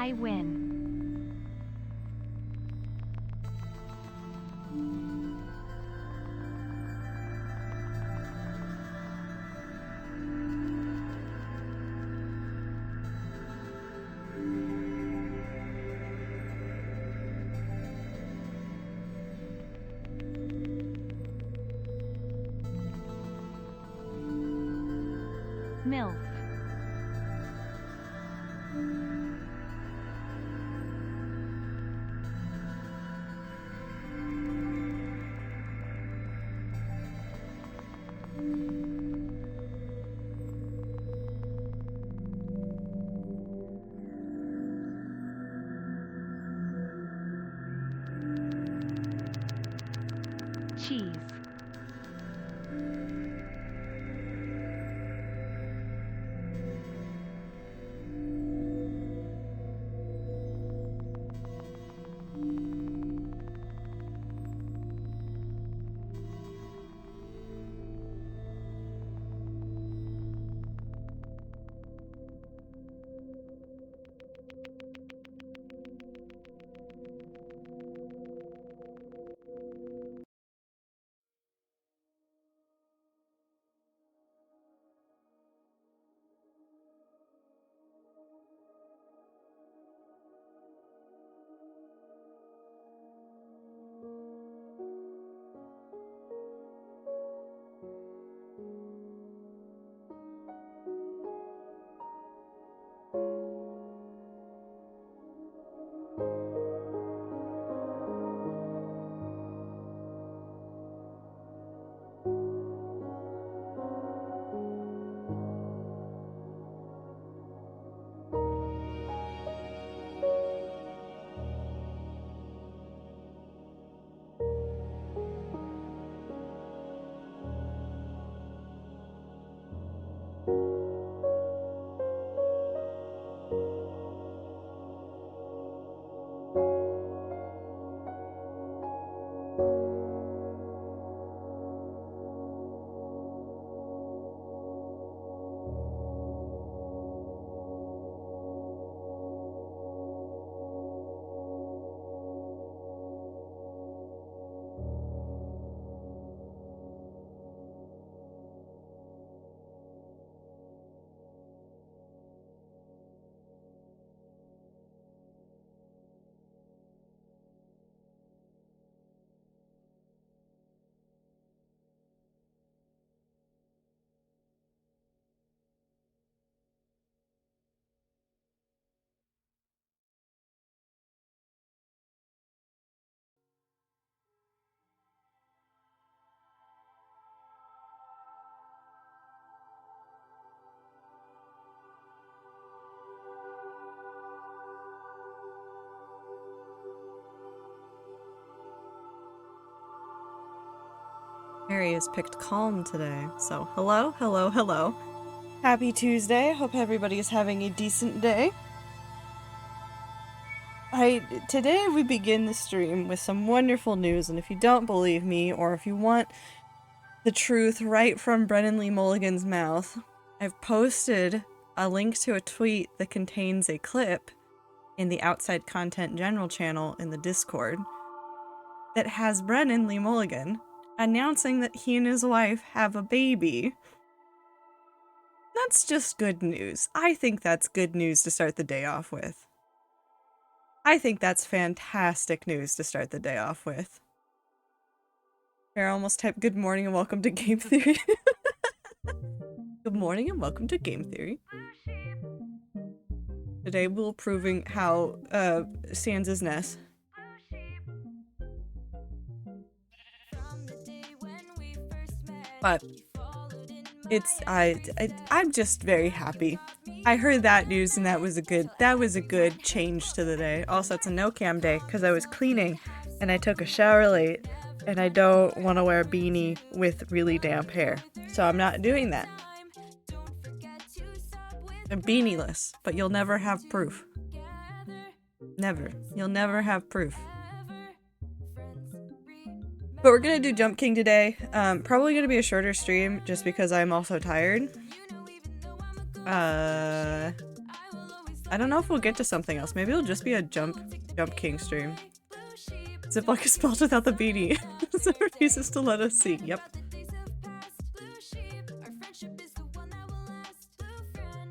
I win. MILF. Cheese. Mary has picked calm today, so hello, hello, hello. Happy Tuesday. Hope everybody is having a decent day. Today we begin the stream with some wonderful news, and if you don't believe me, or if you want the truth right from Brennan Lee Mulligan's mouth, I've posted a link to a tweet that contains a clip in the Outside Content General channel in the Discord that has Brennan Lee Mulligan announcing that he and his wife have a baby. That's just good news. I think that's good news to start the day off with. I think that's fantastic news to start the day off with. Here, I almost typed good morning and welcome to Game Theory. Good morning and welcome to Game Theory. Today we'll be proving how Sans' Ness. But it's I'm just very happy. I heard that news and that was a good change to the day. Also, it's a no cam day because I was cleaning and I took a shower late and I don't want to wear a beanie with really damp hair. So I'm not doing that. I'm beanieless, but you'll never have proof. Never. You'll never have proof. But we're gonna do Jump King today. Probably gonna be a shorter stream just because I'm also tired. I don't know if we'll get to something else. Maybe it'll just be a Jump King stream. Ziploc is spelled without the beanie. So it refuses to let us see. Yep.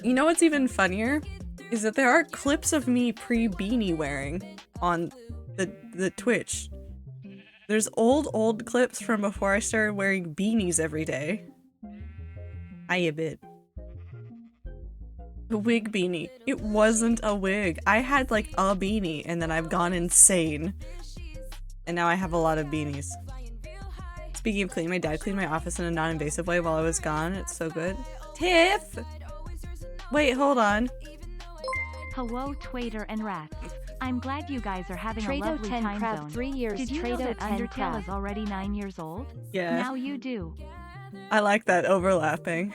You know what's even funnier? Is that there are clips of me pre-beanie wearing on the Twitch. There's old clips from before I started wearing beanies every day. A bit. The wig beanie. It wasn't a wig. I had like a beanie and then I've gone insane. And now I have a lot of beanies. Speaking of cleaning, my dad cleaned my office in a non-invasive way while I was gone. It's so good. Tiff! Wait, hold on. Hello, Twader and Rats. I'm glad you guys are having a lovely 10 time Craft zone. 3 years. Did you know Trado that 10 Undertale Craft. is already 9 years old? Yeah. Now you do. I like that overlapping.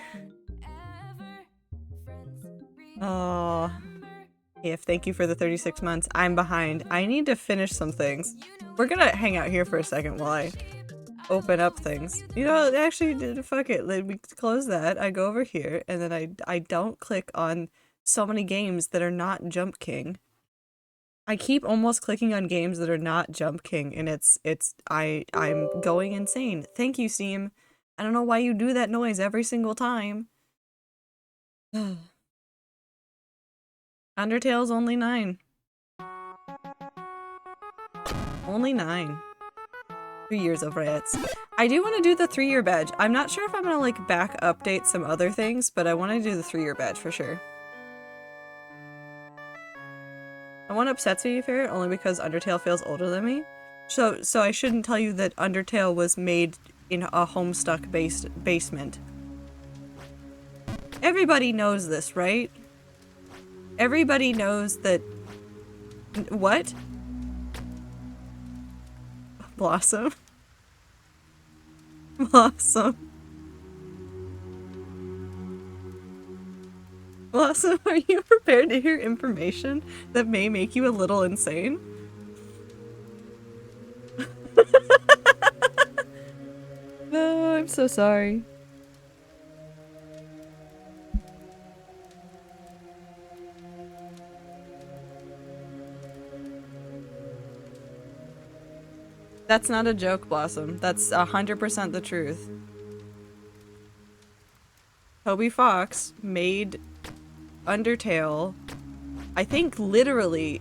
Oh. If thank you for the 36 months. I'm behind. I need to finish some things. We're gonna hang out here for a second while I open up things. You know, actually, fuck it. Let me close that. I go over here, and then I don't click on so many games that are not Jump King. I keep almost clicking on games that are not Jump King, and I'm going insane. Thank you, Steam. I don't know why you do that noise every single time. Undertale's only 9. Only 9. 3 years of Rats. I do want to do the 3-year badge. I'm not sure if I'm gonna like back update some other things, but I want to do the 3-year badge for sure. I want to upset you, Ferret, only because Undertale feels older than me. So I shouldn't tell you that Undertale was made in a Homestuck basement. Everybody knows this, right? Everybody knows that... What? Blossom? Blossom. Blossom, are you prepared to hear information that may make you a little insane? No, I'm so sorry. That's not a joke, Blossom. That's 100% the truth. Toby Fox made Undertale, I think literally,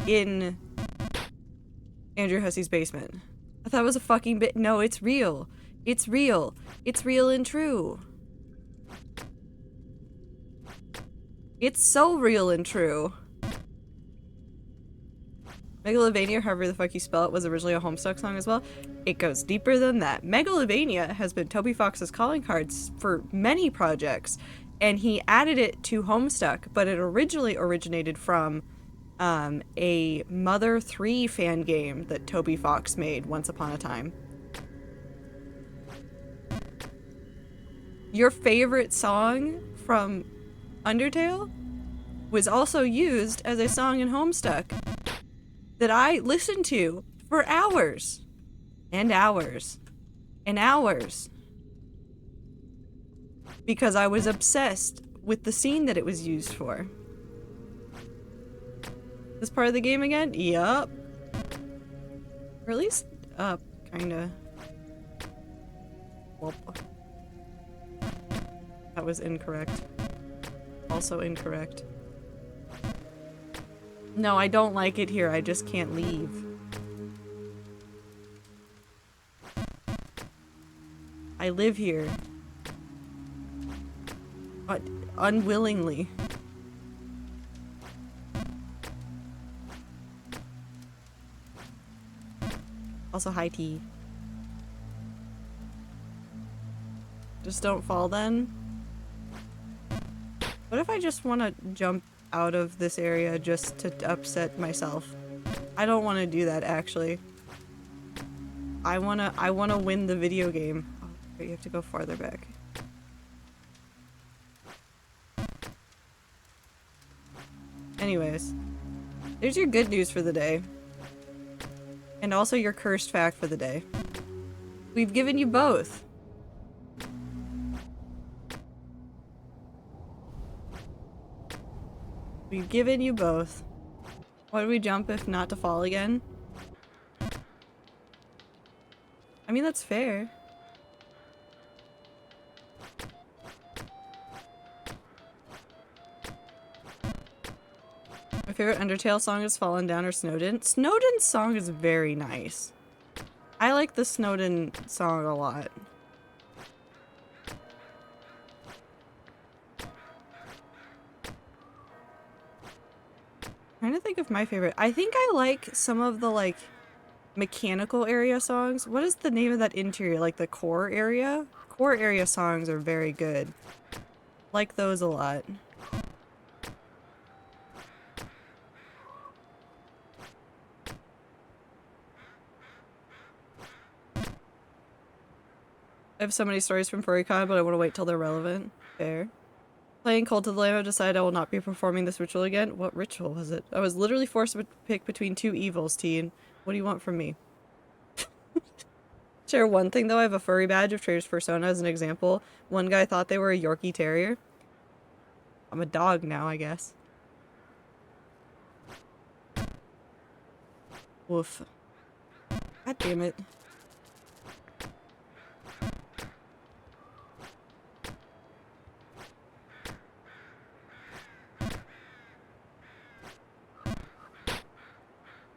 in Andrew Hussy's basement. I thought it was a fucking bit. No, it's real. It's real. It's real and true. It's so real and true. Megalovania, however the fuck you spell it, was originally a Homestuck song as well. It goes deeper than that. Megalovania has been Toby Fox's calling cards for many projects, and he added it to Homestuck, but it originally originated from a Mother 3 fan game that Toby Fox made once upon a time. Your favorite song from Undertale was also used as a song in Homestuck that I listened to for hours and hours and hours because I was obsessed with the scene that it was used for. This part of the game again? Yup. Or at least up, kinda. Whoop. That was incorrect. Also incorrect. No, I don't like it here. I just can't leave. I live here. But unwillingly. Also, high tea. Just don't fall then. What if I just want to jump out of this area just to upset myself? I don't want to do that, actually. I wanna win the video game. Oh, you have to go farther back. Anyways, there's your good news for the day. And also your cursed fact for the day. We've given you both. We've given you both. Why do we jump if not to fall again? I mean, that's fair. My favorite Undertale song is Fallen Down or Snowden. Snowden's song is very nice. I like the Snowden song a lot. Trying to think of my favorite. I think I like some of the like mechanical area songs. What is the name of that interior? Like the core area? Core area songs are very good. Like those a lot. I have so many stories from FurryCon, but I want to wait till they're relevant. Fair. Playing Cult of the Lamb, I decided I will not be performing this ritual again. What ritual was it? I was literally forced to pick between two evils, teen. What do you want from me? Share one thing though, I have a furry badge of Trader's Persona as an example. One guy thought they were a Yorkie Terrier. I'm a dog now, I guess. Woof. God damn it.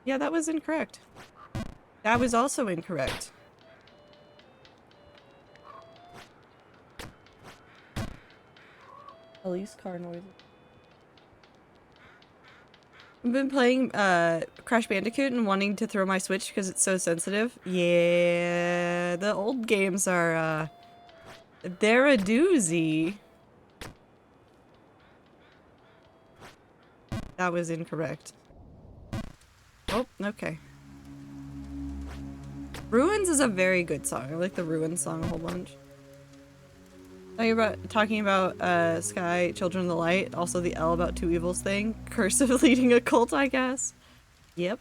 Yeah, that was incorrect. That was also incorrect. Police car noises. I've been playing Crash Bandicoot and wanting to throw my Switch because it's so sensitive. Yeah, the old games are they're a doozy. That was incorrect. Oh, okay. Ruins is a very good song. I like the Ruins song a whole bunch. Talking about Sky, Children of the Light, also the L about two evils thing. Curse of leading a cult, I guess. Yep.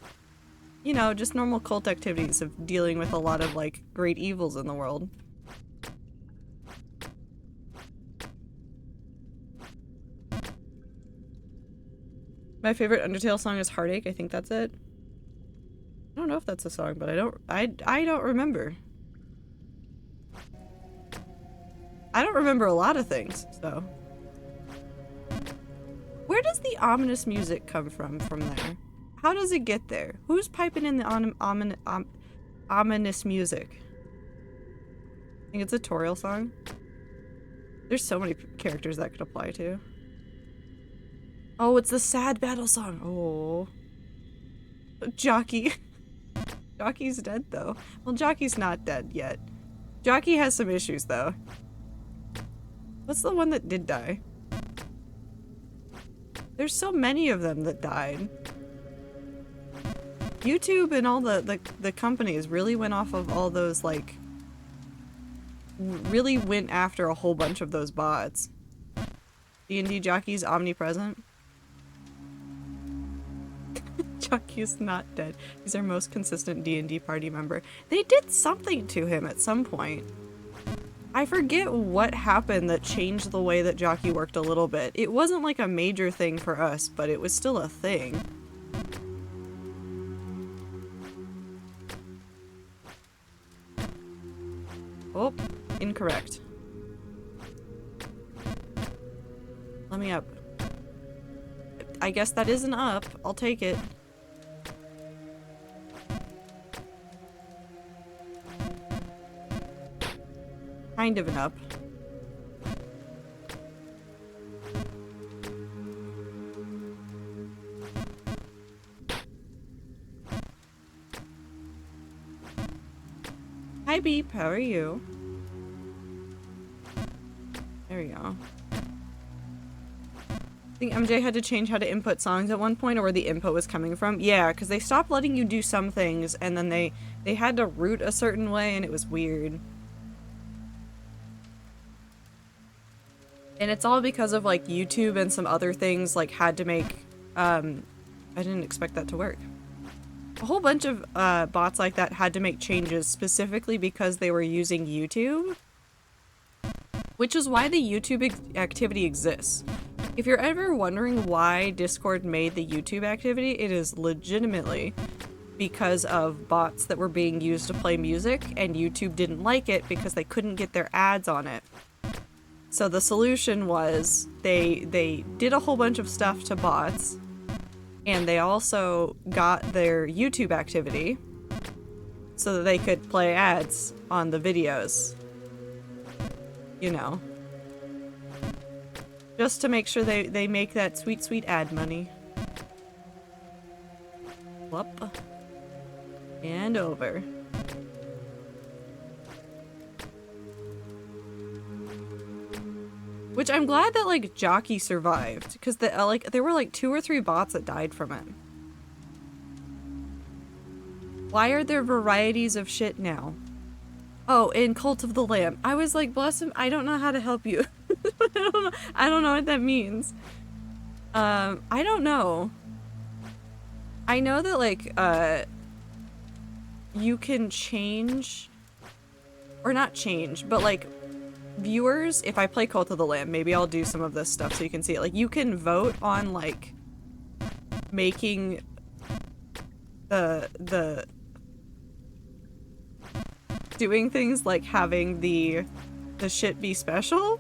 You know, just normal cult activities of dealing with a lot of, like, great evils in the world. My favorite Undertale song is Heartache. I think that's it. I don't know if that's a song, but I don't remember. I don't remember a lot of things, so. Where does the ominous music come from there? How does it get there? Who's piping in the ominous music? I think it's a Toriel song. There's so many characters that could apply to. Oh, it's the sad battle song. Oh. Jockey. Jockey's dead, though. Well, Jockey's not dead yet. Jockey has some issues, though. What's the one that did die? There's so many of them that died. YouTube and all the companies really went off of all those, like... really went after a whole bunch of those bots. D&D Jockey's omnipresent. Jockey's not dead. He's our most consistent D&D party member. They did something to him at some point. I forget what happened that changed the way that Jockey worked a little bit. It wasn't like a major thing for us, but it was still a thing. Oh, incorrect. Let me up. I guess that is an up. I'll take it. Kind of an up. Hi Beep, how are you? There we go. I think MJ had to change how to input songs at one point, or where the input was coming from. Yeah, because they stopped letting you do some things, and then they had to route a certain way, and it was weird. And it's all because of, like, YouTube and some other things, like, had to make, I didn't expect that to work. A whole bunch of, bots like that had to make changes specifically because they were using YouTube. Which is why the YouTube activity exists. If you're ever wondering why Discord made the YouTube activity, it is legitimately because of bots that were being used to play music, and YouTube didn't like it because they couldn't get their ads on it. So the solution was they did a whole bunch of stuff to bots, and they also got their YouTube activity so that they could play ads on the videos. You know. Just to make sure they make that sweet, sweet ad money. Up. And over. Which I'm glad that, like, Jockey survived. Because, there were, like, 2 or 3 bots that died from it. Why are there varieties of shit now? Oh, in Cult of the Lamb. I was like, bless him, I don't know how to help you. I don't know what that means. I don't know. I know that, like, you can change, or not change, but, like, viewers, if I play Cult of the Lamb, maybe I'll do some of this stuff so you can see it. Like, you can vote on, like, making the doing things like having the shit be special,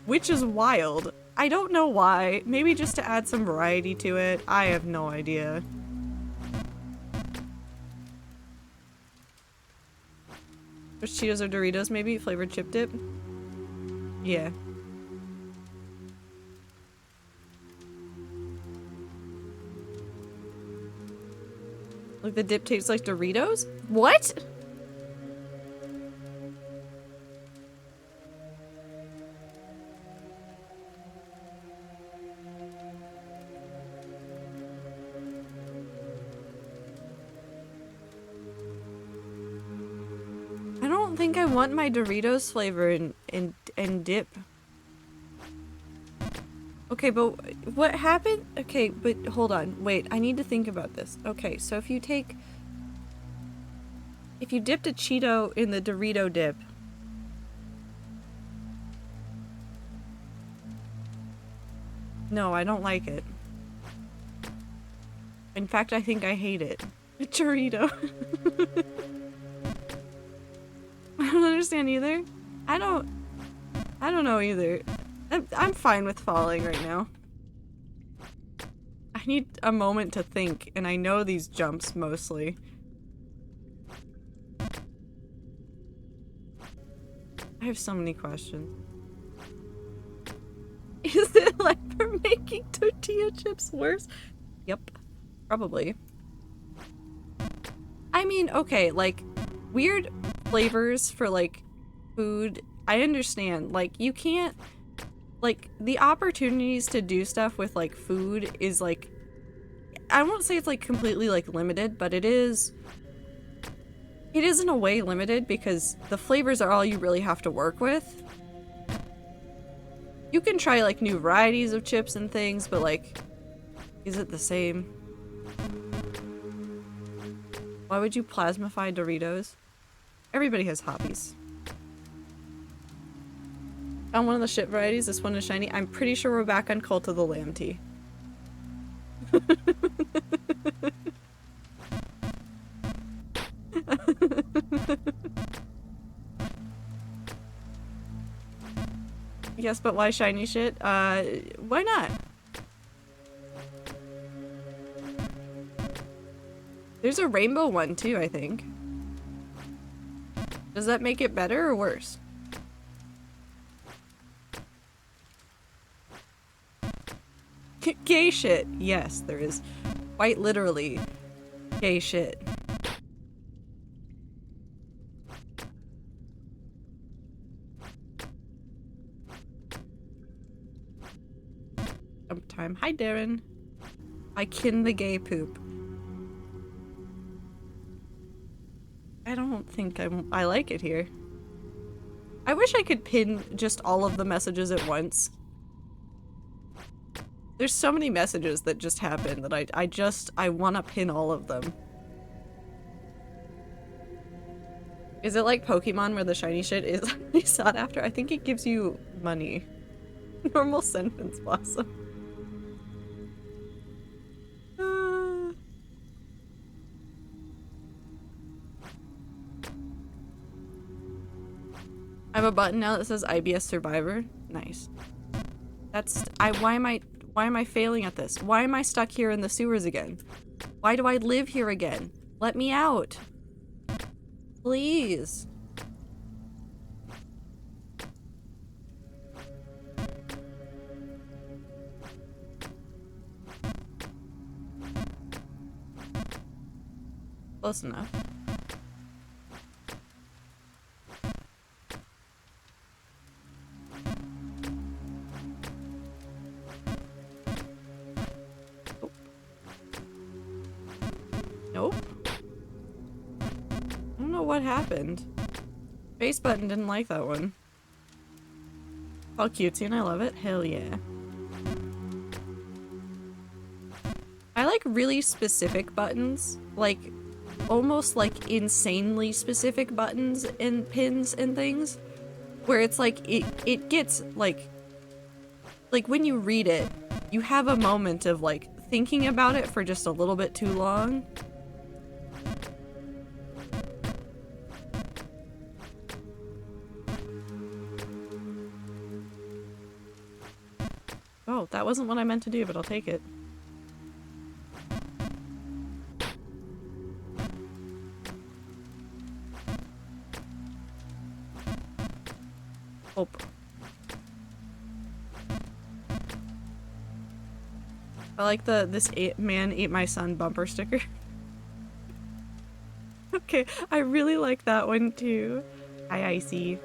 which is wild. I don't know why. Maybe just to add some variety to it. I have no idea. Which Cheetos or Doritos, maybe? Flavored chip dip? Yeah. Like the dip tastes like Doritos? What? I don't think I want my Doritos flavor in dip. Okay, but what happened? Okay, but hold on. Wait, I need to think about this. Okay, so if you dipped a Cheeto in the Dorito dip. No, I don't like it. In fact, I think I hate it. Chorito. I don't understand either. I don't know either. I'm fine with falling right now. I need a moment to think, and I know these jumps mostly. I have so many questions. Is it like for making tortilla chips worse? Yep, probably. I mean, okay, like, weird flavors for, like, food, I understand. Like, you can't, like, the opportunities to do stuff with, like, food is, like, I won't say it's, like, completely, like, limited, but it is in a way limited because the flavors are all you really have to work with. You can try, like, new varieties of chips and things, but, like, is it the same? Why would you plasmify Doritos? Everybody has hobbies. Found one of the shit varieties, this one is shiny. I'm pretty sure we're back on Cult of the Lamb tea. Yes, but why shiny shit? Why not? There's a rainbow one too, I think. Does that make it better or worse? Gay shit. Yes, there is quite literally gay shit. Sometime. Hi, Darren. I kin the gay poop. I don't think I like it here. I wish I could pin just all of the messages at once. There's so many messages that just happen that I want to pin all of them. Is it like Pokemon where the shiny shit is sought after? I think it gives you money. Normal sentence, Blossom. have a button now that says IBS Survivor. Nice. Why am I failing at this? Why am I stuck here in the sewers again? Why do I live here again? Let me out. Please. Close enough. Nope. I don't know what happened. Base button didn't like that one. All cutesy and I love it. Hell yeah. I like really specific buttons. Like, almost like insanely specific buttons and pins and things. Where it's like, it gets like when you read it, you have a moment of like thinking about it for just a little bit too long. Oh, that wasn't what I meant to do, but I'll take it. Hope. I like this man ate my son bumper sticker. Okay, I really like that one too. Hi, Icy.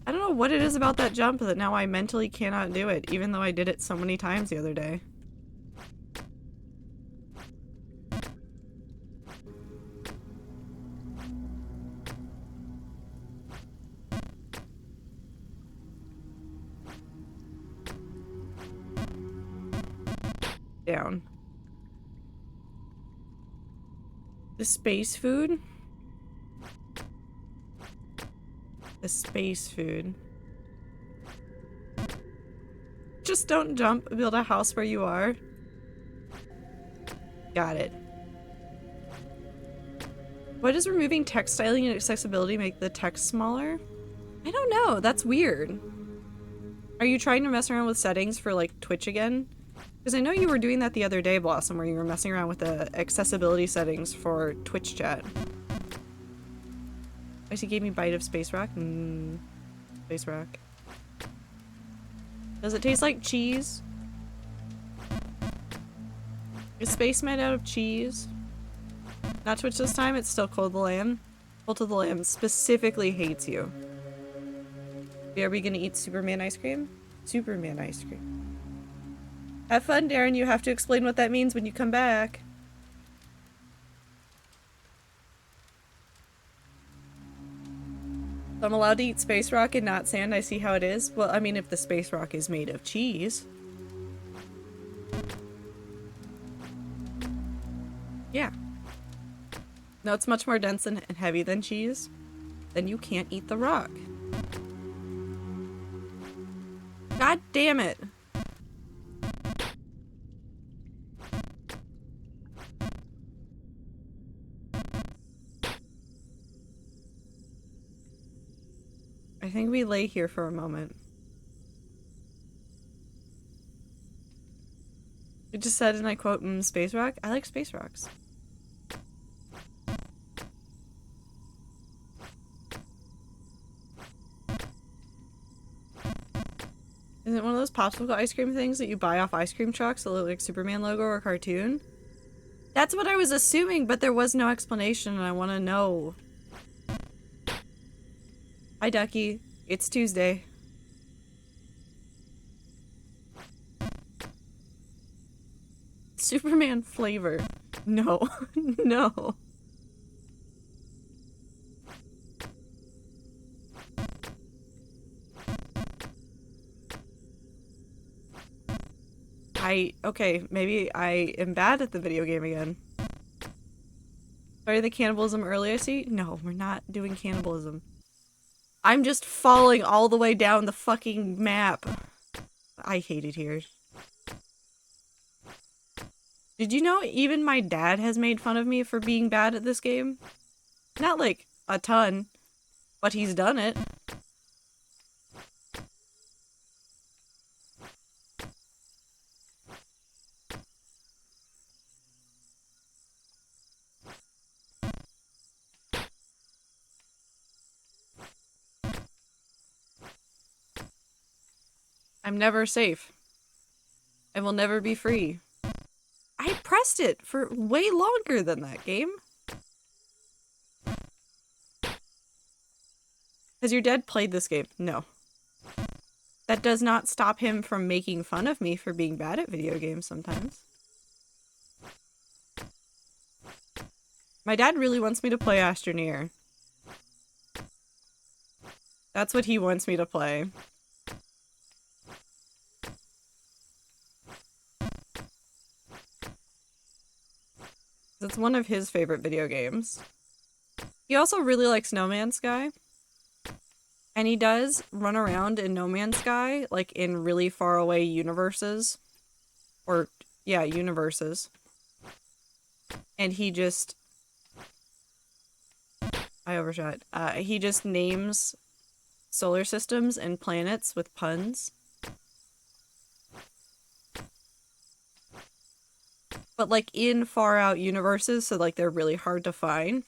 I don't know what it is about that jump that now I mentally cannot do it, even though I did it so many times the other day. Down. The space food? The space food. Just don't jump, build a house where you are. Got it. Why does removing text styling and accessibility make the text smaller? I don't know, that's weird. Are you trying to mess around with settings for like Twitch again? Because I know you were doing that the other day, Blossom, where you were messing around with the accessibility settings for Twitch chat. Icy gave me a bite of Space Rock. Space Rock. Does it taste like cheese? Is space made out of cheese? Not Twitch this time, it's still Cold the Lamb. Cold of the Lamb specifically hates you. Are we gonna eat Superman ice cream? Superman ice cream. Have fun, Darren. You have to explain what that means when you come back. So I'm allowed to eat space rock and not sand. I see how it is. Well, I mean, if the space rock is made of cheese. Yeah. No, it's much more dense and heavy than cheese. Then you can't eat the rock. God damn it. I think we lay here for a moment. It just said, and I quote, space rock? I like space rocks. Is it one of those popsicle ice cream things that you buy off ice cream trucks that look like Superman logo or cartoon? That's what I was assuming, but there was no explanation and I want to know. Hi, Ducky. It's Tuesday. Superman flavor. No. No. Okay, maybe I am bad at the video game again. Started the cannibalism early, I see? No, we're not doing cannibalism. I'm just falling all the way down the fucking map. I hate it here. Did you know even my dad has made fun of me for being bad at this game? Not like a ton, but he's done it. I'm never safe. I will never be free. I pressed it for way longer than that game. Has your dad played this game? No. That does not stop him from making fun of me for being bad at video games sometimes. My dad really wants me to play Astroneer. That's what he wants me to play. It's one of his favorite video games. He also really likes No Man's Sky. And he does run around in No Man's Sky, like in really far away universes. Or, yeah, universes. And he just... I overshot. He just names solar systems and planets with puns. But like in far out universes, so like they're really hard to find.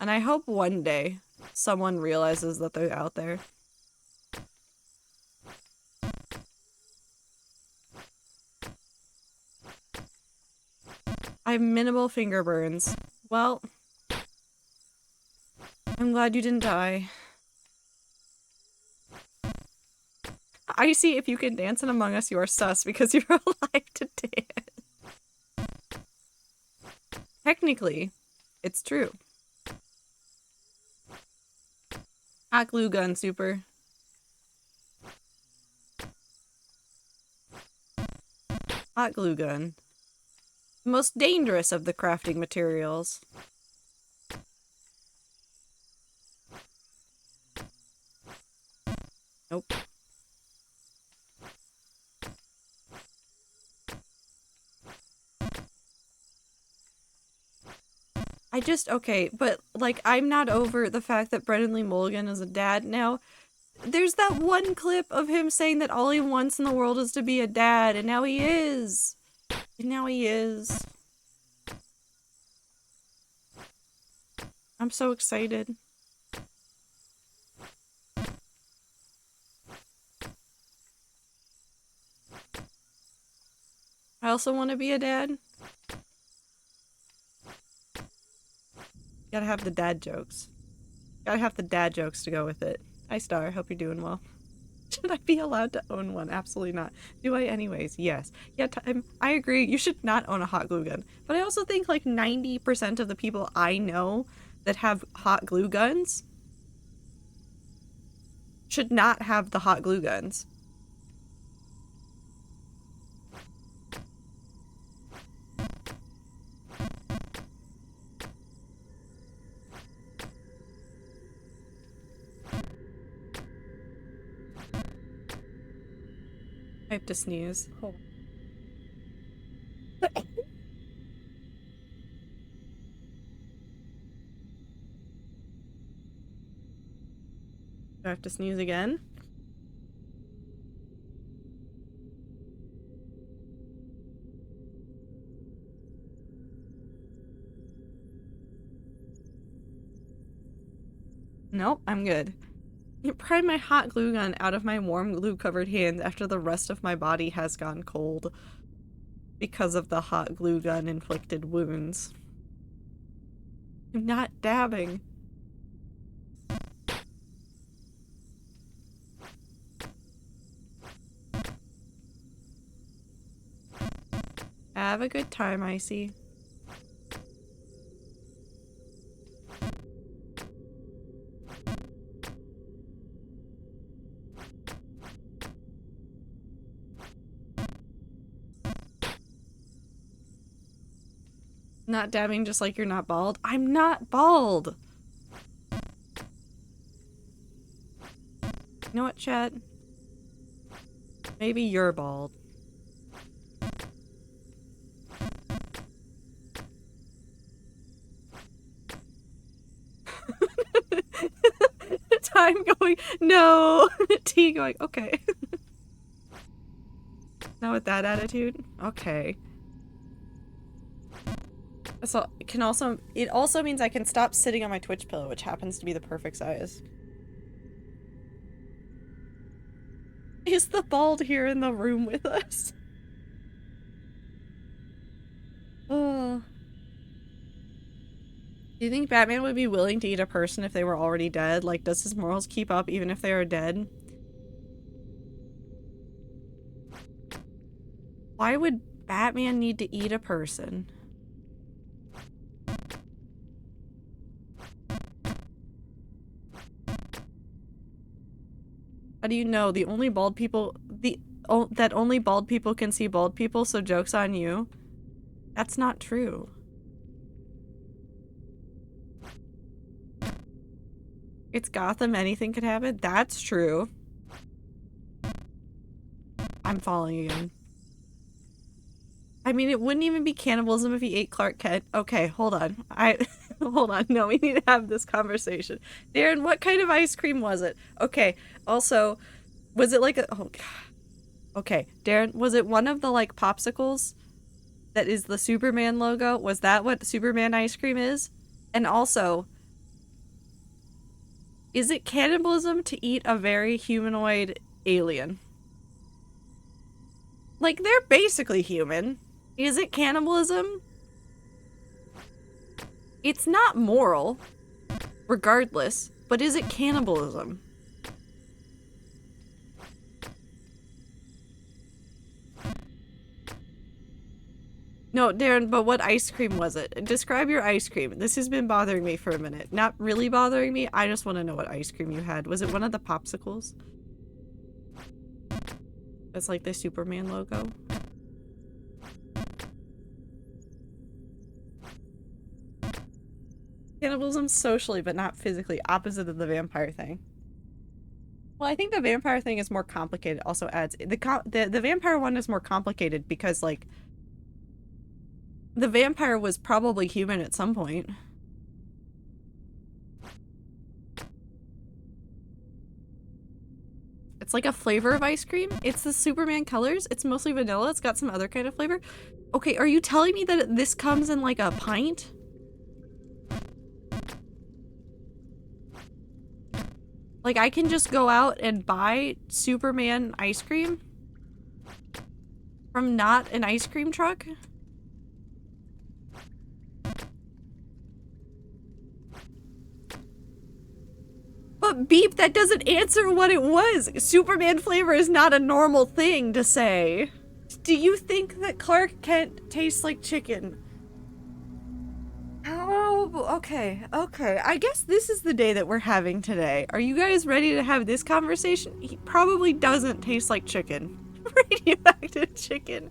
And I hope one day someone realizes that they're out there. I have minimal finger burns. Well, I'm glad you didn't die. I see if you can dance in Among Us, you are sus because you're alive to dance. Technically, it's true. Hot glue gun, super. Hot glue gun. The most dangerous of the crafting materials. Nope. Okay, but, like, I'm not over the fact that Brennan Lee Mulligan is a dad now. There's that one clip of him saying that all he wants in the world is to be a dad, and now he is. And now he is. I'm so excited. I also want to be a dad. Gotta have the dad jokes. Gotta have the dad jokes to go with it. Hi, Star. Hope you're doing well. Should I be allowed to own one? Absolutely not. Do I anyways? Yes. Yeah, I agree. You should not own a hot glue gun. But I also think like 90% of the people I know that have hot glue guns should not have the hot glue guns. I have to sneeze. Hold on. Do I have to sneeze again? Nope, I'm good. You pry my hot glue gun out of my warm glue-covered hands after the rest of my body has gone cold because of the hot glue gun inflicted wounds. I'm not dabbing. Have a good time, Icy. Not dabbing just like you're not bald. I'm not bald! You know what, chat? Maybe you're bald. I'm going, no. T going, okay. Now with that attitude? Okay. So it also means I can stop sitting on my Twitch pillow, which happens to be the perfect size. Is the bald here in the room with us? Oh. Do you think Batman would be willing to eat a person if they were already dead? Like, does his morals keep up even if they are dead? Why would Batman need to eat a person? How do you know the only bald people that only bald people can see bald people, so joke's on you? That's not true. It's Gotham, anything could happen? That's true. I'm falling again. I mean, it wouldn't even be cannibalism if he ate Clark Kent. Okay, hold on. Hold on. No, we need to have this conversation. Darren, what kind of ice cream was it? Okay, also, was it like a... Oh, God. Okay, Darren, was it one of the, like, popsicles that is the Superman logo? Was that what Superman ice cream is? And also, is it cannibalism to eat a very humanoid alien? Like, they're basically human. Is it cannibalism? It's not moral, regardless, but is it cannibalism? No, Darren, but what ice cream was it? Describe your ice cream. This has been bothering me for a minute. Not really bothering me, I just want to know what ice cream you had. Was it one of the popsicles? That's like the Superman logo. Cannibalism socially, but not physically. Opposite of the vampire thing. Well, I think the vampire thing is more complicated. Also adds the vampire one is more complicated because like the vampire was probably human at some point. It's like a flavor of ice cream. It's the Superman colors. It's mostly vanilla. It's got some other kind of flavor. Okay, are you telling me that this comes in like a pint? Like, I can just go out and buy Superman ice cream from not an ice cream truck? But beep, that doesn't answer what it was. Superman flavor is not a normal thing to say. Do you think that Clark Kent tastes like chicken? Oh, okay. I guess this is the day that we're having today. Are you guys ready to have this conversation? He probably doesn't taste like chicken. Radioactive chicken.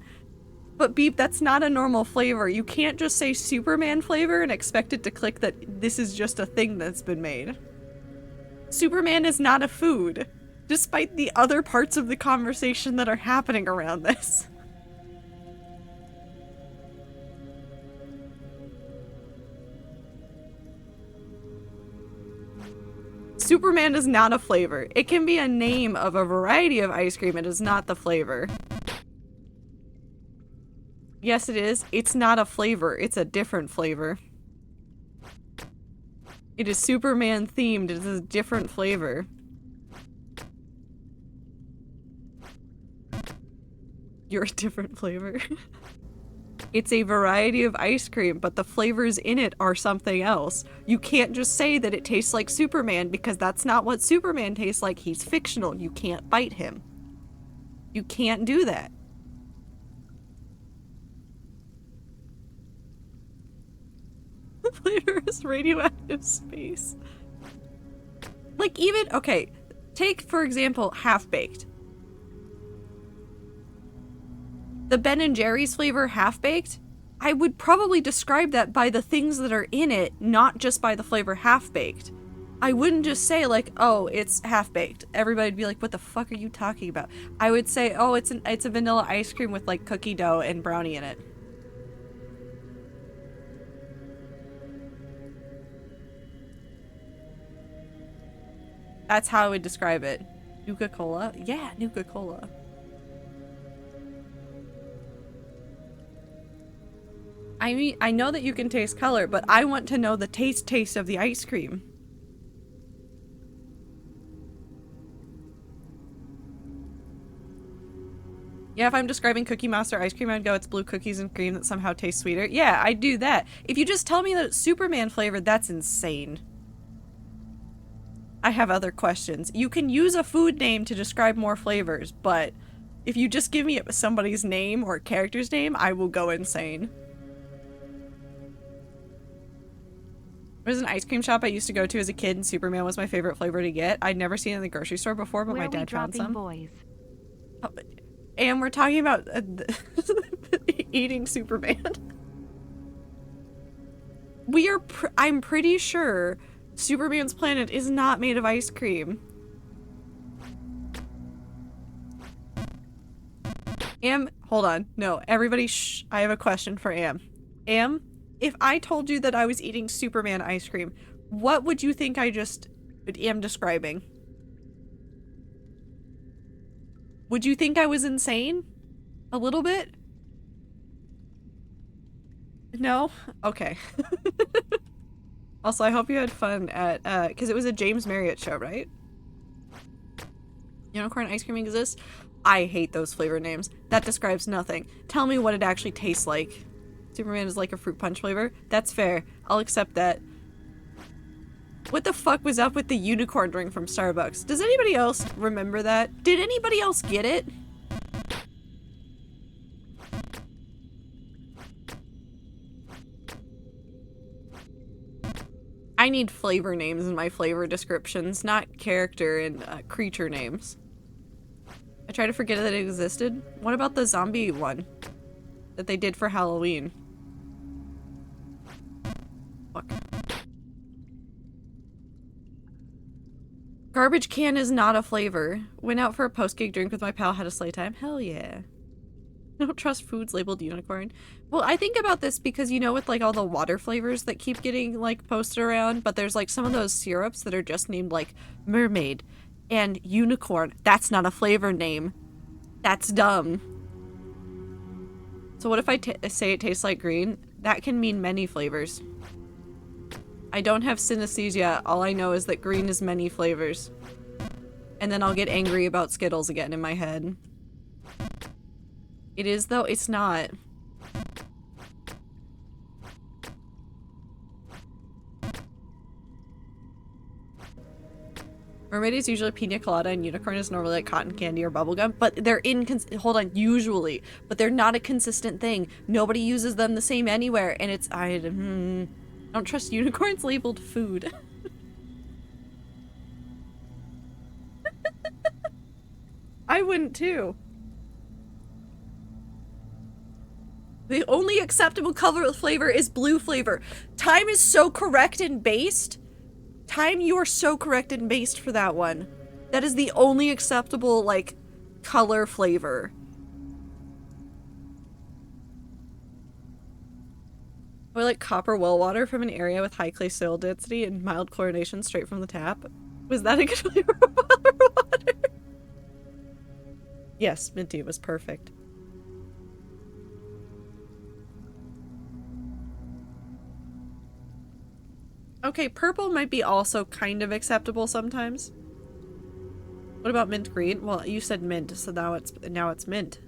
But beep, that's not a normal flavor. You can't just say Superman flavor and expect it to click that this is just a thing that's been made. Superman is not a food, despite the other parts of the conversation that are happening around this. Superman is not a flavor. It can be a name of a variety of ice cream. It is not the flavor. Yes, it is. It's not a flavor. It's a different flavor. It is Superman themed. It is a different flavor. You're a different flavor. It's a variety of ice cream, but the flavors in it are something else. You can't just say that it tastes like Superman because that's not what Superman tastes like. He's fictional. You can't bite him. You can't do that. The flavor is radioactive space. Like even, okay, take for example, Half-Baked. The Ben & Jerry's flavor Half-Baked, I would probably describe that by the things that are in it, not just by the flavor Half-Baked. I wouldn't just say like, oh, it's Half-Baked. Everybody'd be like, what the fuck are you talking about? I would say, oh, it's a vanilla ice cream with like cookie dough and brownie in it. That's how I would describe it. Nuka-Cola? Yeah, Nuka-Cola. I mean, I know that you can taste color, but I want to know the taste of the ice cream. Yeah, if I'm describing Cookie Monster ice cream, I'd go, it's blue cookies and cream that somehow tastes sweeter. Yeah, I'd do that. If you just tell me that it's Superman flavored, that's insane. I have other questions. You can use a food name to describe more flavors, but if you just give me somebody's name or a character's name, I will go insane. There's an ice cream shop I used to go to as a kid, and Superman was my favorite flavor to get. I'd never seen it in the grocery store before, but my dad found some. Boys? Oh, and we're talking about eating Superman. I'm pretty sure Superman's planet is not made of ice cream. Am, hold on. No, everybody shh. I have a question for Am. Am, if I told you that I was eating Superman ice cream, what would you think I just am describing? Would you think I was insane? A little bit? No? Okay. Also, I hope you had fun at, because it was a James Marriott show, right? Unicorn ice cream exists? I hate those flavor names. That describes nothing. Tell me what it actually tastes like. Superman is like a fruit punch flavor? That's fair. I'll accept that. What the fuck was up with the unicorn drink from Starbucks? Does anybody else remember that? Did anybody else get it? I need flavor names in my flavor descriptions, not character and creature names. I try to forget that it existed. What about the zombie one that they did for Halloween? Fuck. Garbage can is not a flavor. Went out for a post-gig drink with my pal, had a sleigh time. Hell yeah. I don't trust foods labeled unicorn. Well, I think about this because, you know, with like all the water flavors that keep getting like posted around, but there's like some of those syrups that are just named like mermaid and unicorn. That's not a flavor name. That's dumb. So what if I say it tastes like green? That can mean many flavors. I don't have synesthesia. All I know is that green is many flavors. And then I'll get angry about Skittles again in my head. It is, though. It's not. Mermaid is usually pina colada and unicorn is normally like cotton candy or bubblegum, but they're hold on, usually, but they're not a consistent thing. Nobody uses them the same anywhere, and it's, I don't trust unicorns labeled food. I wouldn't too. The only acceptable color flavor is blue flavor. Time is so correct and based. Time, you are so correct and based for that one. That is the only acceptable, like, color flavor. Or like copper well water from an area with high clay soil density and mild chlorination straight from the tap. Was that a good flavor of water? Yes, Minty, it was perfect. Okay, purple might be also kind of acceptable sometimes. What about mint green? Well, you said mint, so now it's mint.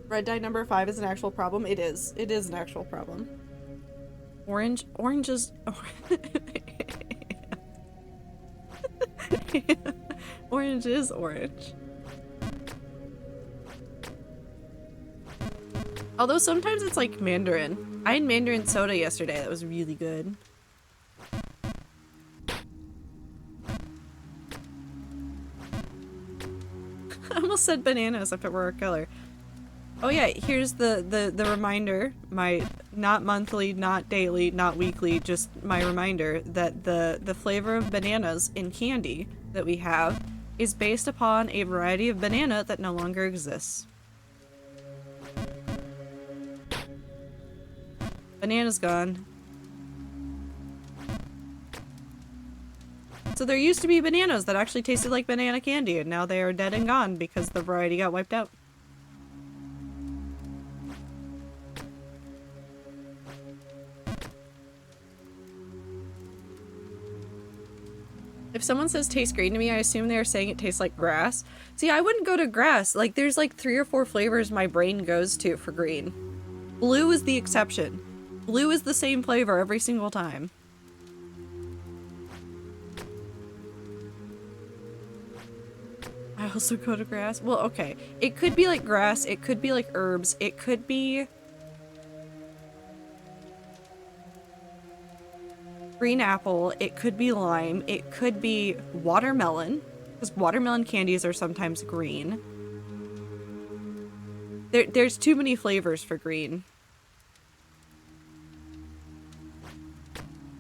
Red dye number 5 is an actual problem. It is. It is an actual problem. Orange is orange is orange. Although sometimes it's like mandarin. I had mandarin soda yesterday. That was really good. I almost said bananas if it were a color. Oh yeah, here's the reminder. My not monthly, not daily, not weekly, just my reminder that the flavor of bananas in candy that we have is based upon a variety of banana that no longer exists. Banana's gone. So there used to be bananas that actually tasted like banana candy, and now they are dead and gone because the variety got wiped out. If someone says tastes green to me, I assume they're saying it tastes like grass. See, I wouldn't go to grass. Like, there's like 3 or 4 flavors my brain goes to for green. Blue is the exception. Blue is the same flavor every single time. I also go to grass. Well, okay. It could be like grass. It could be like herbs. It could be green apple. It could be lime. It could be watermelon, because watermelon candies are sometimes green. There's too many flavors for green.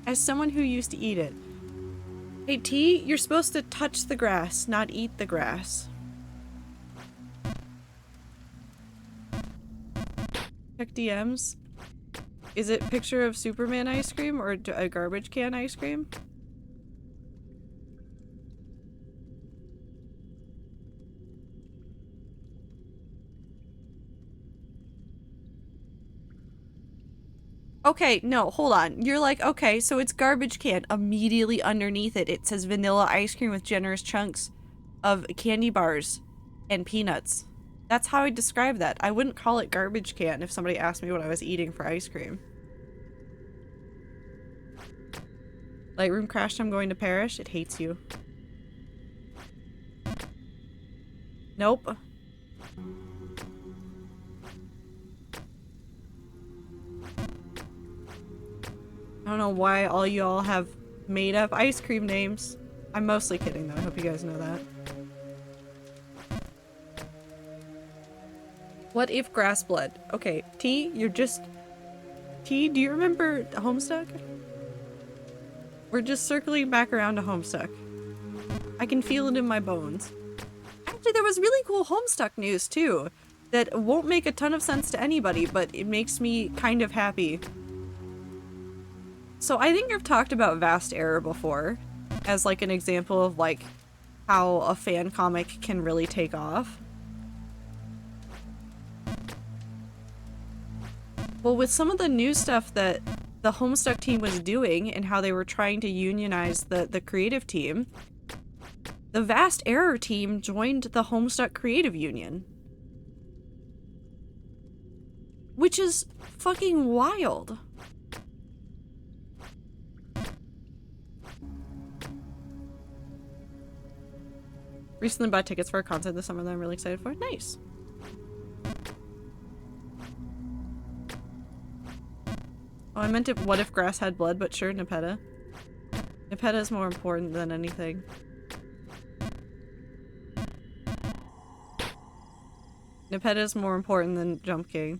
As someone who used to eat it. Hey T, you're supposed to touch the grass, not eat the grass. Check DMs. Is it picture of Superman ice cream or a garbage can ice cream? Okay, no, hold on. You're like, okay, so it's garbage can. Immediately underneath it, it says vanilla ice cream with generous chunks of candy bars and peanuts. That's how I describe that. I wouldn't call it garbage can if somebody asked me what I was eating for ice cream. Lightroom crashed, I'm going to perish. It hates you. Nope. I don't know why all y'all have made up ice cream names. I'm mostly kidding though, I hope you guys know that. What if grass blood? Okay, T, you're just... T, do you remember Homestuck? We're just circling back around to Homestuck. I can feel it in my bones. Actually, there was really cool Homestuck news too, that won't make a ton of sense to anybody, but it makes me kind of happy. So I think I've talked about Vast Error before as like an example of like how a fan comic can really take off. Well, with some of the new stuff that the Homestuck team was doing and how they were trying to unionize the creative team, the Vast Error team joined the Homestuck Creative Union. Which is fucking wild. Recently bought tickets for a concert this summer that I'm really excited for. Nice. Oh, I meant if what if grass had blood, but sure, Nepeta. Nepeta is more important than anything. Nepeta is more important than Jump King.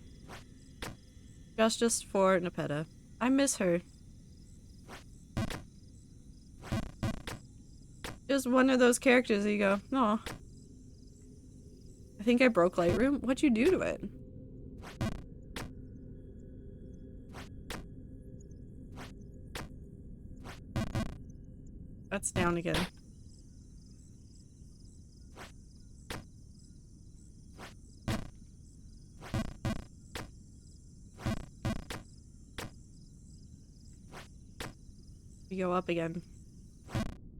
Just for Nepeta. I miss her. Just one of those characters that you go, aw. I think I broke Lightroom. What'd you do to it? That's down again. We go up again.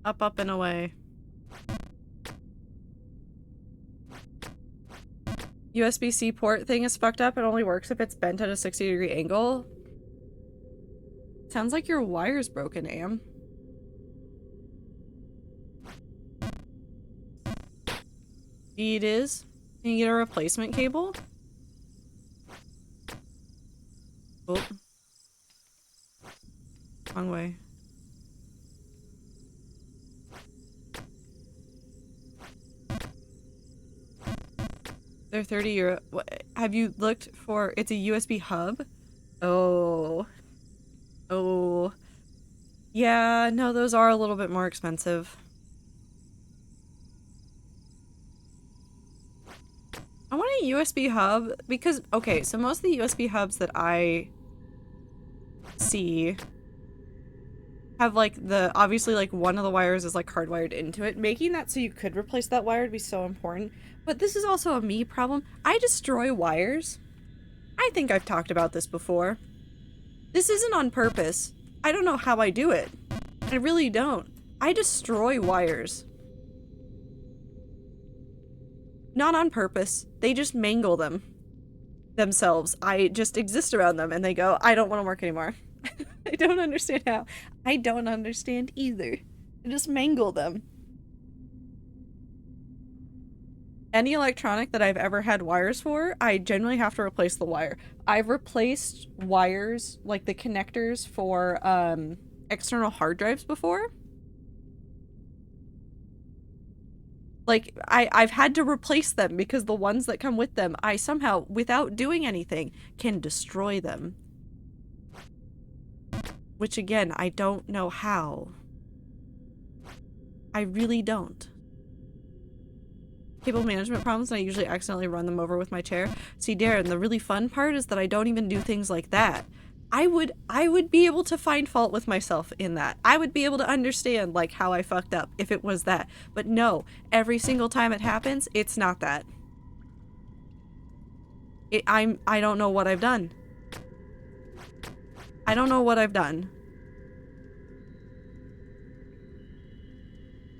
Up, up, and away. USB-C port thing is fucked up. It only works if it's bent at a 60-degree angle. Sounds like your wire's broken, Am. It is. Can you get a replacement cable? Oh. Wrong way. They're 30 euro. What, have you looked for, it's a USB hub? Oh. Oh. Yeah, no, those are a little bit more expensive. I want a USB hub because, okay, so most of the USB hubs that I see have like the, obviously like one of the wires is like hardwired into it. Making that so you could replace that wire would be so important. But this is also a me problem. I destroy wires. I think I've talked about this before. This isn't on purpose. I don't know how I do it. I really don't. I destroy wires. Not on purpose. They just mangle them themselves. I just exist around them and they go, I don't want to work anymore. I don't understand how. I don't understand either. I just mangle them. Any electronic that I've ever had wires for, I generally have to replace the wire. I've replaced wires, like the connectors for external hard drives before. Like, I've had to replace them because the ones that come with them, I somehow, without doing anything, can destroy them. Which again, I don't know how. I really don't. Cable management problems, and I usually accidentally run them over with my chair. See, Darren, the really fun part is that I don't even do things like that. I would be able to find fault with myself in that. I would be able to understand, like, how I fucked up if it was that. But no, every single time it happens, it's not that. I don't know what I've done. I don't know what I've done.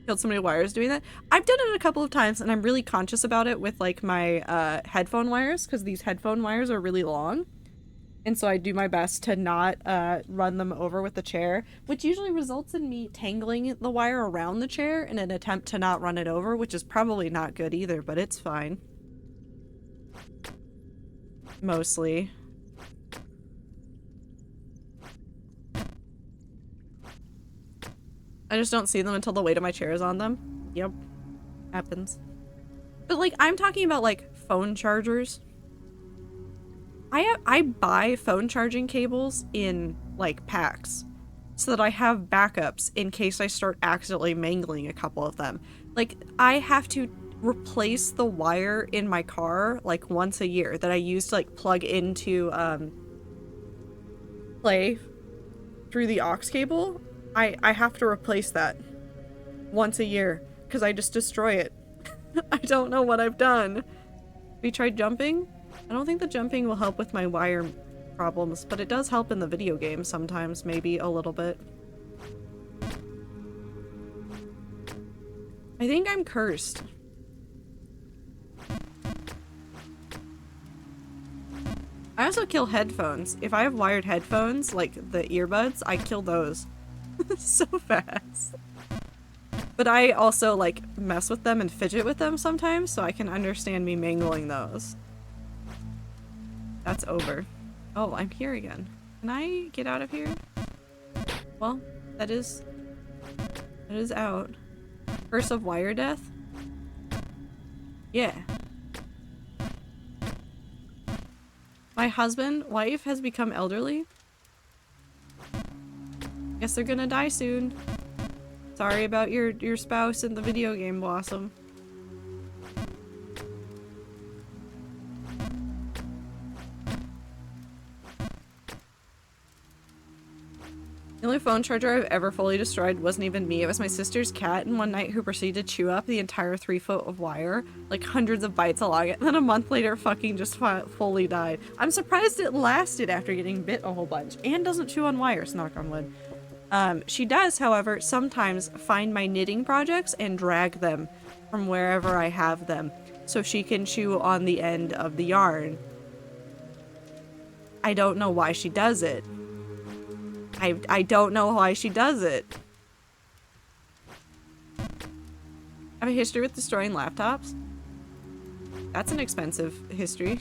Killed so many wires doing that. I've done it a couple of times and I'm really conscious about it with like my headphone wires, because these headphone wires are really long. And so I do my best to not run them over with the chair, which usually results in me tangling the wire around the chair in an attempt to not run it over, which is probably not good either, but it's fine. Mostly. I just don't see them until the weight of my chair is on them. Yep. Happens. But like, I'm talking about like phone chargers. I buy phone charging cables in like packs so that I have backups in case I start accidentally mangling a couple of them. Like, I have to replace the wire in my car like once a year that I use to like plug into play through the aux cable. I have to replace that once a year because I just destroy it. I don't know what I've done. Have you tried jumping? I don't think the jumping will help with my wire problems, but it does help in the video game sometimes, maybe a little bit. I think I'm cursed. I also kill headphones. If I have wired headphones, like the earbuds, I kill those so fast. But I also like mess with them and fidget with them sometimes, so I can understand me mangling those. That's over. Oh, I'm here again. Can I get out of here? Well, that is out. Curse of wire death? Yeah. My wife has become elderly. Guess they're gonna die soon. Sorry about your spouse in the video game, Blossom. The only phone charger I've ever fully destroyed wasn't even me. It was my sister's cat, and one night who proceeded to chew up the entire 3 foot of wire, like hundreds of bites along it, and then a month later fucking just fully died. I'm surprised it lasted after getting bit a whole bunch, and doesn't chew on wires, knock on wood. She does, however, sometimes find my knitting projects and drag them from wherever I have them, so she can chew on the end of the yarn. I don't know why she does it. I don't know why she does it. I have a history with destroying laptops. That's an expensive history.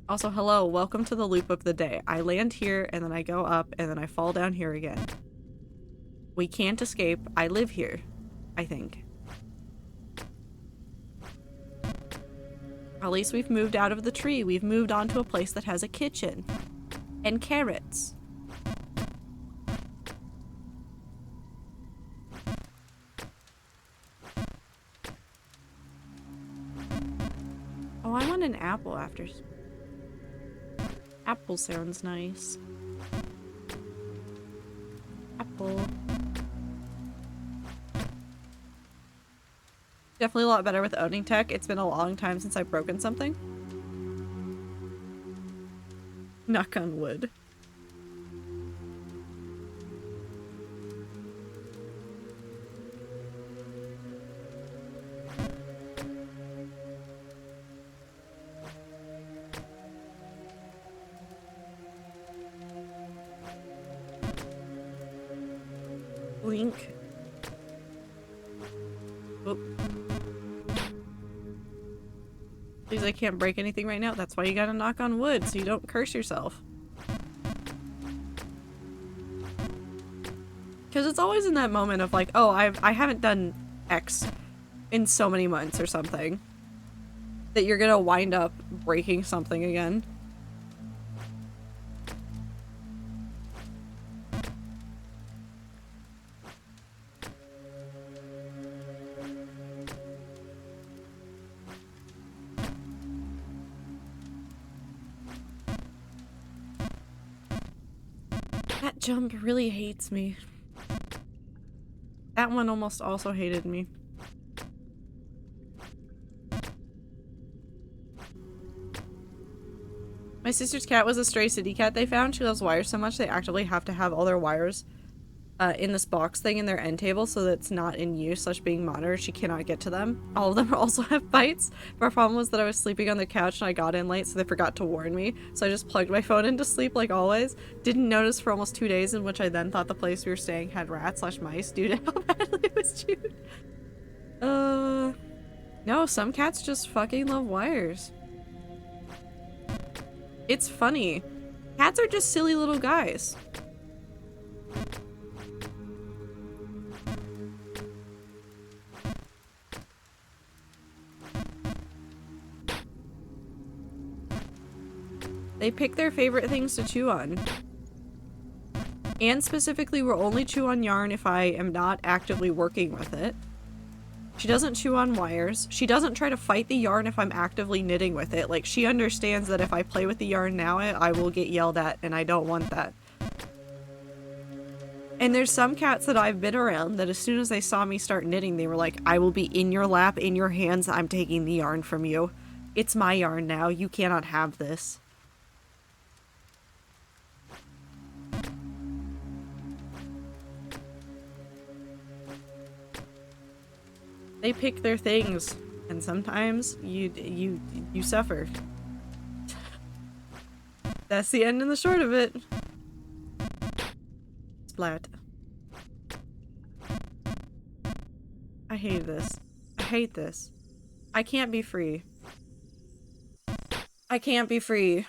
Also, hello, welcome to the loop of the day. I land here, and then I go up, and then I fall down here again. We can't escape. I live here, I think. At least we've moved out of the tree. We've moved on to a place that has a kitchen. And carrots. Oh, I want an apple after. Apple sounds nice. Apple. Definitely a lot better with owning tech. It's been a long time since I've broken something. Knock on wood. Blink. Oh. Please, I can't break anything right now. That's why you gotta knock on wood, so you don't curse yourself. Because it's always in that moment of like, oh, I haven't done X in so many months or something, that you're gonna wind up breaking something again. That jump really hates me. That one almost also hated me. My sister's cat was a stray city cat they found. She loves wires so much they actively have to have all their wires in this box thing in their end table so that it's not in use / being monitored. She cannot get to them. All of them also have bites. Our problem was that I was sleeping on the couch and I got in late, so they forgot to warn me. So I just plugged my phone into sleep like always. Didn't notice for almost 2 days, in which I then thought the place we were staying had rats / mice due to how badly it was chewed. No, some cats just fucking love wires. It's funny. Cats are just silly little guys. They pick their favorite things to chew on. And specifically will only chew on yarn if I am not actively working with it. She doesn't chew on wires. She doesn't try to fight the yarn if I'm actively knitting with it. Like, she understands that if I play with the yarn now, I will get yelled at, and I don't want that. And there's some cats that I've been around that as soon as they saw me start knitting, they were like, I will be in your lap, in your hands, I'm taking the yarn from you. It's my yarn now, you cannot have this. They pick their things, and sometimes you suffer. That's the end and the short of it. Splat. I hate this. I hate this. I can't be free. I can't be free.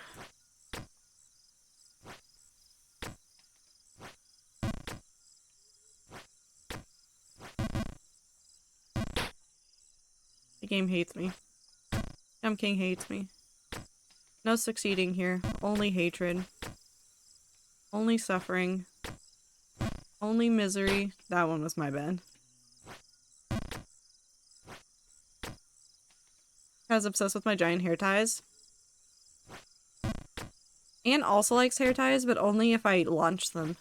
The game hates me. King hates me. No succeeding here. Only hatred. Only suffering. Only misery. That one was my bad. I was obsessed with my giant hair ties. Anne also likes hair ties, but only if I launch them.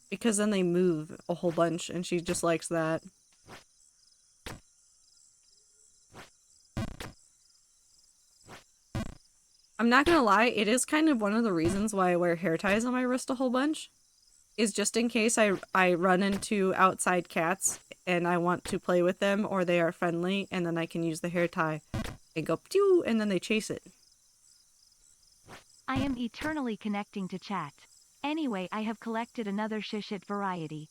Because then they move a whole bunch, and she just likes that. I'm not gonna lie, it is kind of one of the reasons why I wear hair ties on my wrist a whole bunch. Is just in case I run into outside cats and I want to play with them or they are friendly, and then I can use the hair tie and go pew, and then they chase it. I am eternally connecting to chat. Anyway, I have collected another shishit variety.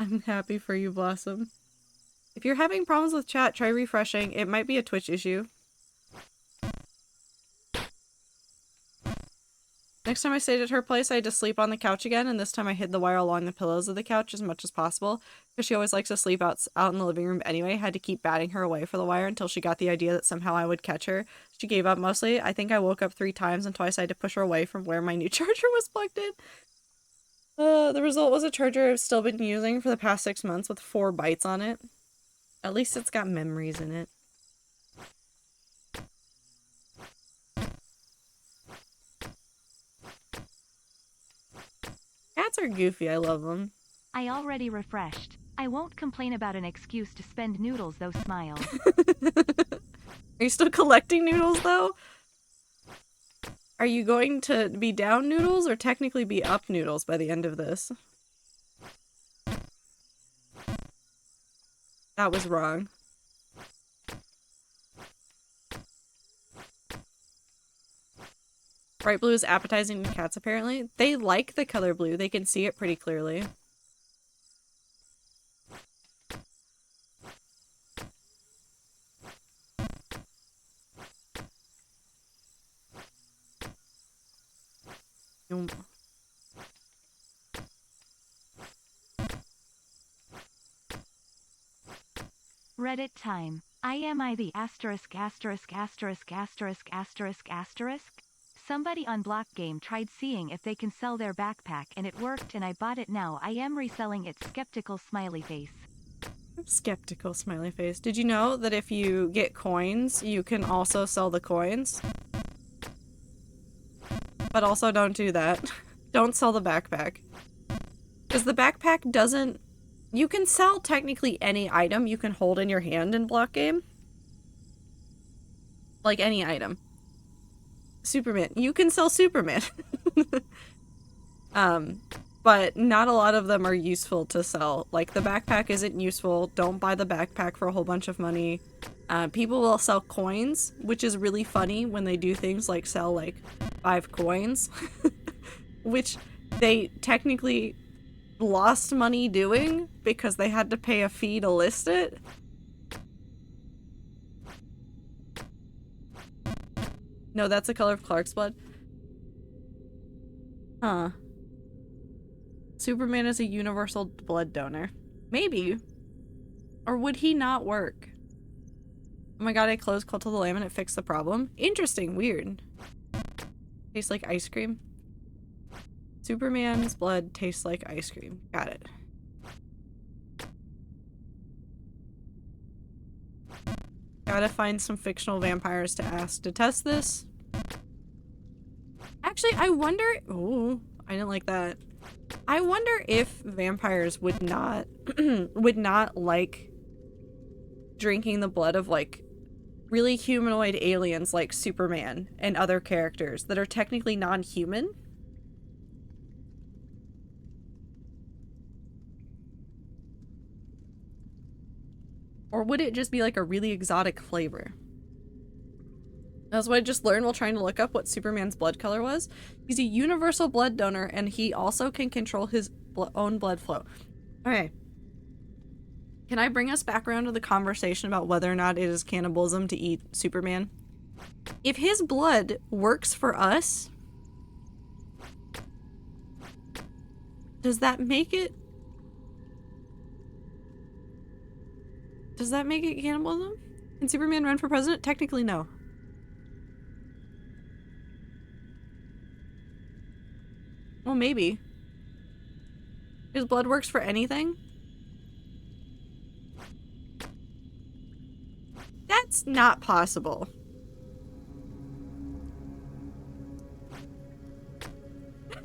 I'm happy for you, Blossom. If you're having problems with chat, try refreshing. It might be a Twitch issue. Next time I stayed at her place, I had to sleep on the couch again, and this time I hid the wire along the pillows of the couch as much as possible, because she always likes to sleep out in the living room anyway. Had to keep batting her away for the wire until she got the idea that somehow I would catch her. She gave up mostly. I think I woke up 3 times, and twice I had to push her away from where my new charger was plugged in. The result was a charger I've still been using for the past 6 months with 4 bytes on it. At least it's got memories in it. Cats are goofy. I love them. I already refreshed. I won't complain about an excuse to spend noodles though. Smile. Are you still collecting noodles though? Are you going to be down noodles or technically be up noodles by the end of this? That was wrong. Bright blue is appetizing to cats, apparently. They like the color blue. They can see it pretty clearly. Reddit time. Am I the asterisk asterisk asterisk asterisk asterisk asterisk? Somebody on Block Game tried seeing if they can sell their backpack and it worked and I bought it. Now I am reselling it. Skeptical smiley face. Skeptical smiley face. Did you know that if you get coins, you can also sell the coins? But also don't do that. Don't sell the backpack. Because the backpack doesn't... You can sell technically any item you can hold in your hand in Block Game. Like any item. Superman. You can sell Superman. But not a lot of them are useful to sell. Like, the backpack isn't useful. Don't buy the backpack for a whole bunch of money. People will sell coins, which is really funny when they do things like sell, like, 5 coins. Which they technically lost money doing because they had to pay a fee to list it. No, that's the color of Clark's blood. Huh. Superman is a universal blood donor. Maybe. Or would he not work? Oh my god, I closed Cult of the Lamb and it fixed the problem. Interesting. Weird. Tastes like ice cream. Superman's blood tastes like ice cream. Got it. Gotta find some fictional vampires to ask to test this. Actually, I wonder... Ooh, I didn't like that. I wonder if vampires would not would not like drinking the blood of like really humanoid aliens like Superman and other characters that are technically non-human. Or would it just be like a really exotic flavor? That's what I just learned while trying to look up what Superman's blood color was. He's a universal blood donor, and he also can control his own blood flow. Okay. Can I bring us back around to the conversation about whether or not it is cannibalism to eat Superman? If his blood works for us, does that make it... Does that make it cannibalism? Can Superman run for president? Technically, no. Well, maybe. His blood works for anything? That's not possible.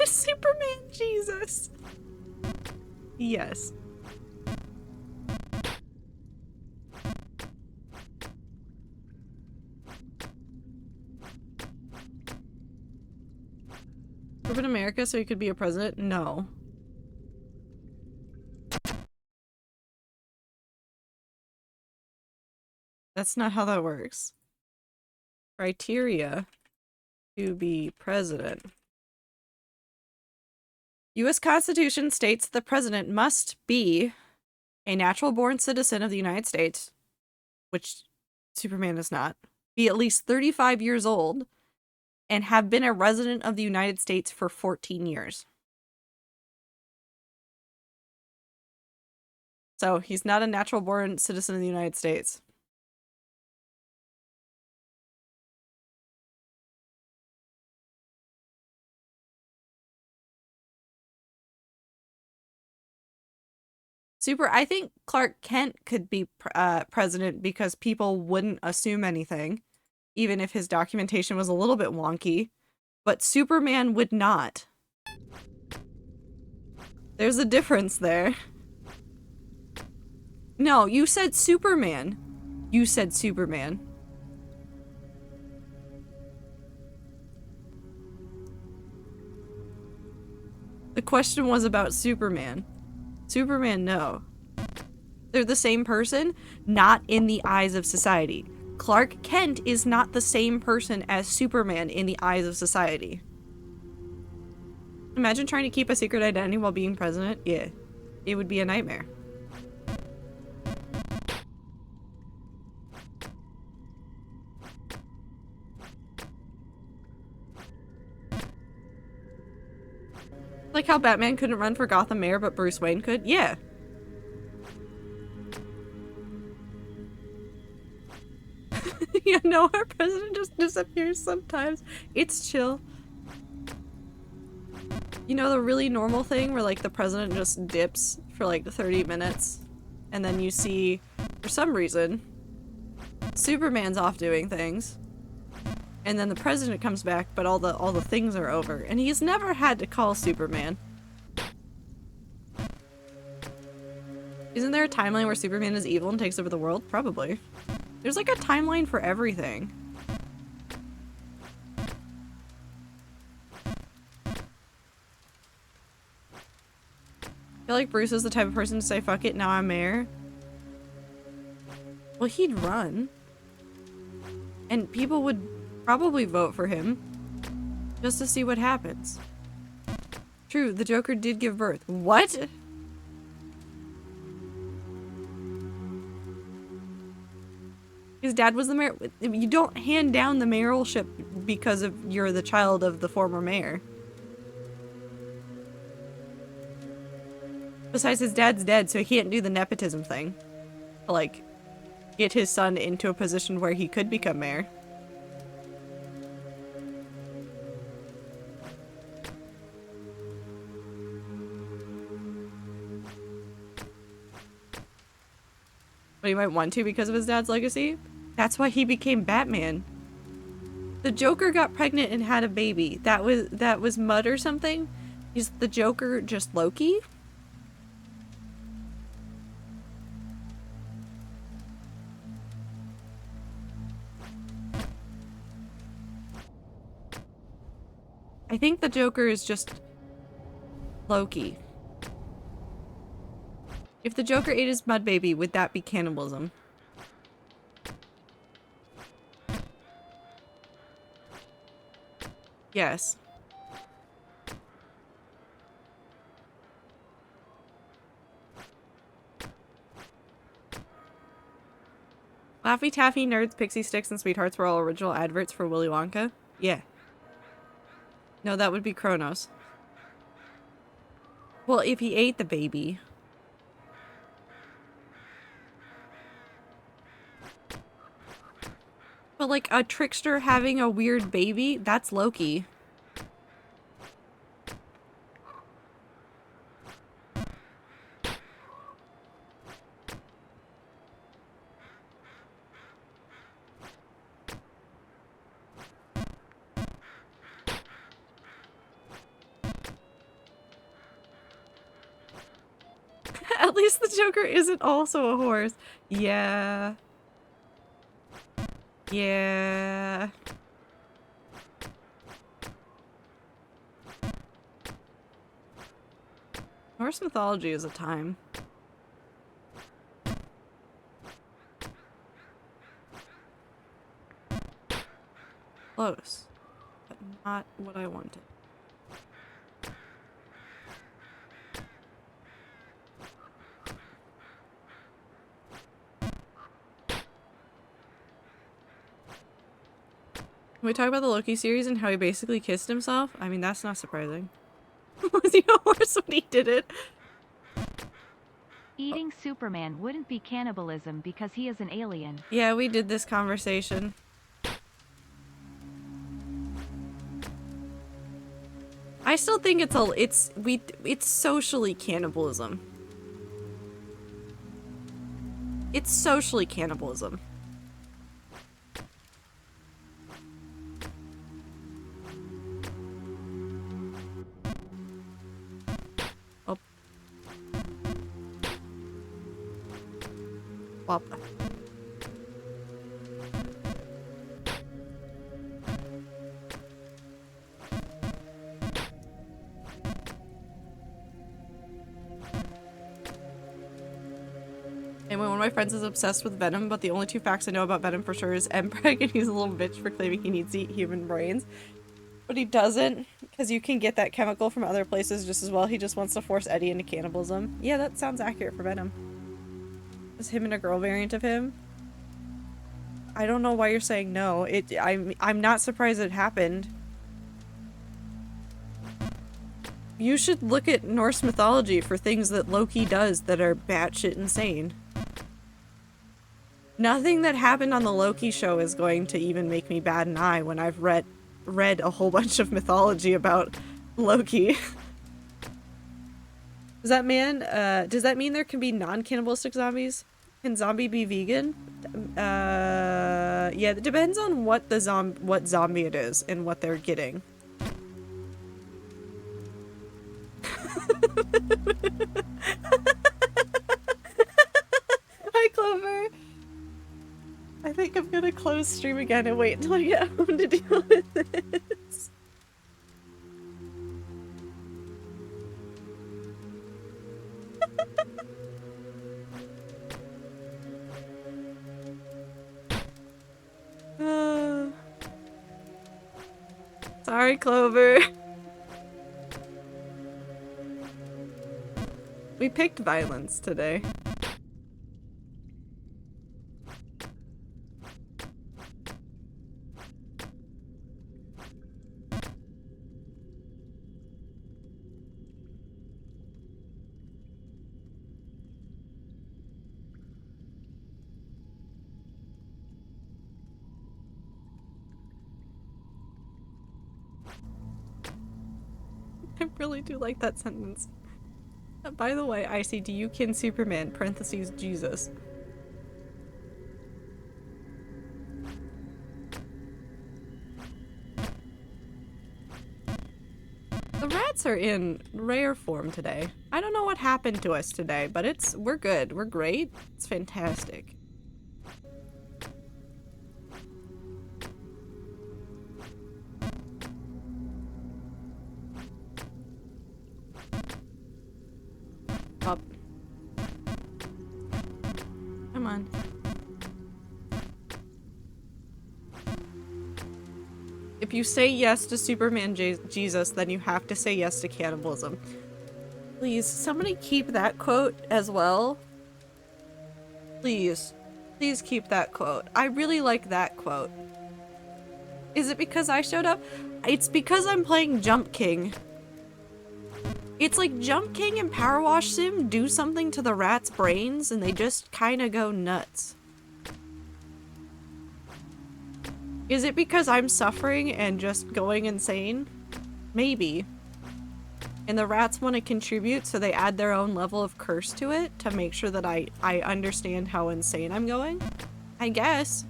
Superman Jesus. Yes. Live in America so he could be a president? No. That's not how that works. Criteria to be president. U.S. Constitution states the president must be a natural-born citizen of the United States, which Superman is not, be at least 35 years old, and have been a resident of the United States for 14 years. So he's not a natural-born citizen of the United States. I think Clark Kent could be president because people wouldn't assume anything, even if his documentation was a little bit wonky, but Superman would not. There's a difference there. No, you said Superman. You said Superman. The question was about Superman. Superman, no. They're the same person, not in the eyes of society. Clark Kent is not the same person as Superman in the eyes of society. Imagine trying to keep a secret identity while being president. Yeah, it would be a nightmare. Like how Batman couldn't run for Gotham Mayor, but Bruce Wayne could? Yeah. You know, our president just disappears sometimes. It's chill. You know the really normal thing where, like, the president just dips for, like, 30 minutes, and then you see, for some reason, Superman's off doing things, and then the president comes back, but all the things are over, and he's never had to call Superman. Isn't there a timeline where Superman is evil and takes over the world? Probably. There's like a timeline for everything. I feel like Bruce is the type of person to say, fuck it, now I'm mayor. Well, he'd run. And people would probably vote for him. Just to see what happens. True, the Joker did give birth. What? His dad was the mayor. You don't hand down the mayoralship because you're the child of the former mayor. Besides, his dad's dead, so he can't do the nepotism thing. Like, get his son into a position where he could become mayor. But he might want to because of his dad's legacy? That's why he became Batman. The Joker got pregnant and had a baby. That was Mud or something? Is the Joker just Loki? I think the Joker is just Loki. If the Joker ate his mud baby, would that be cannibalism? Yes. Laffy Taffy, Nerds, Pixie Sticks, and Sweethearts were all original adverts for Willy Wonka? Yeah. No, that would be Kronos. Well, if he ate the baby. But like a trickster having a weird baby, that's Loki. At least the Joker isn't also a horse. Yeah. Yeah. Norse mythology is a time. Close. But not what I wanted. Can we talk about the Loki series and how he basically kissed himself? I mean, that's not surprising. Was he a horse when he did it? Eating Superman wouldn't be cannibalism because he is an alien. Yeah, we did this conversation. I still think it's socially cannibalism. It's socially cannibalism. Oh, Well. Anyway, one of my friends is obsessed with Venom, but the only two facts I know about Venom for sure is Mpreg, and he's a little bitch for claiming he needs to eat human brains. But he doesn't, because you can get that chemical from other places just as well. He just wants to force Eddie into cannibalism. Yeah, that sounds accurate for Venom. Is him and a girl variant of him? I don't know why you're saying no. I'm not surprised it happened. You should look at Norse mythology for things that Loki does that are batshit insane. Nothing that happened on the Loki show is going to even make me bat an eye when I've read a whole bunch of mythology about Loki. Does that mean there can be non-cannibalistic zombies? Can zombie be vegan? Yeah, it depends on what zombie it is and what they're getting. Hi, Clover. I think I'm gonna close stream again and wait until I get home to deal with this. Sorry, Clover. We picked violence today. I really do like that sentence. By the way, Icy, do you kin Superman? Parentheses, Jesus. The rats are in rare form today. I don't know what happened to us today, but we're good. We're great. It's fantastic. Up. Come on. If you say yes to Superman Jesus, then you have to say yes to cannibalism. Please, somebody keep that quote as well. Please. Please keep that quote. I really like that quote. Is it because I showed up? It's because I'm playing Jump King. It's like Jump King and Power Wash Sim do something to the rats' brains and they just kind of go nuts. Is it because I'm suffering and just going insane? Maybe. And the rats want to contribute, so they add their own level of curse to it to make sure that I understand how insane I'm going? I guess.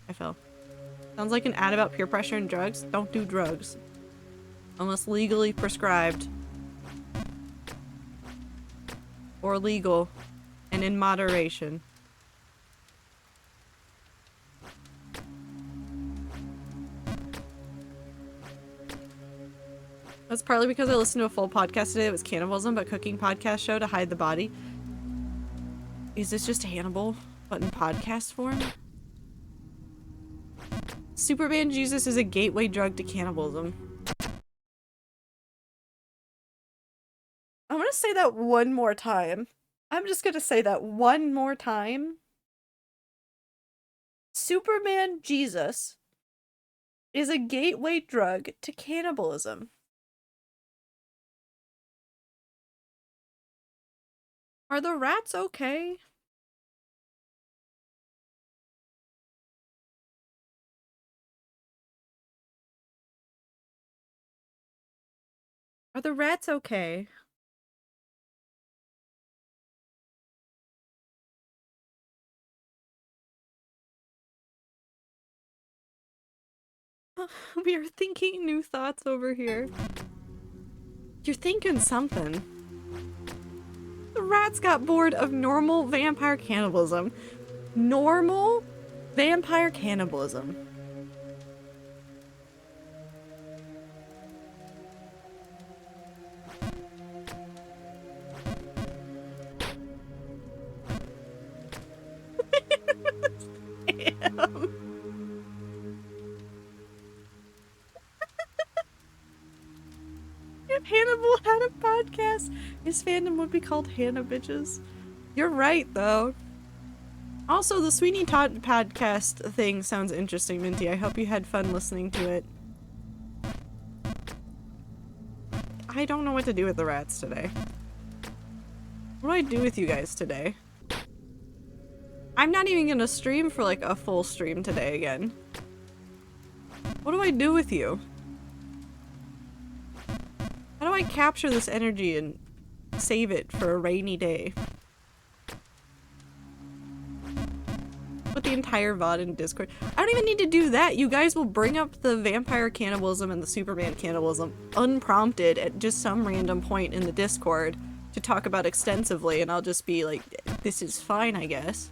I fell. Sounds like an ad about peer pressure and drugs. Don't do drugs. Unless legally prescribed. Or legal. And in moderation. That's partly because I listened to a full podcast today that was cannibalism, but cooking podcast show to hide the body. Is this just Hannibal, but in podcast form? Superman Jesus is a gateway drug to cannibalism. I'm gonna say that one more time. I'm just gonna say that one more time. Superman Jesus is a gateway drug to cannibalism. Are the rats okay? Are the rats okay? We are thinking new thoughts over here. You're thinking something. rats got bored of normal vampire cannibalism. Normal vampire cannibalism. Damn. If Hannibal had a podcast, his fandom would be called Hannah Bitches. You're right, though. Also, the Sweeney Todd podcast thing sounds interesting, Minty. I hope you had fun listening to it. I don't know what to do with the rats today. What do I do with you guys today? I'm not even gonna stream for like a full stream today again. What do I do with you? How do I capture this energy and save it for a rainy day? Put the entire VOD in Discord. I don't even need to do that. You guys will bring up the vampire cannibalism and the Superman cannibalism unprompted at just some random point in the Discord to talk about extensively, and I'll just be like, this is fine, I guess.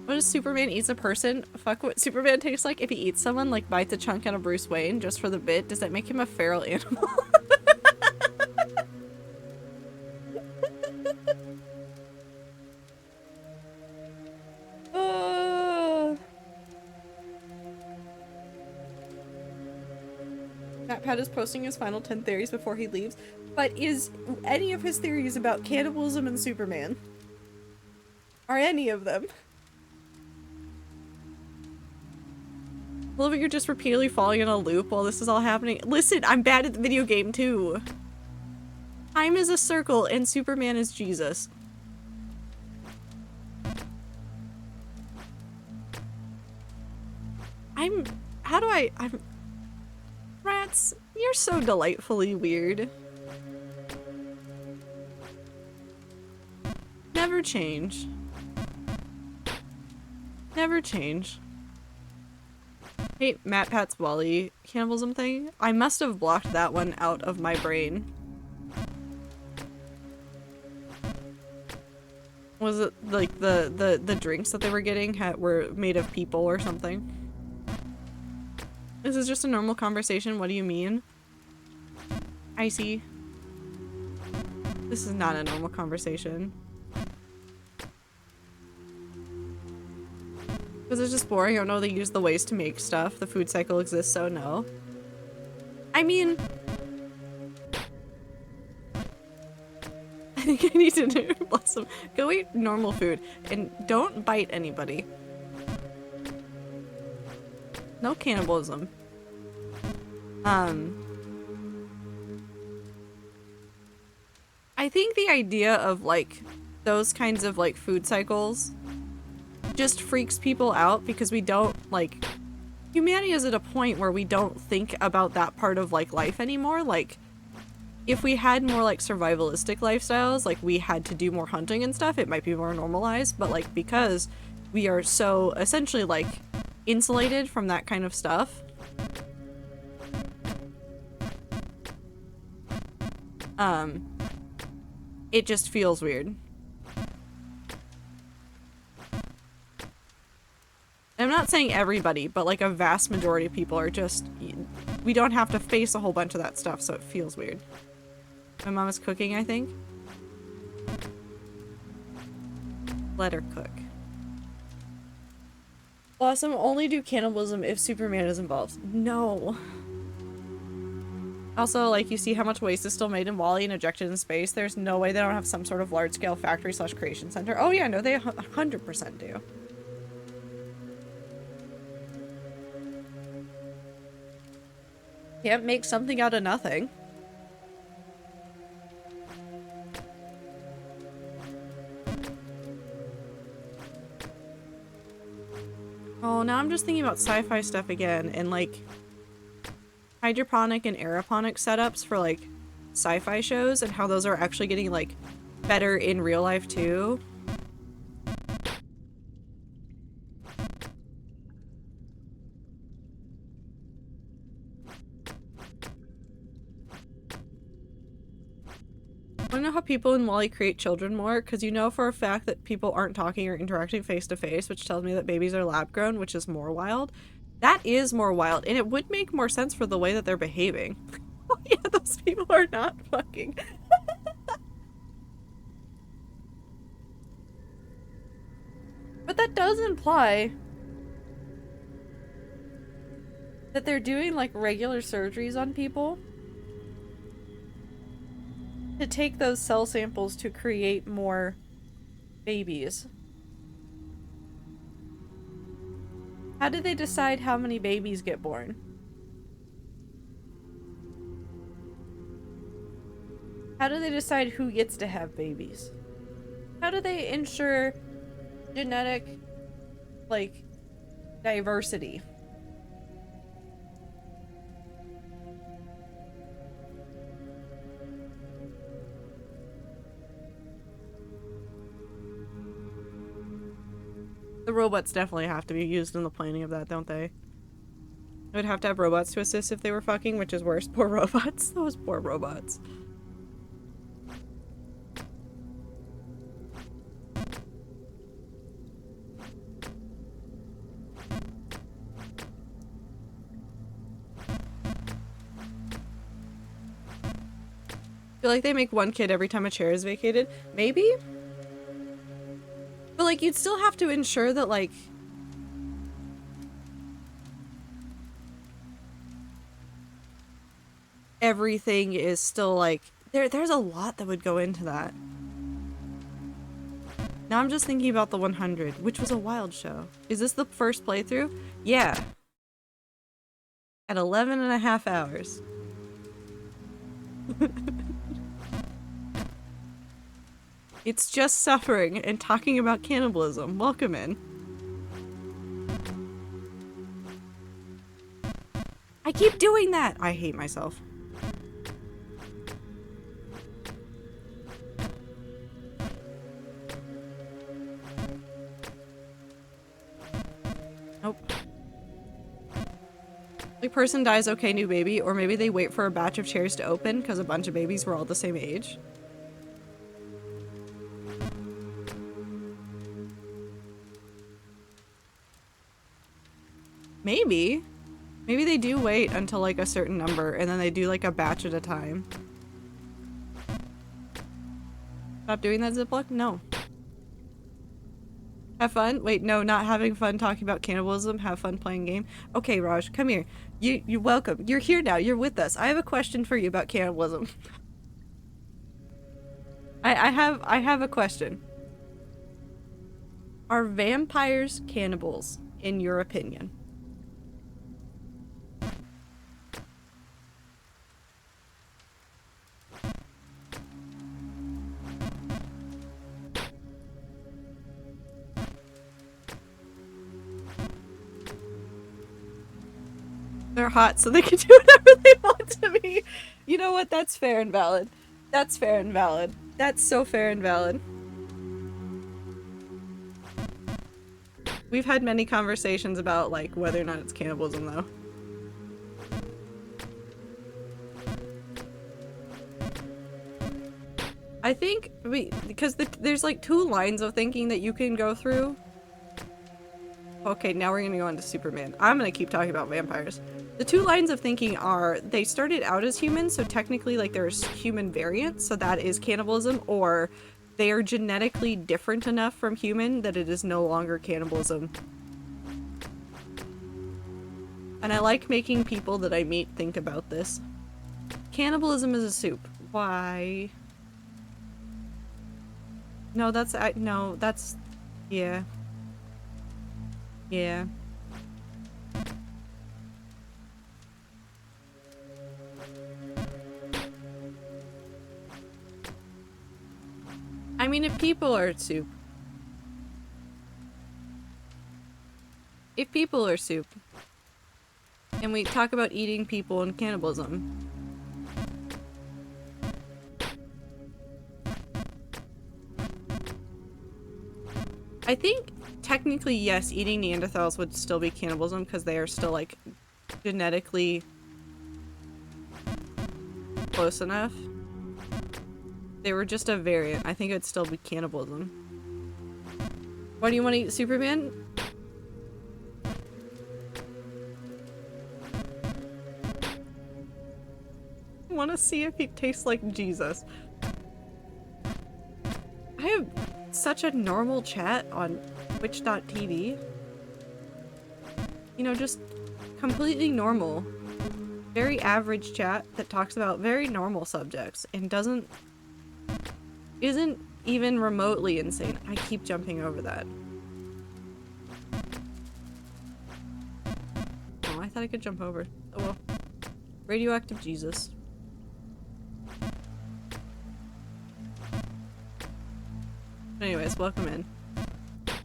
What if Superman eats a person? Fuck what Superman tastes like if he eats someone, like bites a chunk out of Bruce Wayne just for the bit. Does that make him a feral animal? Pat is posting his final 10 theories before he leaves, but is any of his theories about cannibalism and Superman? Are any of them? I love it, you're just repeatedly falling in a loop while this is all happening. Listen, I'm bad at the video game too. Time is a circle and Superman is Jesus. I'm Rats, you're so delightfully weird. Never change. Never change. Hey, Matt Pat's Wally cannibalism thing. I must have blocked that one out of my brain. Was it like the drinks that they were getting were made of people or something? This is just a normal conversation. What do you mean? Icy. This is not a normal conversation. Because it's just boring. I don't know they use the waste to make stuff. The food cycle exists, so no. I mean... I think I need to do... Bless them. Go eat normal food. And don't bite anybody. No cannibalism. I think the idea of like those kinds of like food cycles just freaks people out because we don't like humanity is at a point where we don't think about that part of like life anymore. Like if we had more like survivalistic lifestyles, like we had to do more hunting and stuff, it might be more normalized, but like because we are so essentially like insulated from that kind of stuff. It just feels weird. And I'm not saying everybody, but like a vast majority of people are just, we don't have to face a whole bunch of that stuff, so it feels weird. My mom is cooking, I think. Let her cook. Blossom, only do cannibalism if Superman is involved. No. Also, like, you see how much waste is still made in Wall-E and ejected in space? There's no way they don't have some sort of large-scale factory/creation center. Oh yeah, no, they 100% do. Can't make something out of nothing. Oh, now I'm just thinking about sci-fi stuff again, and like hydroponic and aeroponic setups for like sci-fi shows and how those are actually getting like better in real life too. Wanna know how people in Wall-E create children more? Because you know for a fact that people aren't talking or interacting face to face, which tells me that babies are lab grown, which is more wild. That is more wild, and it would make more sense for the way that they're behaving. Oh yeah, those people are not fucking. But that does imply that they're doing like regular surgeries on people to take those cell samples to create more babies. How do they decide how many babies get born? How do they decide who gets to have babies? How do they ensure genetic, like, diversity? The robots definitely have to be used in the planning of that, don't they? I would have to have robots to assist if they were fucking, which is worse. Poor robots. Those poor robots. I feel like they make one kid every time a chair is vacated. Maybe? But like, you'd still have to ensure that like... everything is still like... There's a lot that would go into that. Now I'm just thinking about the 100, which was a wild show. Is this the first playthrough? Yeah. At 11.5 hours. It's just suffering and talking about cannibalism. Welcome in. I keep doing that! I hate myself. Nope. Like, person dies, okay, new baby, or maybe they wait for a batch of chairs to open because a bunch of babies were all the same age. Maybe. Maybe they do wait until like a certain number and then they do like a batch at a time. Stop doing that, Ziploc? No. Have fun? Wait, no, not having fun talking about cannibalism. Have fun playing game. Okay, Raj, come here. You're welcome. You're here now. You're with us. I have a question for you about cannibalism. I have a question. Are vampires cannibals, in your opinion? They're hot, so they can do whatever they want to me. You know what? That's fair and valid. That's fair and valid. That's so fair and valid. We've had many conversations about, like, whether or not it's cannibalism, though. I think, because there's, like, two lines of thinking that you can go through. Okay, now we're gonna go on to Superman. I'm gonna keep talking about vampires. The two lines of thinking are, they started out as humans, so technically, like, there's human variants, so that is cannibalism, or they are genetically different enough from human that it is no longer cannibalism. And I like making people that I meet think about this. Cannibalism is a soup. Why? No, that's, no, that's, yeah. Yeah. I mean, if people are soup. If people are soup. And we talk about eating people and cannibalism. I think technically, yes, eating Neanderthals would still be cannibalism because they are still, like, genetically close enough. they were just a variant. I think it'd still be cannibalism. Why do you want to eat Superman? I want to see if he tastes like Jesus. I have such a normal chat on Twitch.tv. You know, just completely normal. Very average chat that talks about very normal subjects and isn't even remotely insane. I keep jumping over that. Oh, I thought I could jump over. Oh well. Radioactive Jesus. Anyways, welcome in.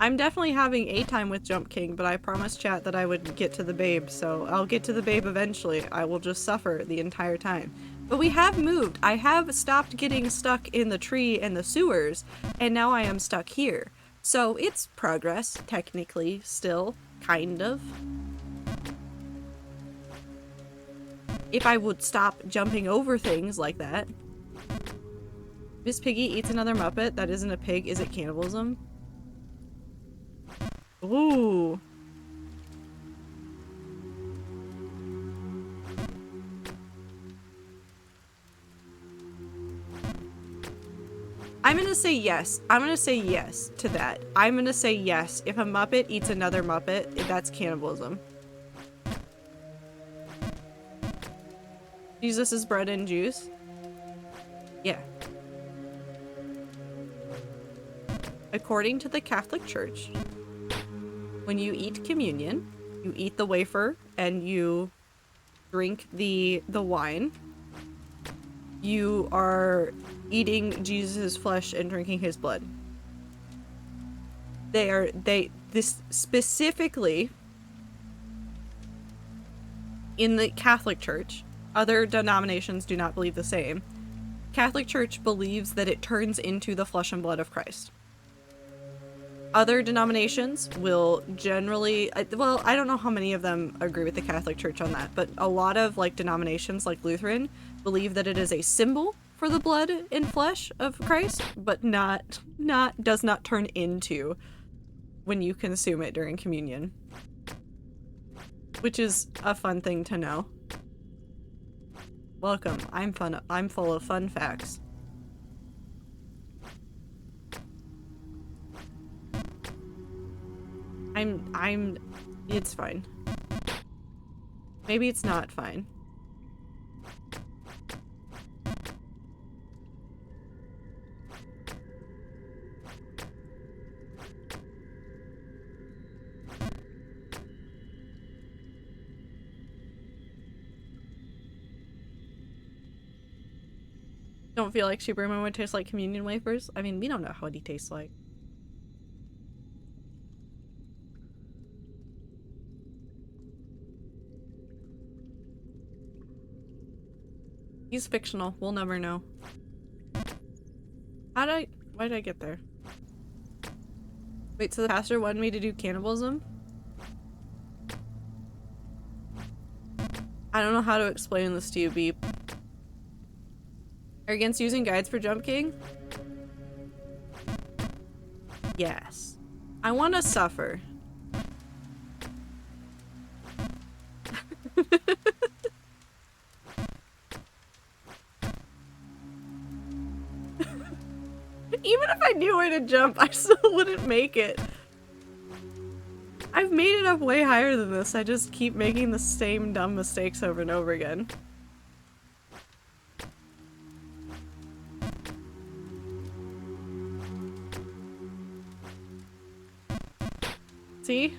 I'm definitely having a time with Jump King, but I promised chat that I would get to the babe, so I'll get to the babe eventually. I will just suffer the entire time. But we have moved. I have stopped getting stuck in the tree and the sewers, and now I am stuck here. So it's progress, technically, still, kind of. If I would stop jumping over things like that. Miss Piggy eats another Muppet. That isn't a pig. Is it cannibalism? Ooh. I'm gonna say yes. I'm gonna say yes to that. I'm gonna say yes. If a Muppet eats another Muppet, that's cannibalism. Jesus is bread and juice? Yeah. According to the Catholic Church, when you eat communion, you eat the wafer and you drink the wine, you are eating Jesus' flesh and drinking his blood. This specifically in the Catholic Church, other denominations do not believe the same. Catholic Church believes that it turns into the flesh and blood of Christ. Other denominations will generally, well, I don't know how many of them agree with the Catholic Church on that, but a lot of like denominations like Lutheran believe that it is a symbol for the blood and flesh of Christ, but does not turn into when you consume it during communion. Which is a fun thing to know. Welcome. I'm full of fun facts. It's fine. Maybe it's not fine. Don't feel like Superman would taste like communion wafers? I mean, we don't know what he tastes like. He's fictional. We'll never know. Why did I get there? Wait, so the pastor wanted me to do cannibalism? I don't know how to explain this to you, Beep. Are you against using guides for Jump King? Yes. I want to suffer. Even if I knew where to jump, I still wouldn't make it. I've made it up way higher than this. I just keep making the same dumb mistakes over and over again. See?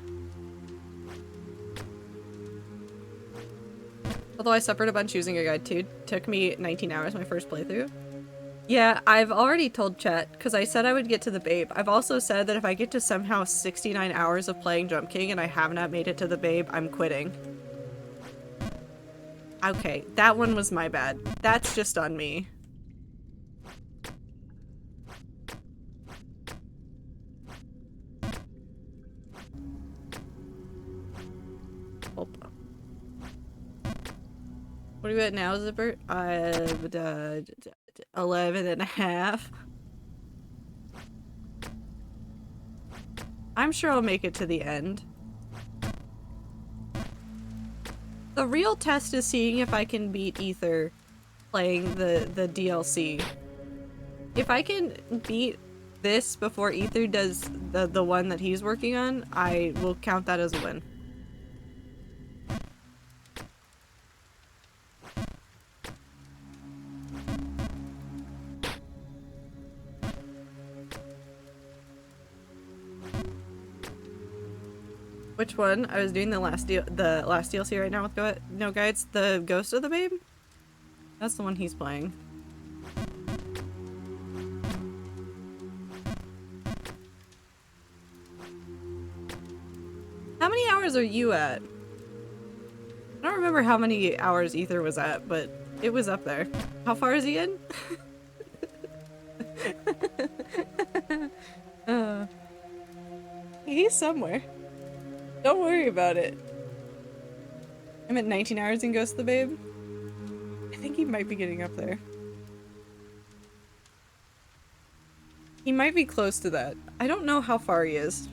Although I suffered a bunch using a guide too. Took me 19 hours my first playthrough. Yeah, I've already told chat, because I said I would get to the babe. I've also said that if I get to somehow 69 hours of playing Jump King and I have not made it to the babe, I'm quitting. Okay, that one was my bad. That's just on me. What are you at now, Zipper? at 11.5. I'm sure I'll make it to the end. The real test is seeing if I can beat Ether playing the DLC. If I can beat this before Ether does the one that he's working on, I will count that as a win. Which one? I was doing the last DLC right now with no guides. The Ghost of the Babe? That's the one he's playing. How many hours are you at? I don't remember how many hours Ether was at, but it was up there. How far is he in? He's somewhere. Don't worry about it. I'm at 19 hours in Ghost of the Babe. I think he might be getting up there. He might be close to that. I don't know how far he is.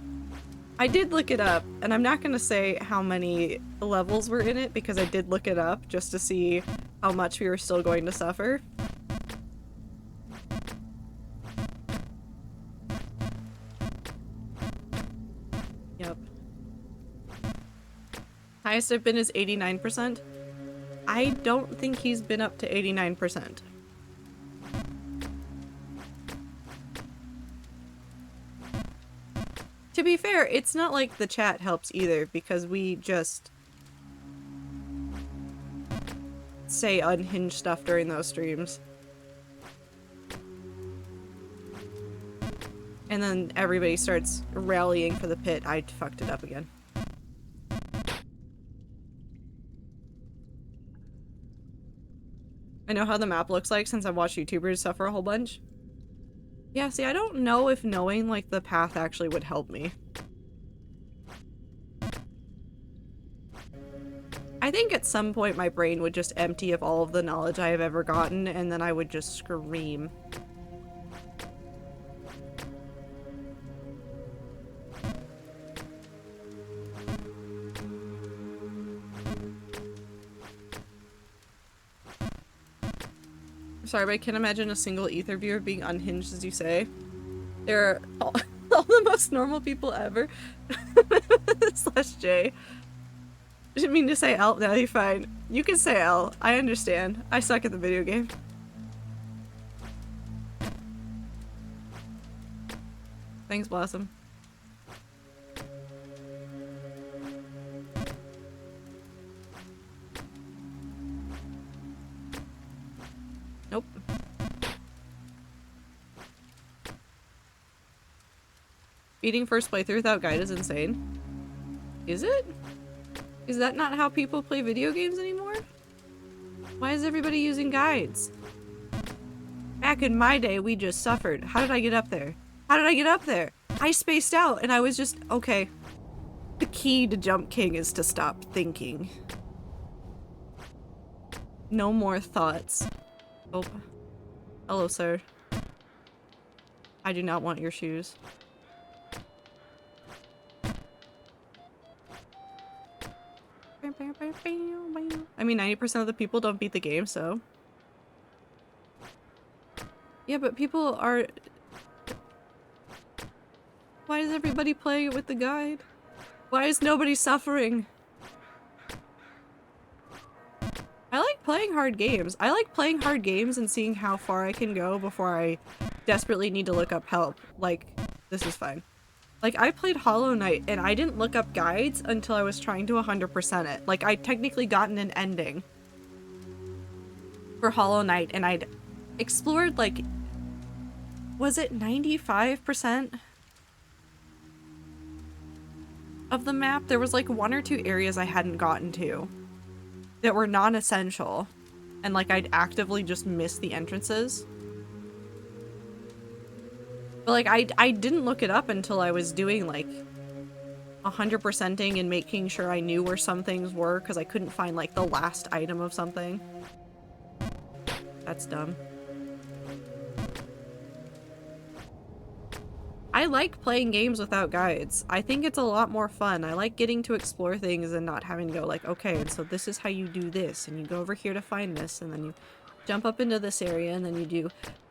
I did look it up, and I'm not gonna say how many levels were in it because I did look it up just to see how much we were still going to suffer. Yep. Highest I've been is 89%. I don't think he's been up to 89%. To be fair, it's not like the chat helps either, because we just say unhinged stuff during those streams. And then everybody starts rallying for the pit. I fucked it up again. I know how the map looks like since I've watched YouTubers suffer a whole bunch. Yeah, see, I don't know if knowing, like, the path actually would help me. I think at some point my brain would just empty of all of the knowledge I have ever gotten, and then I would just scream. Sorry, but I can't imagine a single Ether viewer being unhinged as you say. They're all the most normal people ever. Slash J. I didn't mean to say L. No, you're fine. You can say L. I understand. I suck at the video game. Thanks, Blossom. Nope. Beating first playthrough without guide is insane. Is it? Is that not how people play video games anymore? Why is everybody using guides? Back in my day, we just suffered. How did I get up there? How did I get up there? I spaced out and I was just, okay. The key to Jump King is to stop thinking. No more thoughts. Oh. Hello, sir. I do not want your shoes. I mean, 90% of the people don't beat the game, so... Yeah, but people are... Why is everybody playing it with the guide? Why is nobody suffering? I like playing hard games. I like playing hard games and seeing how far I can go before I desperately need to look up help. Like, this is fine. Like, I played Hollow Knight and I didn't look up guides until I was trying to 100% it. Like, I'd technically gotten an ending for Hollow Knight and I'd explored, like, was it 95% of the map? There was like 1 or 2 areas I hadn't gotten to that were non-essential, and like I'd actively just miss the entrances. But like I didn't look it up until I was doing like 100%ing and making sure I knew where some things were because I couldn't find like the last item of something. That's dumb. I like playing games without guides. I think it's a lot more fun. I like getting to explore things and not having to go like, okay, and so this is how you do this, and you go over here to find this, and then you jump up into this area, and then you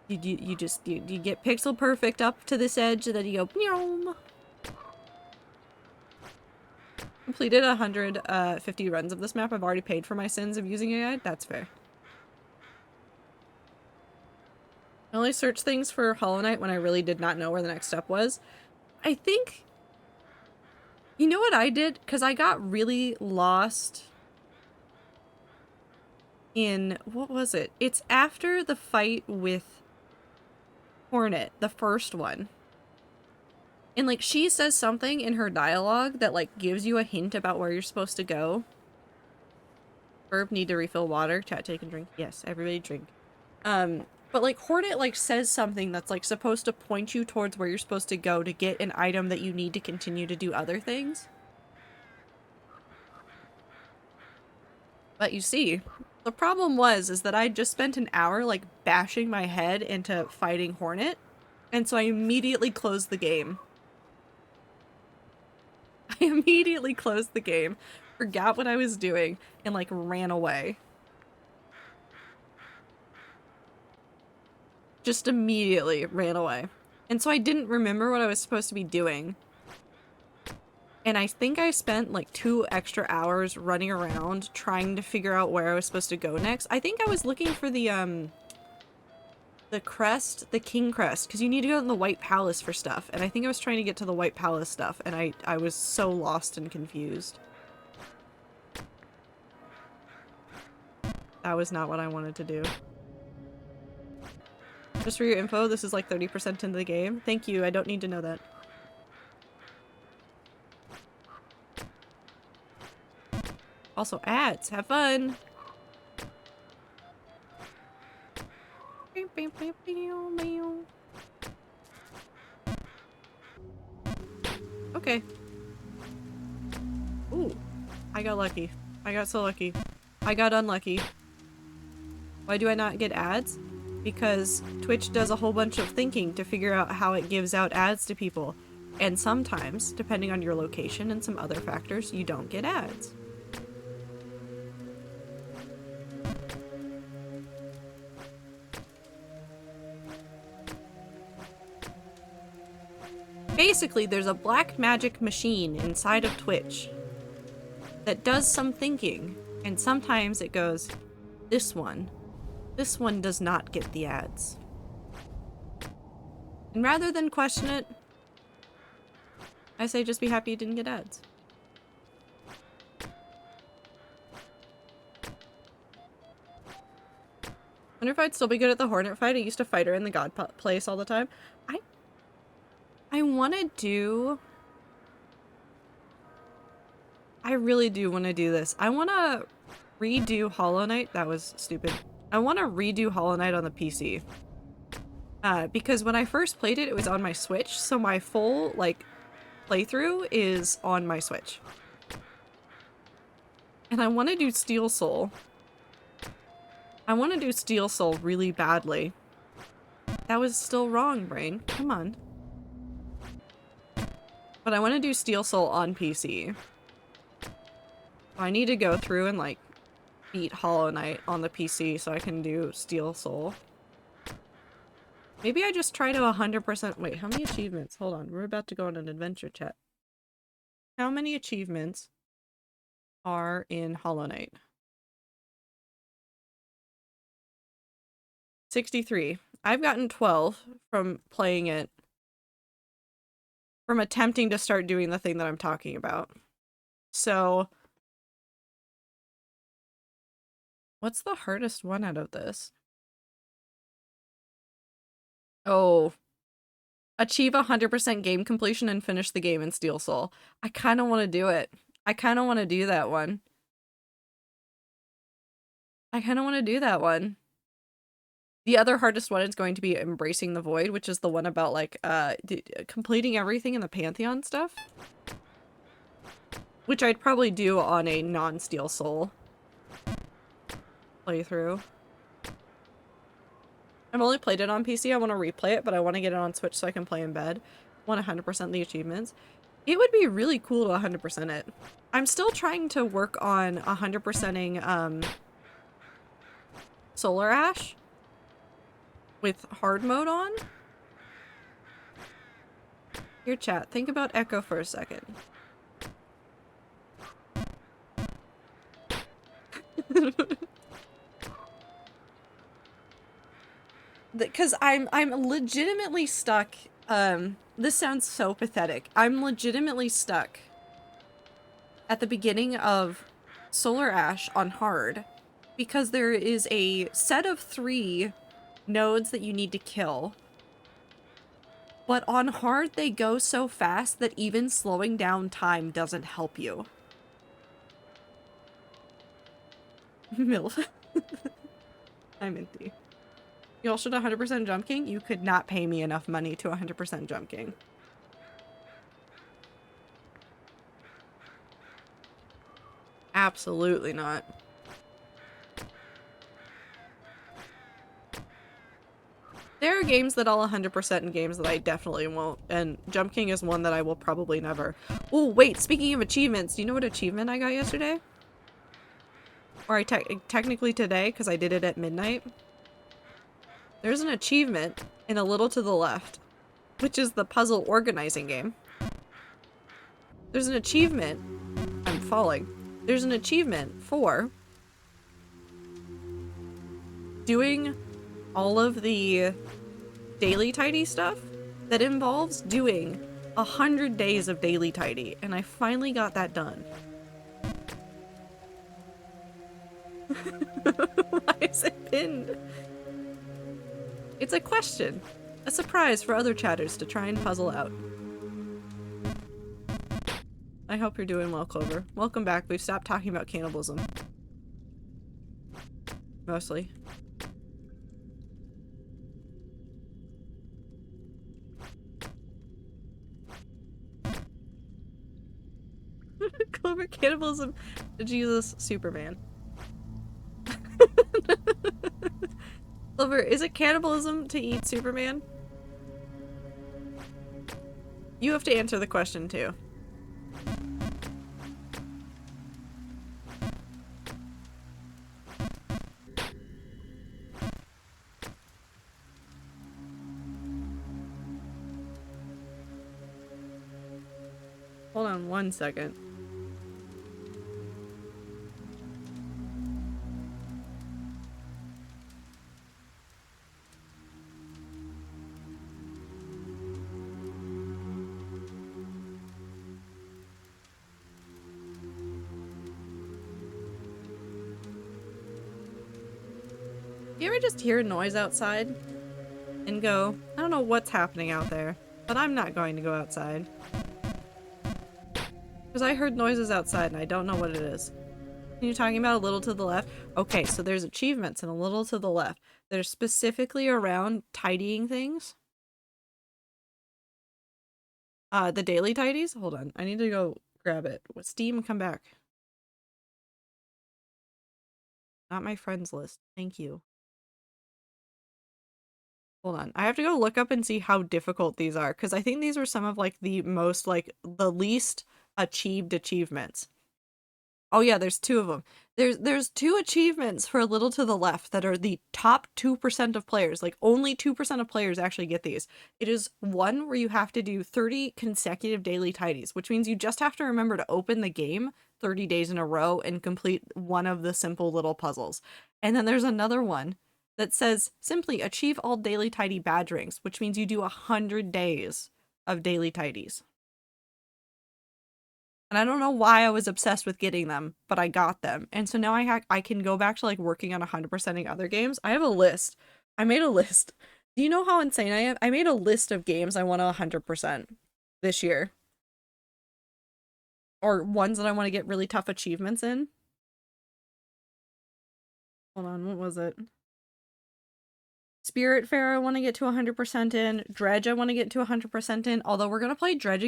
get pixel perfect up to this edge, and then you go, meow. Completed 150 runs of this map. I've already paid for my sins of using a guide. That's fair. I only searched things for Hollow Knight when I really did not know where the next step was. I think... You know what I did? Because I got really lost in... What was it? It's after the fight with Hornet, the first one. And, like, she says something in her dialogue that, like, gives you a hint about where you're supposed to go. Herb, need to refill water. Chat, take a drink. Yes, everybody drink. But, like, Hornet, like, says something that's, like, supposed to point you towards where you're supposed to go to get an item that you need to continue to do other things. But you see, the problem is that I just spent an hour, like, bashing my head into fighting Hornet, and so I immediately closed the game. I immediately closed the game, forgot what I was doing, and, like, ran away. Just immediately ran away. And so I didn't remember what I was supposed to be doing. And I think I spent like 2 extra hours running around trying to figure out where I was supposed to go next. I think I was looking for the crest, the king crest, because you need to go in the White Palace for stuff. And I think I was trying to get to the White Palace stuff, and I was so lost and confused. That was not what I wanted to do. Just for your info, this is like 30% into the game. Thank you, I don't need to know that. Also, ads. Have fun! Okay. Ooh. I got lucky. I got so lucky. I got unlucky. Why do I not get ads? Because Twitch does a whole bunch of thinking to figure out how it gives out ads to people. And sometimes, depending on your location and some other factors, you don't get ads. Basically, there's a black magic machine inside of Twitch that does some thinking, and sometimes it goes, this one does not get the ads. And rather than question it, I say just be happy you didn't get ads. Wonder if I'd still be good at the Hornet fight. I used to fight her in the God place all the time. I want to do... I really do want to do this. I want to redo Hollow Knight. That was stupid. I want to redo Hollow Knight on the PC. Because when I first played it, it was on my Switch, so my full, like, playthrough is on my Switch. And I want to do Steel Soul. I want to do Steel Soul really badly. That was still wrong, brain. Come on. But I want to do Steel Soul on PC. I need to go through and, like, beat Hollow Knight on the PC so I can do Steel Soul. Maybe I just try to 100%- wait, how many achievements? Hold on, we're about to go on an adventure chat. How many achievements are in Hollow Knight? 63. I've gotten 12 from playing it. From attempting to start doing the thing that I'm talking about. So... what's the hardest one out of this? Oh. Achieve 100% game completion and finish the game in Steel Soul. I kind of want to do it. I kind of want to do that one. The other hardest one is going to be Embracing the Void, which is the one about, like, completing everything in the Pantheon stuff. Which I'd probably do on a non-Steel Soul playthrough. I've only played it on PC. I want to replay it, but I want to get it on Switch so I can play in bed. want to 100% the achievements, it would be really cool to 100% it. I'm still trying to work on 100%ing Solar Ash with hard mode on. Here, chat, think about Echo for a second. Because I'm legitimately stuck. This sounds so pathetic. I'm legitimately stuck at the beginning of Solar Ash on hard because there is a set of 3 nodes that you need to kill. But on hard, they go so fast that even slowing down time doesn't help you. MILF. I'm empty. Y'all should 100% Jump King? You could not pay me enough money to 100% Jump King. Absolutely not. There are games that I'll 100% and games that I definitely won't, and Jump King is one that I will probably never. Oh, wait, speaking of achievements, do you know what achievement I got yesterday? Or I technically today, because I did it at midnight. There's an achievement in A Little to the Left, which is the puzzle organizing game. There's an achievement. I'm falling. There's an achievement for doing all of the daily tidy stuff that involves doing 100 days of daily tidy, and I finally got that done. Why is it pinned? It's a question. A surprise for other chatters to try and puzzle out. I hope you're doing well, Clover. Welcome back. We've stopped talking about cannibalism. Mostly. Clover, cannibalism, Jesus, Superman. Clover, is it cannibalism to eat Superman? You have to answer the question too. Hold on 1 second. You ever just hear a noise outside and go, I don't know what's happening out there, but I'm not going to go outside. Because I heard noises outside and I don't know what it is. You're talking about A Little to the Left? Okay, so there's achievements in A Little to the Left that are specifically around tidying things. The daily tidies? Hold on, I need to go grab it. With Steam, come back. Not my friends list. Thank you. Hold on. I have to go look up and see how difficult these are, because I think these were some of, like, the most, like, the least achieved achievements. Oh yeah, there's 2 of them. There's 2 achievements for A Little to the Left that are the top 2% of players. Like, only 2% of players actually get these. It is one where you have to do 30 consecutive daily tidies, which means you just have to remember to open the game 30 days in a row and complete one of the simple little puzzles. And then there's another one that says simply achieve all daily tidy badge ranks, which means you do 100 days of daily tidies. And I don't know why I was obsessed with getting them, but I got them. And so now I can go back to, like, working on 100%ing other games. I have a list. I made a list. Do you know how insane I am? I made a list of games I want to 100% this year. Or ones that I want to get really tough achievements in. Hold on, what was it? Spiritfarer I want to get to 100% in. Dredge I want to get to 100% in. Although we're going to play Dredge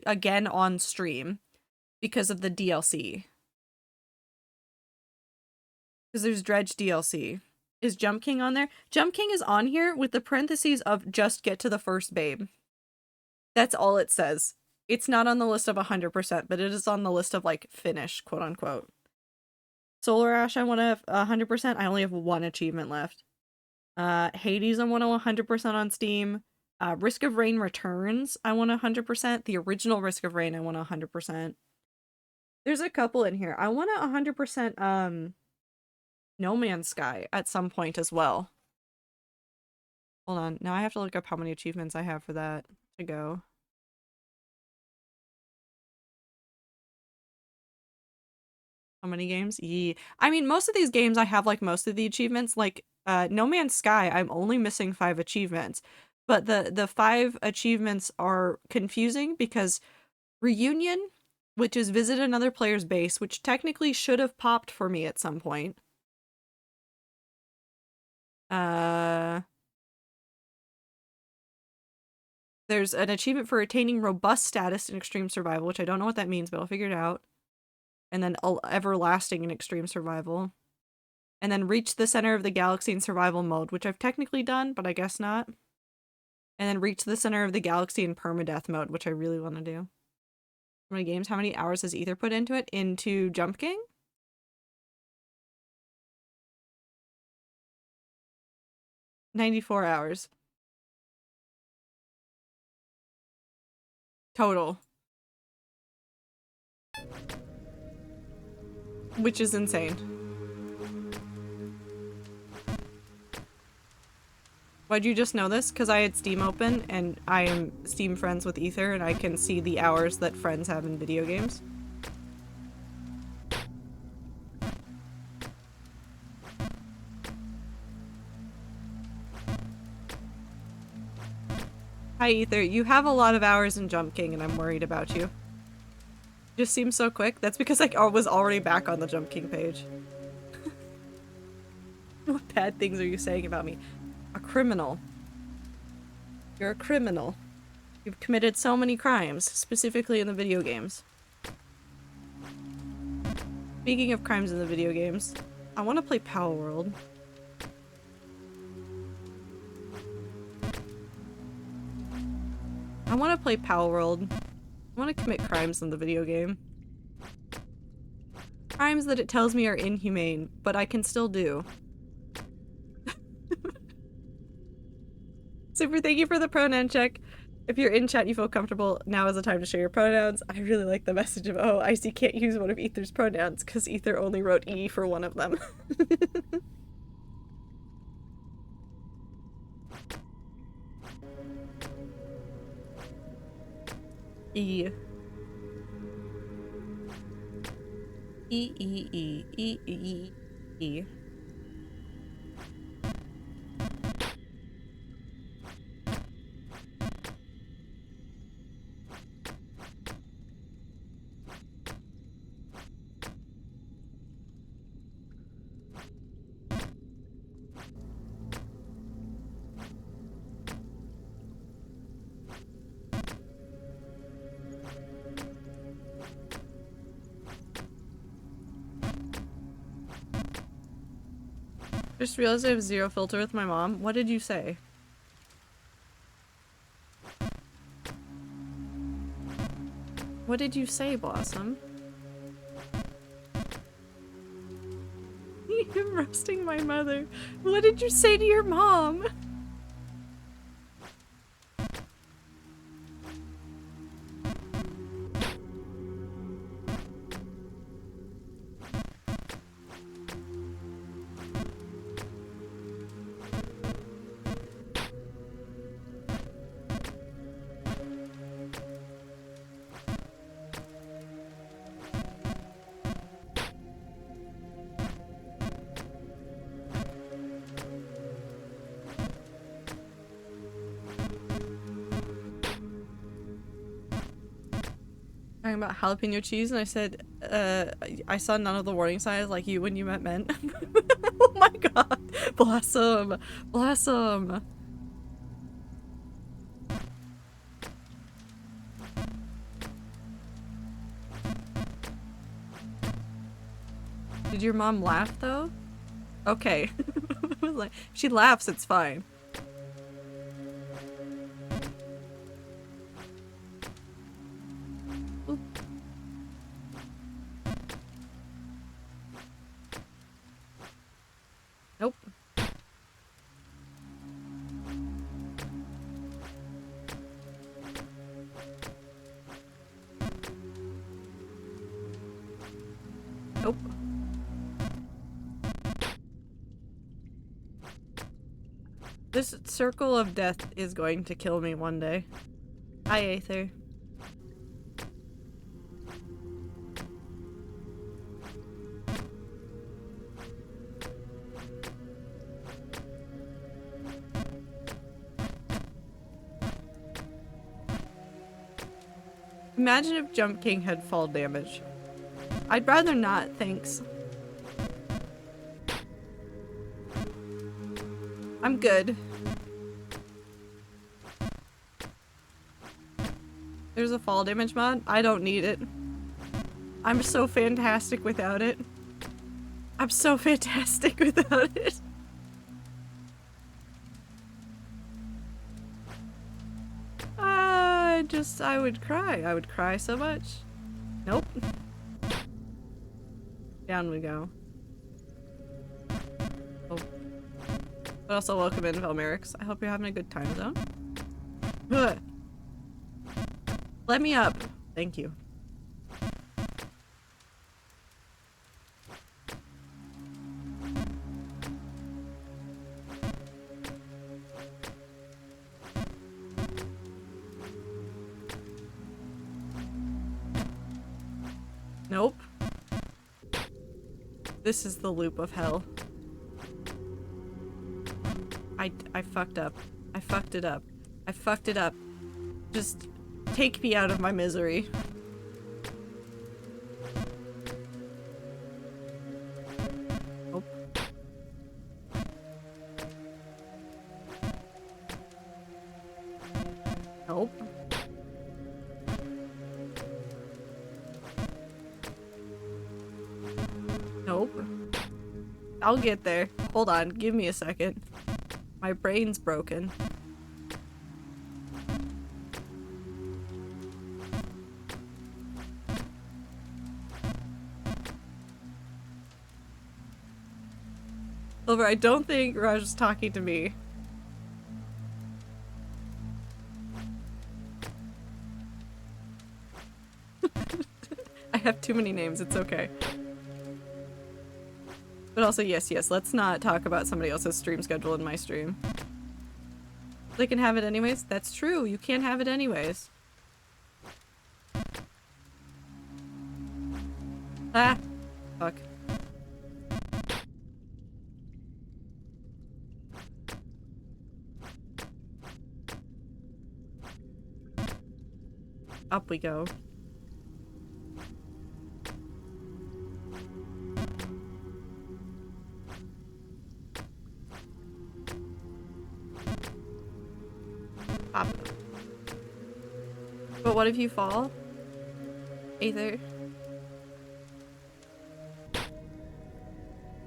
again on stream because of the DLC. Because there's Dredge DLC. Is Jump King on there? Jump King is on here with the parentheses of just get to the first babe. That's all it says. It's not on the list of 100%, but it is on the list of, like, finished, quote unquote. Solar Ash, I want to have 100%. I only have one achievement left. Hades, I want to 100% on Steam. Risk of Rain Returns, I want 100%. The original Risk of Rain, I want 100%. There's a couple in here. I want 100% No Man's Sky at some point as well. Hold on. Now I have to look up how many achievements I have for that to go. How many games? Yeah. I mean, most of these games I have, like, most of the achievements. Like, No Man's Sky, I'm only missing 5 achievements. But the 5 achievements are confusing because Reunion, which is visit another player's base, which technically should have popped for me at some point. There's an achievement for attaining robust status in extreme survival, which I don't know what that means, but I'll figure it out. And then everlasting in extreme survival. And then reach the center of the galaxy in survival mode, which I've technically done, but I guess not. And then reach the center of the galaxy in permadeath mode, which I really want to do. How many games? How many hours has Ether put into it? Into Jump King? $94 hours. Total. Which is insane. Why'd you just know this? Because I had Steam open, and I am Steam friends with Ether, and I can see the hours that friends have in video games. Hi, Ether. You have a lot of hours in Jump King, and I'm worried about you. Just seems so quick. That's because I was already back on the Jump King page. What bad things are you saying about me? A criminal. You're a criminal. You've committed so many crimes, specifically in the video games. Speaking of crimes in the video games, I want to play Power World. I want to play Power World. I want to commit crimes in the video game. Crimes that it tells me are inhumane, but I can still do. Super, thank you for the pronoun check. If you're in chat, you feel comfortable, now is the time to share your pronouns. I really like the message of, oh, Icy can't use one of Ether's pronouns because Ether only wrote E for one of them. E. E, E, E, E, E, E. Just realized I have zero filter with my mom. What did you say? What did you say, Blossom? You're roasting my mother. What did you say to your mom? About jalapeno cheese, and I said, I saw none of the warning signs like you when you met men. Oh my god. Blossom. Blossom. Did your mom laugh though? Okay. Like, she laughs, it's fine. This circle of death is going to kill me one day. Hi, Aether. Imagine if Jump King had fall damage. I'd rather not, thanks. I'm good. There's a fall damage mod? I don't need it. I'm so fantastic without it. I'm so fantastic without it. I would cry. I would cry so much. Nope. Down we go. Oh. But also welcome in, Velmerix. I hope you're having a good time zone. Ugh. Let me up. Thank you. Nope. This is the loop of hell. I fucked up. I fucked it up. I fucked it up. Just take me out of my misery. Nope. Nope. Nope. I'll get there. Hold on, give me a second. My brain's broken. Silver, I don't think Raj is talking to me. I have too many names, it's okay. But also, yes, let's not talk about somebody else's stream schedule in my stream. They can have it anyways? That's true, you can't have it anyways. Ah! Fuck. Up we go. Up. But what if you fall? Aether?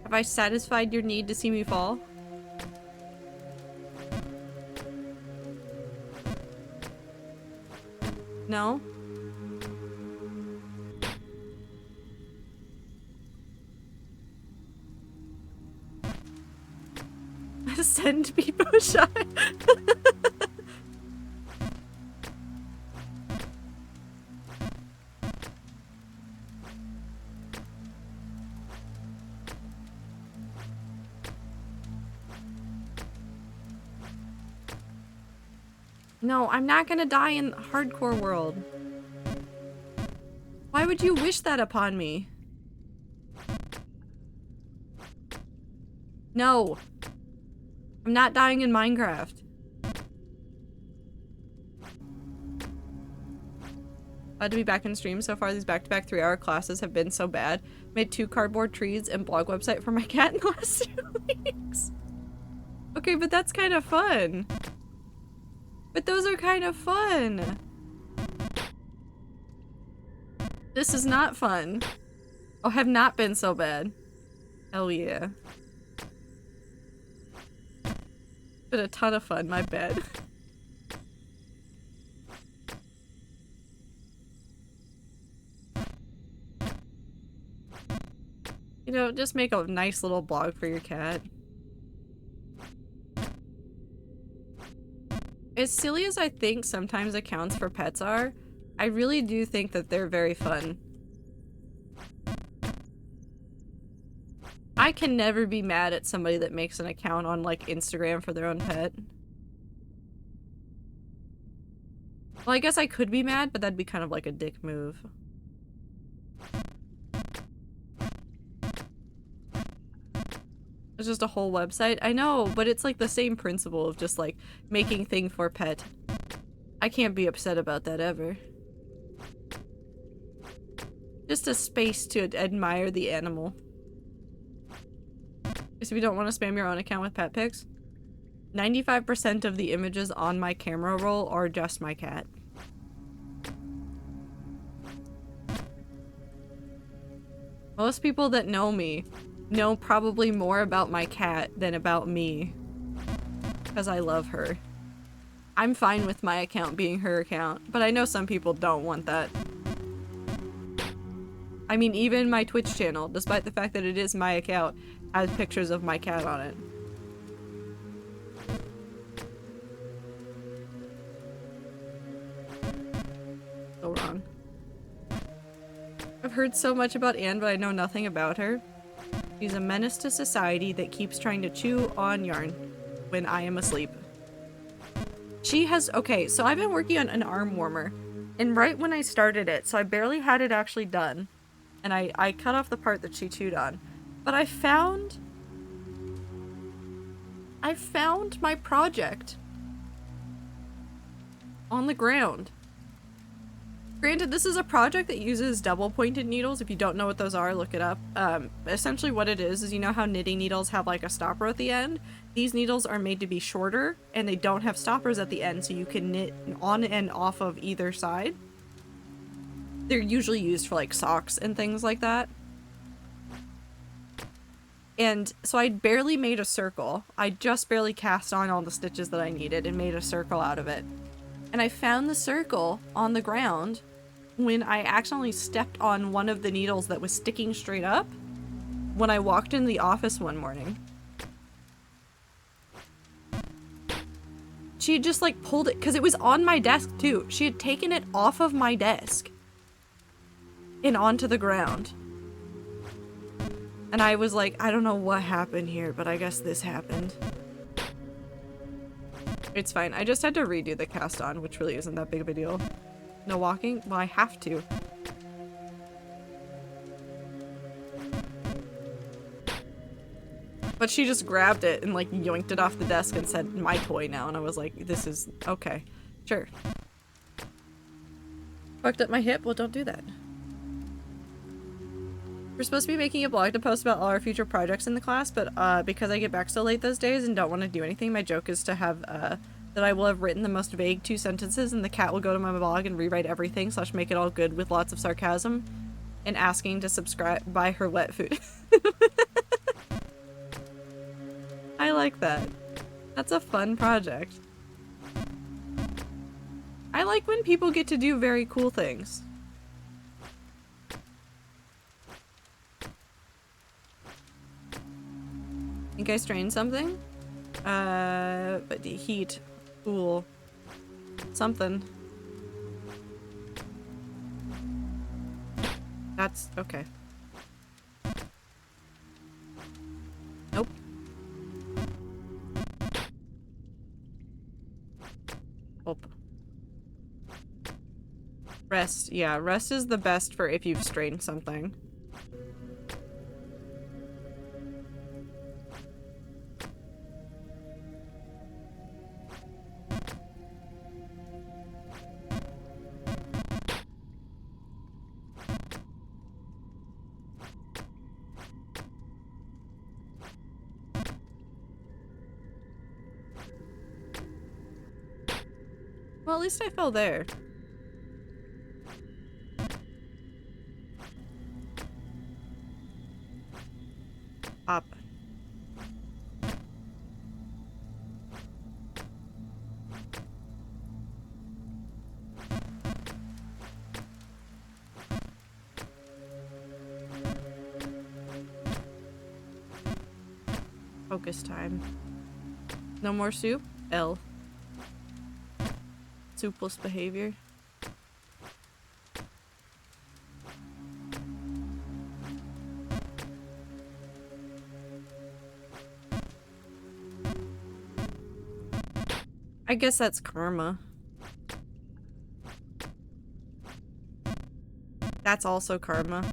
Have I satisfied your need to see me fall? No? Send people shy. No, I'm not gonna die in hardcore world. Why would you wish that upon me? No. I'm not dying in Minecraft. Glad to be back in stream. So far, these back-to-back 3-hour classes have been so bad. Made 2 cardboard trees and blog website for my cat in the last 2 weeks. Okay, but that's kind of fun. But those are kind of fun. This is not fun. Oh, have not been so bad. Hell yeah. Been a ton of fun, my bad. You know, just make a nice little blog for your cat. As silly as I think sometimes accounts for pets are, I really do think that they're very fun. I can never be mad at somebody that makes an account on, like, Instagram for their own pet. Well, I guess I could be mad, but that'd be kind of like a dick move. It's just a whole website. I know, but it's like the same principle of just like making thing for pet. I can't be upset about that ever. Just a space to admire the animal. So if you don't want to spam your own account with pet pics, 95% of the images on my camera roll are just my cat. Most people that know me know probably more about my cat than about me. Because I love her. I'm fine with my account being her account, but I know some people don't want that. I mean, even my Twitch channel, despite the fact that it is my account, has pictures of my cat on it. So wrong. I've heard so much about Anne, but I know nothing about her. She's a menace to society that keeps trying to chew on yarn when I am asleep. She has- okay, so I've been working on an arm warmer, and right when I started it, so I barely had it actually done, and I cut off the part that she chewed on, but I found my project on the ground. Granted, this is a project that uses double-pointed needles. If you don't know what those are, look it up. Essentially what it is you know how knitting needles have like a stopper at the end? These needles are made to be shorter, and they don't have stoppers at the end, so you can knit on and off of either side. They're usually used for like socks and things like that. And so I barely made a circle. I just barely cast on all the stitches that I needed and made a circle out of it. And I found the circle on the ground when I accidentally stepped on one of the needles that was sticking straight up when I walked in the office one morning. She had just like pulled it, because it was on my desk too. She had taken it off of my desk and onto the ground. And I was like, I don't know what happened here, but I guess this happened. It's fine. I just had to redo the cast on, which really isn't that big of a deal. No walking? Well, I have to. But she just grabbed it and like yoinked it off the desk and said, my toy now. And I was like, this is okay. Sure. Fucked up my hip? Well, don't do that. We're supposed to be making a blog to post about all our future projects in the class, but because I get back so late those days and don't want to do anything, my joke is to have that I will have written the most vague 2 sentences and the cat will go to my blog and rewrite everything / make it all good with lots of sarcasm and asking to subscribe buy her wet food. I like that. That's a fun project. I like when people get to do very cool things. Think I strained something? But the heat. Cool. Something. That's okay. Nope. Oh. Rest. Yeah, rest is the best for if you've strained something. Well, at least I fell there. Up. Focus time. No more soup? L. Soupless behavior. I guess that's karma. That's also karma.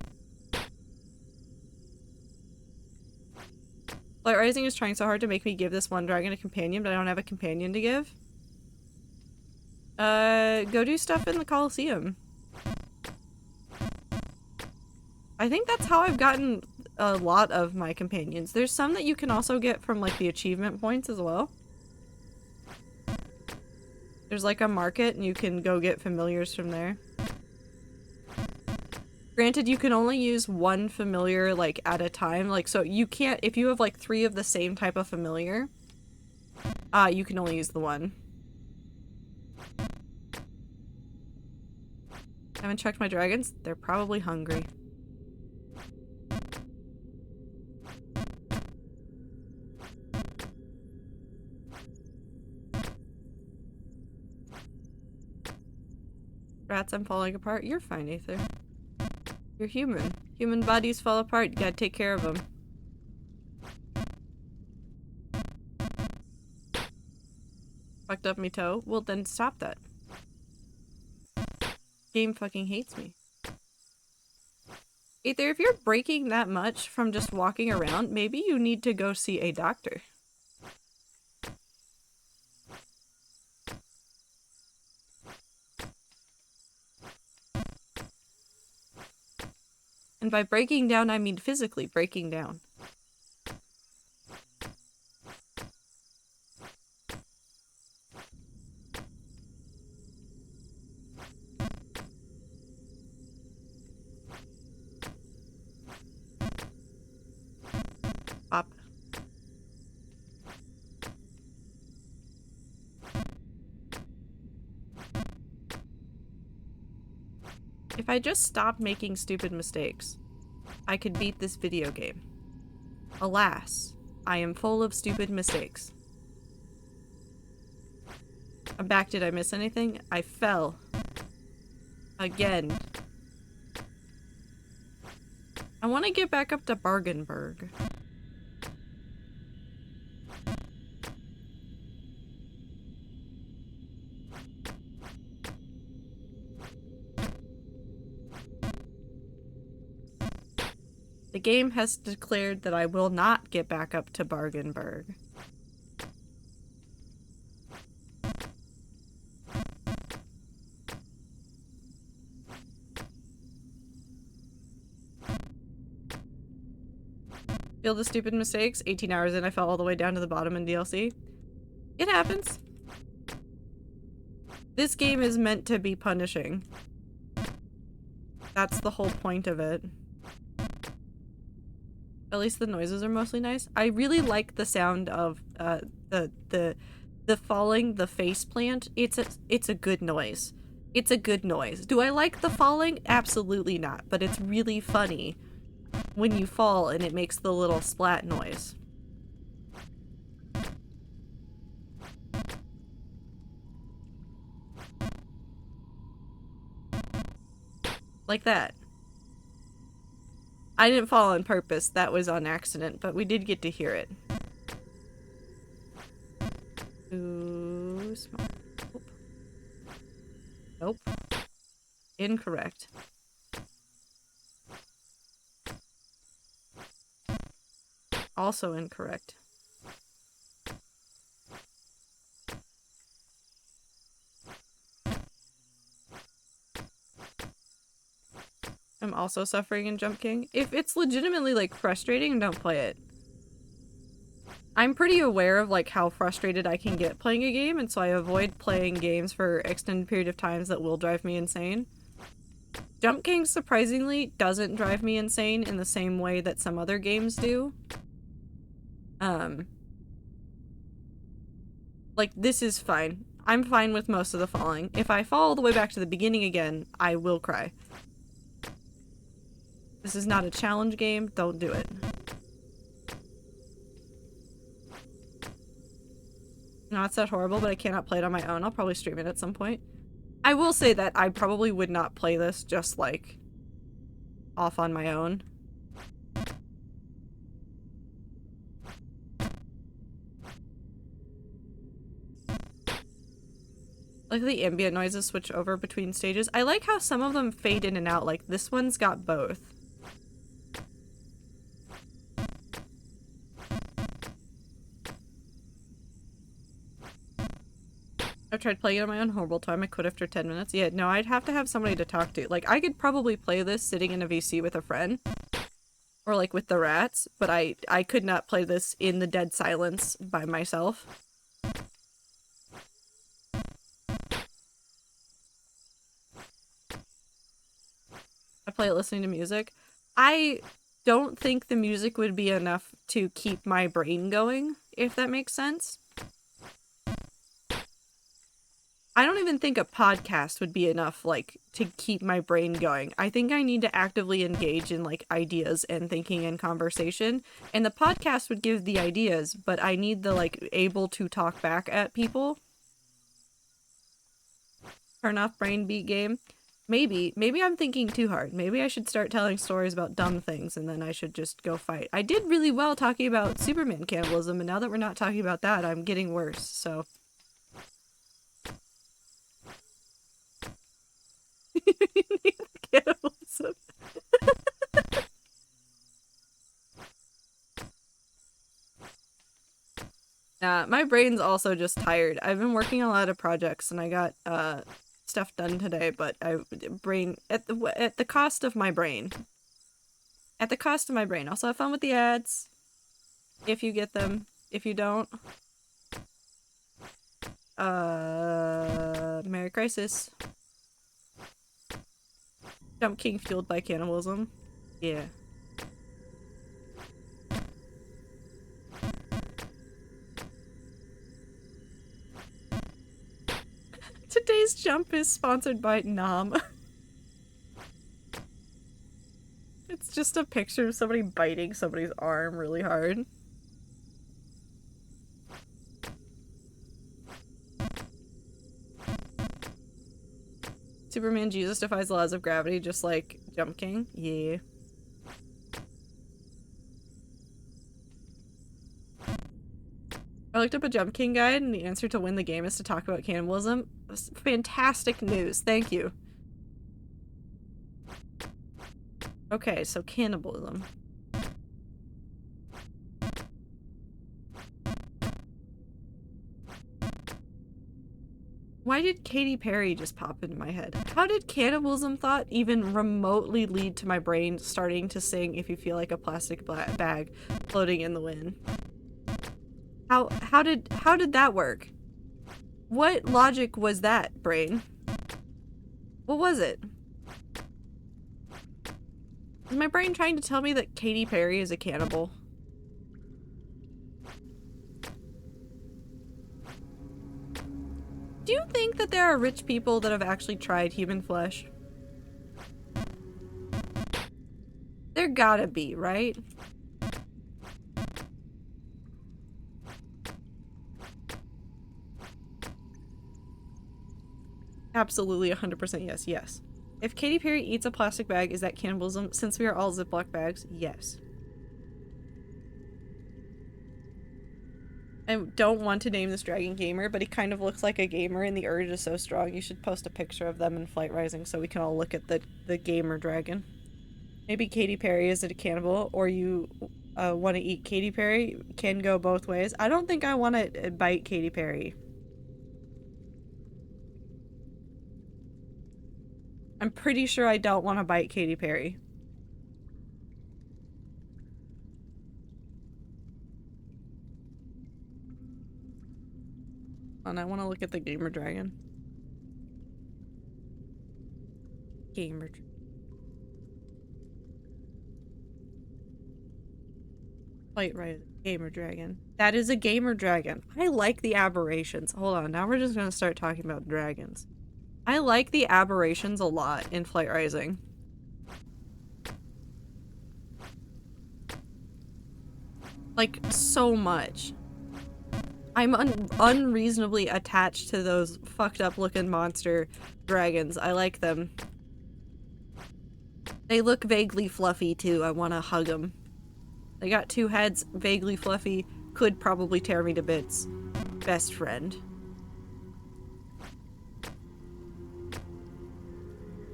Light Rising is trying so hard to make me give this one dragon a companion, but I don't have a companion to give. Go do stuff in the Colosseum. I think that's how I've gotten a lot of my companions. There's some that you can also get from, like, the achievement points as well. There's, like, a market, and you can go get familiars from there. Granted, you can only use one familiar, like, at a time. Like, so you can't, if you have, like, 3 of the same type of familiar, you can only use the one. Haven't checked my dragons. They're probably hungry. Rats, I'm falling apart. You're fine, Aether. You're human. Human bodies fall apart. You gotta take care of them. Fucked up me toe? Well, then stop that. Game fucking hates me. Aether, if you're breaking that much from just walking around, maybe you need to go see a doctor. And by breaking down, I mean physically breaking down. Pop. If I just stopped making stupid mistakes, I could beat this video game. Alas, I am full of stupid mistakes. I'm back. Did I miss anything? I fell. Again. I want to get back up to Bargenberg. The game has declared that I will not get back up to Bargenberg. Feel the stupid mistakes? 18 hours in, I fell all the way down to the bottom in DLC. It happens. This game is meant to be punishing. That's the whole point of it. At least the noises are mostly nice. I really like the sound of the falling, the face plant. It's a good noise. It's a good noise. Do I like the falling? Absolutely not. But it's really funny when you fall and it makes the little splat noise. Like that. I didn't fall on purpose, that was on accident, but we did get to hear it. Too small. Nope. Nope. Incorrect. Also incorrect. I'm also suffering in Jump King. If it's legitimately, like, frustrating, don't play it. I'm pretty aware of, like, how frustrated I can get playing a game, and so I avoid playing games for extended period of times that will drive me insane. Jump King, surprisingly, doesn't drive me insane in the same way that some other games do. Like, this is fine. I'm fine with most of the falling. If I fall all the way back to the beginning again, I will cry. This is not a challenge game. Don't do it. No, it's not horrible, but I cannot play it on my own. I'll probably stream it at some point. I will say that I probably would not play this just, like, off on my own. Like the ambient noises switch over between stages. I like how some of them fade in and out, like this one's got both. I've tried playing it on my own horrible time. I quit after 10 minutes. Yeah, no, I'd have to have somebody to talk to. Like, I could probably play this sitting in a VC with a friend. Or, like, with the rats. But I could not play this in the dead silence by myself. I play it listening to music. I don't think the music would be enough to keep my brain going, if that makes sense. I don't even think a podcast would be enough, like, to keep my brain going. I think I need to actively engage in, like, ideas and thinking and conversation. And the podcast would give the ideas, but I need the, like, able to talk back at people. Turn off brain beat game. Maybe I'm thinking too hard. Maybe I should start telling stories about dumb things and then I should just go fight. I did really well talking about Superman cannibalism, and now that we're not talking about that, I'm getting worse, so... Cannibalism. My brain's also just tired. I've been working on a lot of projects and I got stuff done today, but at the cost of my brain. At the cost of my brain. Also have fun with the ads. If you get them. If you don't. Merry Crisis. Jump King fueled by cannibalism. Yeah. Today's jump is sponsored by Nom. It's just a picture of somebody biting somebody's arm really hard. Superman Jesus defies the laws of gravity just like Jump King. Yeah. I looked up a Jump King guide and the answer to win the game is to talk about cannibalism. Fantastic news. Thank you. Okay, so cannibalism. Why did Katy Perry just pop into my head? How did cannibalism thought even remotely lead to my brain starting to sing If You Feel Like a Plastic Bag Floating in the Wind? How did that work? What logic was that, brain? What was it? Is my brain trying to tell me that Katy Perry is a cannibal? Do you think that there are rich people that have actually tried human flesh? There gotta be, right? Absolutely 100% yes, yes. If Katy Perry eats a plastic bag, is that cannibalism? Since we are all Ziploc bags, yes. I don't want to name this dragon gamer, but he kind of looks like a gamer and the urge is so strong. You should post a picture of them in Flight Rising so we can all look at the gamer dragon. Maybe Katy Perry is a cannibal, or you want to eat Katy Perry. Can go both ways. I don't think I want to bite Katy Perry. I'm pretty sure I don't want to bite Katy Perry. And I want to look at the gamer dragon. Gamer. Flight right. Gamer dragon. That is a gamer dragon. I like the aberrations. Hold on. Now we're just gonna start talking about dragons. I like the aberrations a lot in Flight Rising. Like, so much. I'm unreasonably attached to those fucked up looking monster dragons. I like them. They look vaguely fluffy too. I want to hug them. They got two heads, vaguely fluffy, could probably tear me to bits. Best friend.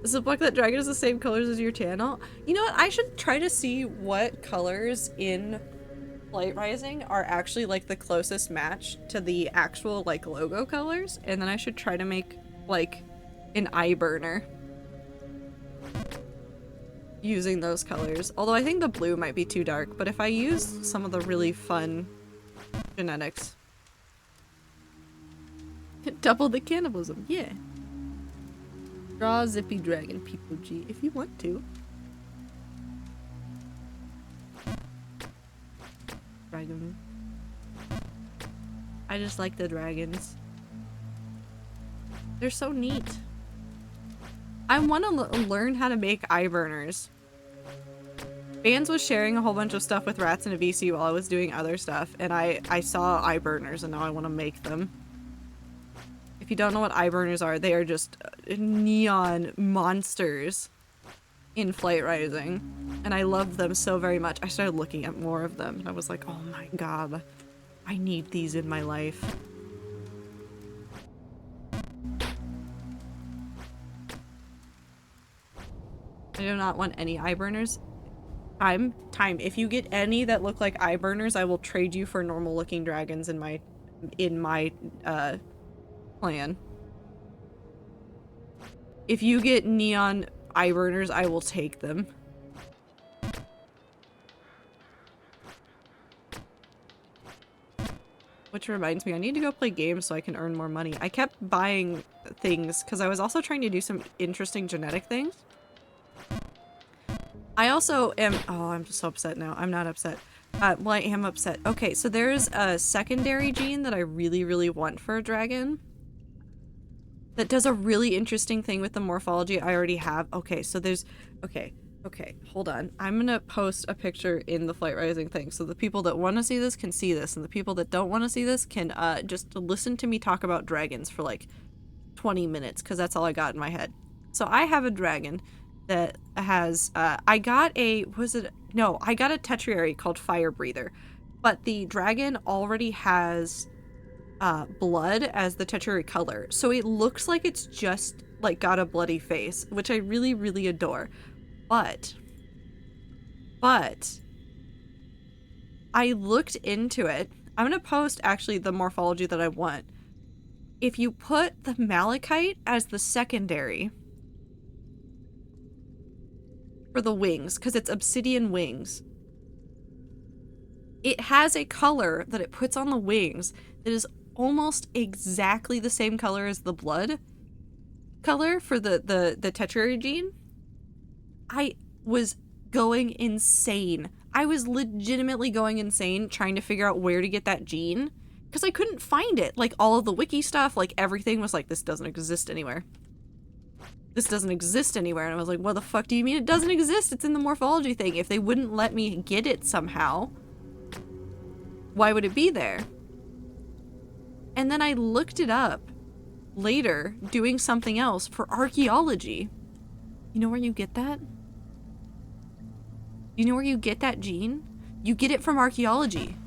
Is the Black that Dragon is the same colors as your channel? You know what? I should try to see what colors in Flight Rising are actually like the closest match to the actual like logo colors, and then I should try to make like an eye burner using those colors. Although I think the blue might be too dark, but if I use some of the really fun genetics. Double the cannibalism, yeah. Draw Zippy Dragon, people G, if you want to. Dragon. I just like the dragons. They're so neat. I want to learn how to make eye burners. Vans was sharing a whole bunch of stuff with Rats in a VC while I was doing other stuff, and I saw eye burners, and now I want to make them. If you don't know what eye burners are, they are just neon monsters in Flight Rising, and I love them so very much. I started looking at more of them, and I was like, oh my god, I need these in my life. I do not want any eye burners. Time. If you get any that look like eye burners, I will trade you for normal looking dragons in my plan. If you get neon eye burners, I will take them. Which reminds me, I need to go play games so I can earn more money. I kept buying things because I was also trying to do some interesting genetic things. I also am- oh, I'm just so upset now. I'm not upset. Well, I am upset. Okay, so there's a secondary gene that I really, really want for a dragon that does a really interesting thing with the morphology I already have. Okay, so there's- okay, hold on. I'm gonna post a picture in the Flight Rising thing, so the people that want to see this can see this, and the people that don't want to see this can just listen to me talk about dragons for like 20 minutes, because that's all I got in my head. So I have a dragon that has, I got a Tetrary called Fire Breather, but the dragon already has blood as the Tetrary color, so it looks like it's just like got a bloody face, which I really, really adore. But I looked into it. I'm gonna post actually the morphology that I want. If you put the malachite as the secondary for the wings, because it's obsidian wings, it has a color that it puts on the wings that is almost exactly the same color as the blood color for the Tetrary gene. I was going insane. I was legitimately going insane trying to figure out where to get that gene, because I couldn't find it. Like, all of the wiki stuff, like, everything was like, this doesn't exist anywhere. This doesn't exist anywhere. And I was like, what the fuck do you mean it doesn't exist? It's in the morphology thing. If they wouldn't let me get it somehow, why would it be there? And then I looked it up later doing something else for archaeology. You know where you get that? You know where you get that gene? You get it from archaeology.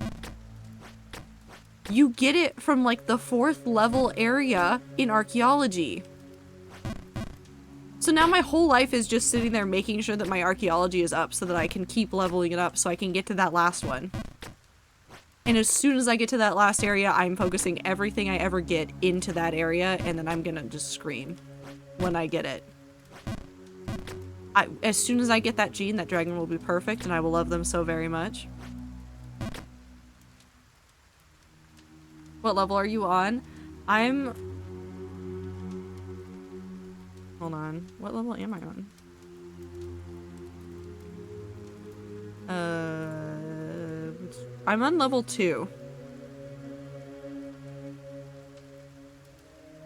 You get it from like the 4th level area in archaeology. So now my whole life is just sitting there making sure that my archaeology is up so that I can keep leveling it up so I can get to that last one. And as soon as I get to that last area, I'm focusing everything I ever get into that area, and then I'm gonna just scream when I get it. As soon as I get that gene, that dragon will be perfect, and I will love them so very much. What level are you on? I'm... Hold on. What level am I on? I'm on level 2.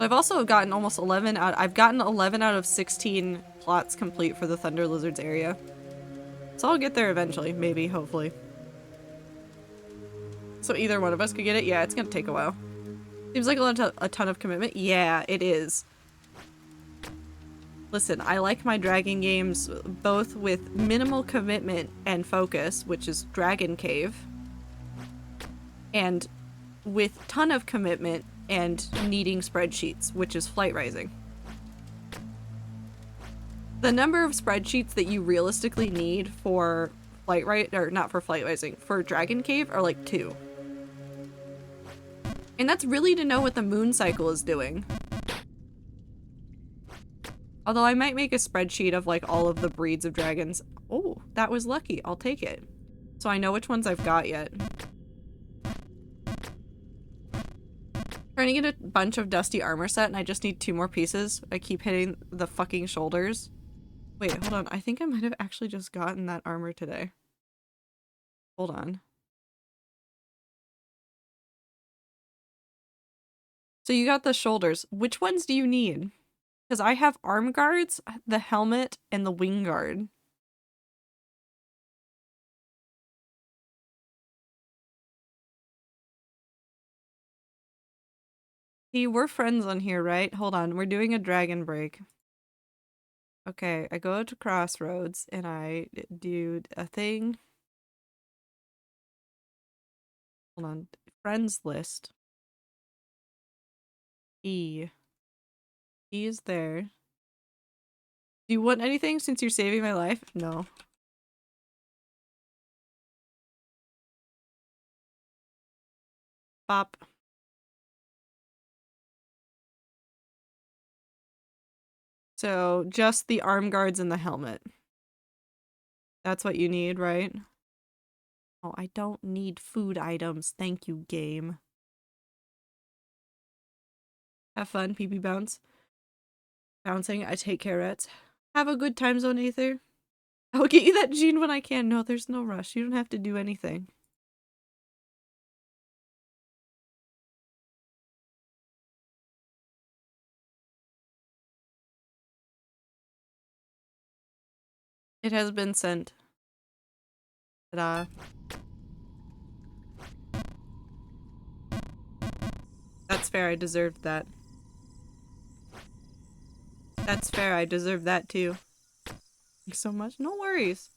I've also gotten almost 11 out- I've gotten 11 out of 16 plots complete for the Thunder Lizards area. So I'll get there eventually, maybe, hopefully. So either one of us could get it? Yeah, it's gonna take a while. Seems like a ton of commitment. Yeah, it is. Listen, I like my dragon games both with minimal commitment and focus, which is Dragon Cave, and with ton of commitment and needing spreadsheets, which is Flight Rising. The number of spreadsheets that you realistically need for not for Flight Rising, for Dragon Cave are like 2. And that's really to know what the moon cycle is doing. Although I might make a spreadsheet of like all of the breeds of dragons. Oh, that was lucky. I'll take it. So I know which ones I've got yet. Trying to get a bunch of dusty armor set and I just need 2 more pieces. I keep hitting the fucking shoulders. Wait, hold on. I think I might have actually just gotten that armor today. Hold on. So you got the shoulders. Which ones do you need? Because I have arm guards, the helmet, and the wing guard. Hey, we're friends on here, right? Hold on, we're doing a dragon break. Okay, I go to Crossroads and I do a thing. Hold on, friends list. E. E is there. Do you want anything since you're saving my life? No. Bop. So, just the arm guards and the helmet. That's what you need, right? Oh, I don't need food items. Thank you, game. Have fun, pee-pee bounce. Bouncing, I take carrots. Have a good time, Zone Aether. I'll get you that gene when I can. No, there's no rush. You don't have to do anything. It has been sent. Ta-da. That's fair, I deserved that. That's fair, I deserve that too. Thanks so much. No worries.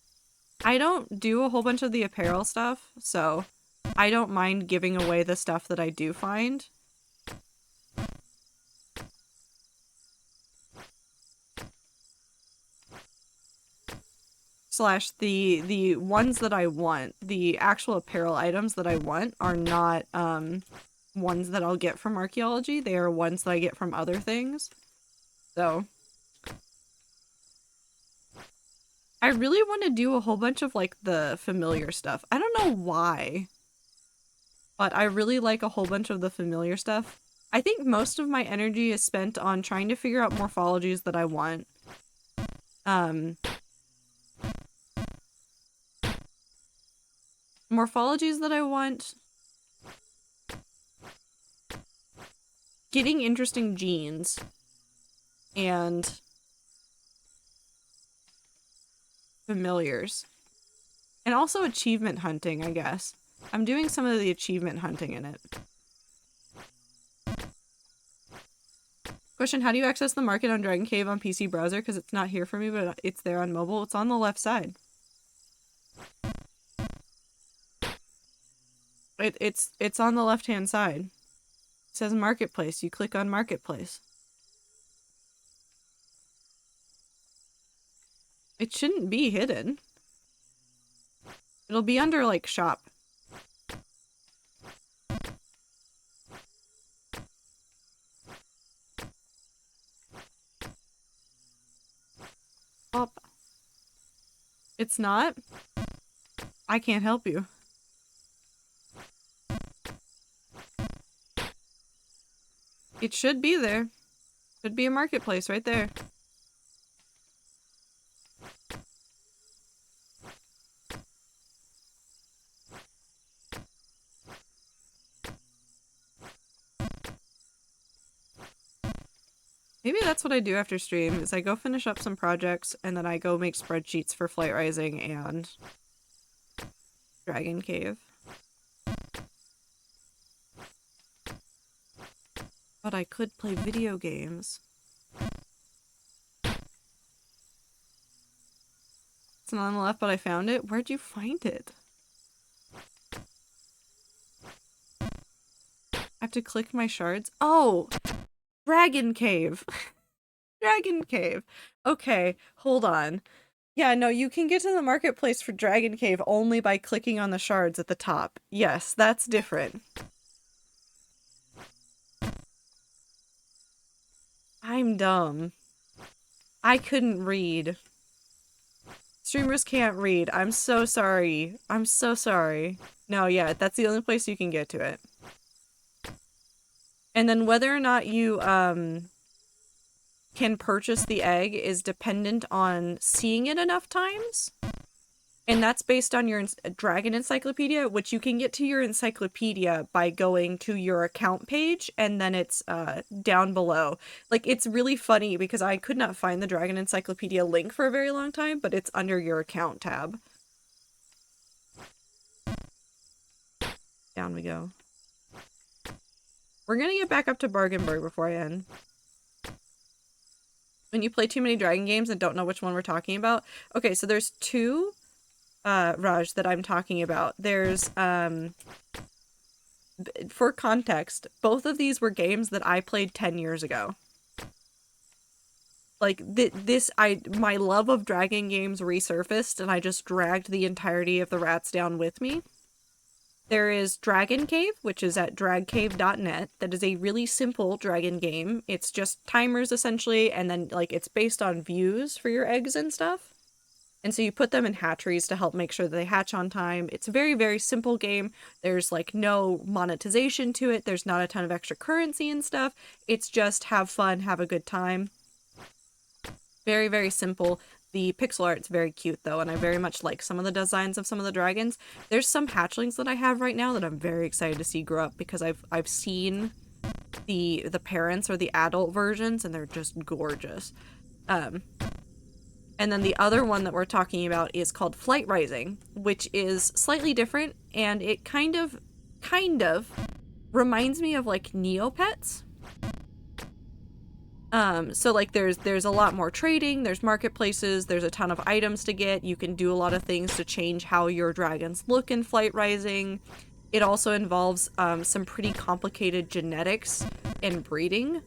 I don't do a whole bunch of the apparel stuff, so I don't mind giving away the stuff that I do find. Slash the ones that I want, the actual apparel items that I want are not ones that I'll get from archaeology. They are ones that I get from other things. So I really want to do a whole bunch of like the familiar stuff. I don't know why, but I really like a whole bunch of the familiar stuff. I think most of my energy is spent on trying to figure out morphologies that I want. Morphologies that I want. Getting interesting genes. And familiars. And also achievement hunting, I guess. I'm doing some of the achievement hunting in it. Question, how do you access the market on Dragon Cave on PC browser? Because it's not here for me, but it's there on mobile. It's on the left side. It's on the left-hand side. It says Marketplace. You click on Marketplace. It shouldn't be hidden. It'll be under, like, Shop. Oh. It's not? I can't help you. It should be there. Should be a marketplace right there. Maybe that's what I do after stream, is I go finish up some projects, and then I go make spreadsheets for Flight Rising and Dragon Cave. But I could play video games. It's not on the left, but I found it. Where'd you find it? I have to click my shards. Oh! Dragon Cave! Dragon Cave. Okay, hold on. Yeah, no, you can get to the marketplace for Dragon Cave only by clicking on the shards at the top. Yes, that's different. I'm dumb. I couldn't read. Streamers can't read. I'm so sorry. I'm so sorry. No, yeah, that's the only place you can get to it. And then whether or not you, can purchase the egg is dependent on seeing it enough times. And that's based on your Dragon Encyclopedia, which you can get to your encyclopedia by going to your account page, and then it's down below. Like, it's really funny because I could not find the Dragon Encyclopedia link for a very long time, but it's under your account tab. Down we go. We're gonna get back up to Bargainburg before I end. When you play too many dragon games and don't know which one we're talking about. Okay, so there's two Raj that I'm talking about. There's for context, both of these were games that I played 10 years ago. Like my love of dragon games resurfaced and I just dragged the entirety of the rats down with me. There is Dragon Cave, which is at dragcave.net. That is a really simple dragon game. It's just timers, essentially, and then, like, it's based on views for your eggs and stuff. And so you put them in hatcheries to help make sure that they hatch on time. It's a very, very simple game. There's, like, no monetization to it. There's not a ton of extra currency and stuff. It's just have fun, have a good time. Very, very simple. The pixel art's very cute, though, and I very much like some of the designs of some of the dragons. There's some hatchlings that I have right now that I'm very excited to see grow up because I've seen the parents or the adult versions, and they're just gorgeous. And then the other one that we're talking about is called Flight Rising, which is slightly different, and it kind of reminds me of, like, Neopets. So, like, there's a lot more trading, there's marketplaces, there's a ton of items to get, you can do a lot of things to change how your dragons look in Flight Rising. It also involves, some pretty complicated genetics and breeding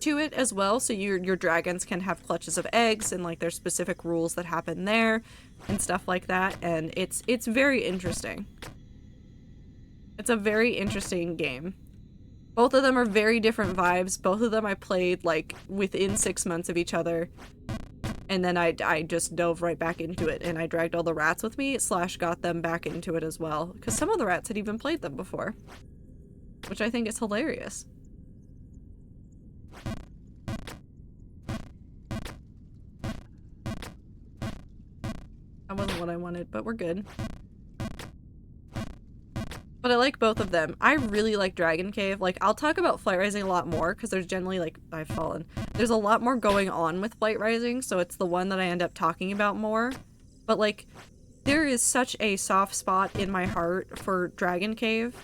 to it as well, so your dragons can have clutches of eggs, and, like, there's specific rules that happen there, and stuff like that, and it's very interesting. It's a very interesting game. Both of them are very different vibes. Both of them I played, like, within 6 months of each other. And then I just dove right back into it. And I dragged all the rats with me, / got them back into it as well. Because some of the rats had even played them before. Which I think is hilarious. That wasn't what I wanted, but we're good. But I like both of them. I really like Dragon Cave. Like, I'll talk about Flight Rising a lot more, because there's generally, like, I've fallen. There's a lot more going on with Flight Rising, so it's the one that I end up talking about more. But, like, there is such a soft spot in my heart for Dragon Cave.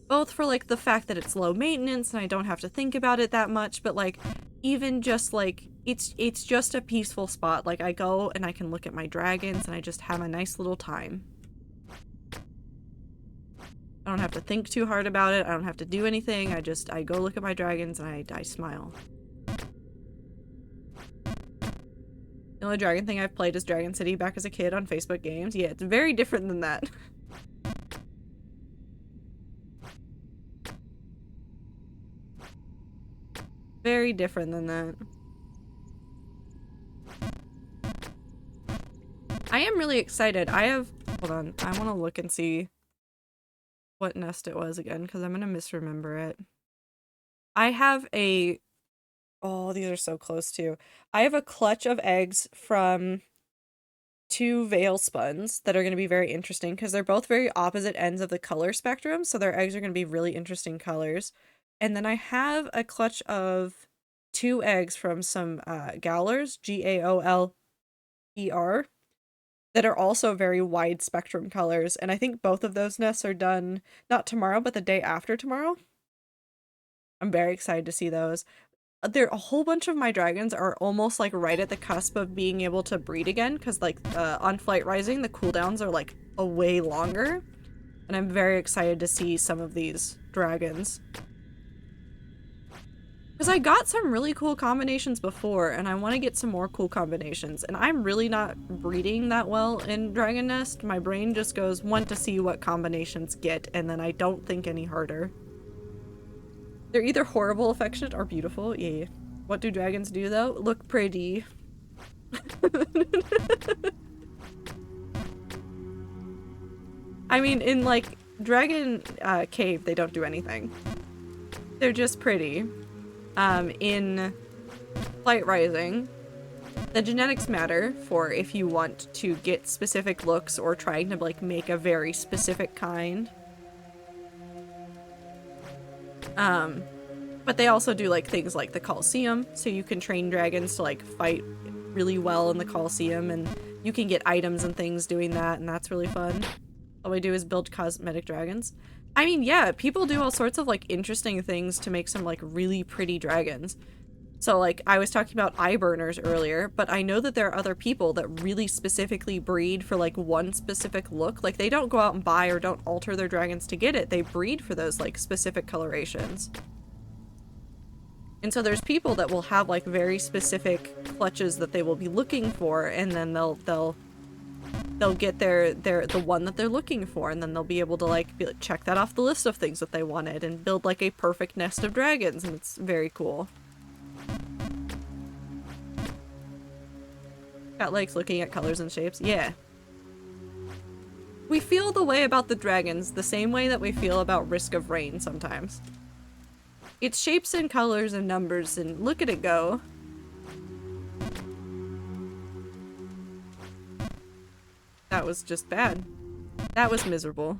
Both for, like, the fact that it's low maintenance and I don't have to think about it that much, but, like, even just, like, it's just a peaceful spot. Like, I go and I can look at my dragons and I just have a nice little time. I don't have to think too hard about it. I don't have to do anything. I go look at my dragons and I smile. The only dragon thing I've played is Dragon City back as a kid on Facebook Games. Yeah, it's very different than that. Very different than that. I am really excited. Hold on. I want to look and see what nest it was again, because I'm gonna misremember it. I have oh, these are so close too. I have a clutch of eggs from 2 Veil Spuns that are going to be very interesting because they're both very opposite ends of the color spectrum, so their eggs are going to be really interesting colors. And then I have a clutch of 2 eggs from some Gaolers, Gaoler, that are also very wide spectrum colors, and I think both of those nests are done not tomorrow, but the day after tomorrow. I'm very excited to see those. A whole bunch of my dragons are almost, like, right at the cusp of being able to breed again, because, like, on Flight Rising, the cooldowns are, like, a way longer, and I'm very excited to see some of these dragons. Because I got some really cool combinations before, and I want to get some more cool combinations. And I'm really not breeding that well in Dragon Nest. My brain just goes, want to see what combinations get, and then I don't think any harder. They're either horrible, affectionate, or beautiful. Yeah. What do dragons do, though? Look pretty. I mean, in, like, Dragon Cave, they don't do anything. They're just pretty. In Flight Rising, the genetics matter for if you want to get specific looks or trying to, like, make a very specific kind. But they also do, like, things like the Colosseum, so you can train dragons to, like, fight really well in the Colosseum, and you can get items and things doing that, and that's really fun. All we do is build cosmetic dragons. I mean, yeah, people do all sorts of, like, interesting things to make some, like, really pretty dragons. So, like, I was talking about eye burners earlier, but I know that there are other people that really specifically breed for, like, one specific look. Like, they don't go out and buy or don't alter their dragons to get it. They breed for those, like, specific colorations. And so there's people that will have, like, very specific clutches that they will be looking for, and then they'll get the one that they're looking for, and then they'll be able to, like, check that off the list of things that they wanted and build, like, a perfect nest of dragons, and it's very cool. Cat likes looking at colors and shapes. Yeah. We feel the way about the dragons the same way that we feel about Risk of Rain sometimes. It's shapes and colors and numbers, and look at it go. That was just bad. That was miserable.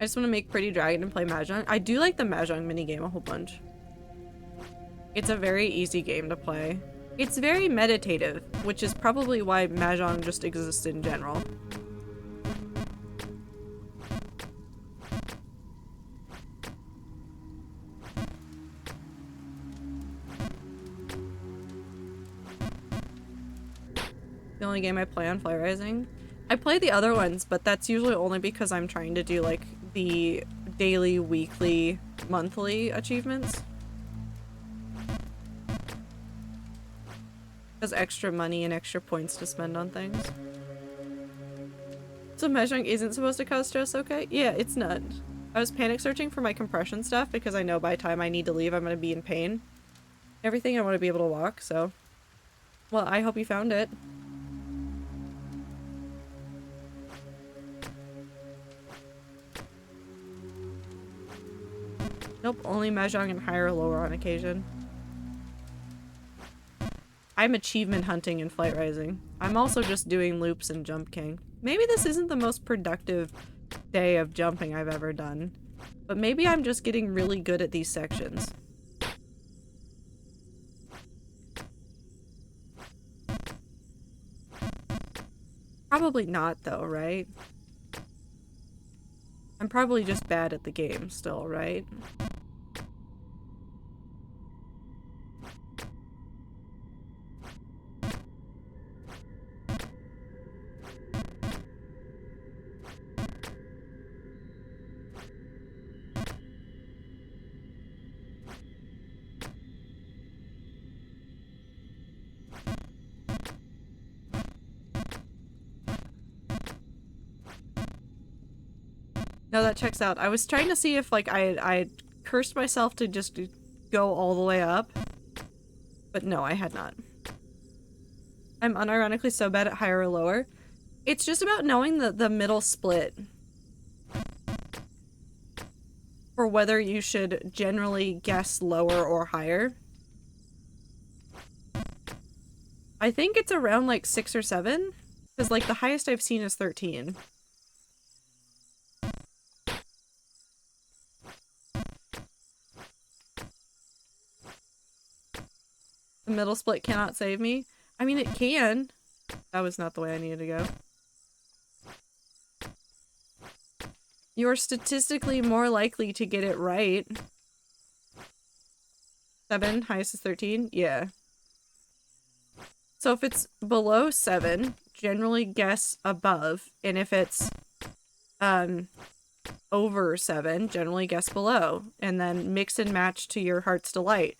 I just want to make Pretty Dragon and play Mahjong. I do like the Mahjong minigame a whole bunch. It's a very easy game to play. It's very meditative, which is probably why Mahjong just exists in general. The only game I play on Flight Rising. I play the other ones, but that's usually only because I'm trying to do, like, the daily, weekly, monthly achievements. Has extra money and extra points to spend on things. So Mahjong isn't supposed to cause stress, okay? Yeah, it's not. I was panic searching for my compression stuff because I know by the time I need to leave I'm gonna be in pain. Everything I want to be able to walk, so... Well, I hope you found it. Nope, only Mahjong and higher or lower on occasion. I'm achievement hunting in Flight Rising. I'm also just doing loops in Jump King. Maybe this isn't the most productive day of jumping I've ever done, but maybe I'm just getting really good at these sections. Probably not though, right? I'm probably just bad at the game still, right? No, that checks out. I was trying to see if, like, I cursed myself to just go all the way up. But no, I had not. I'm unironically so bad at higher or lower. It's just about knowing the middle split. For whether you should generally guess lower or higher. I think it's around, like, 6 or 7. Because, like, the highest I've seen is 13. The middle split cannot save me. I mean, it can. That was not the way I needed to go. You're statistically more likely to get it right. 7, highest is 13? Yeah. So if it's below 7, generally guess above, and if it's over 7, generally guess below, and then mix and match to your heart's delight.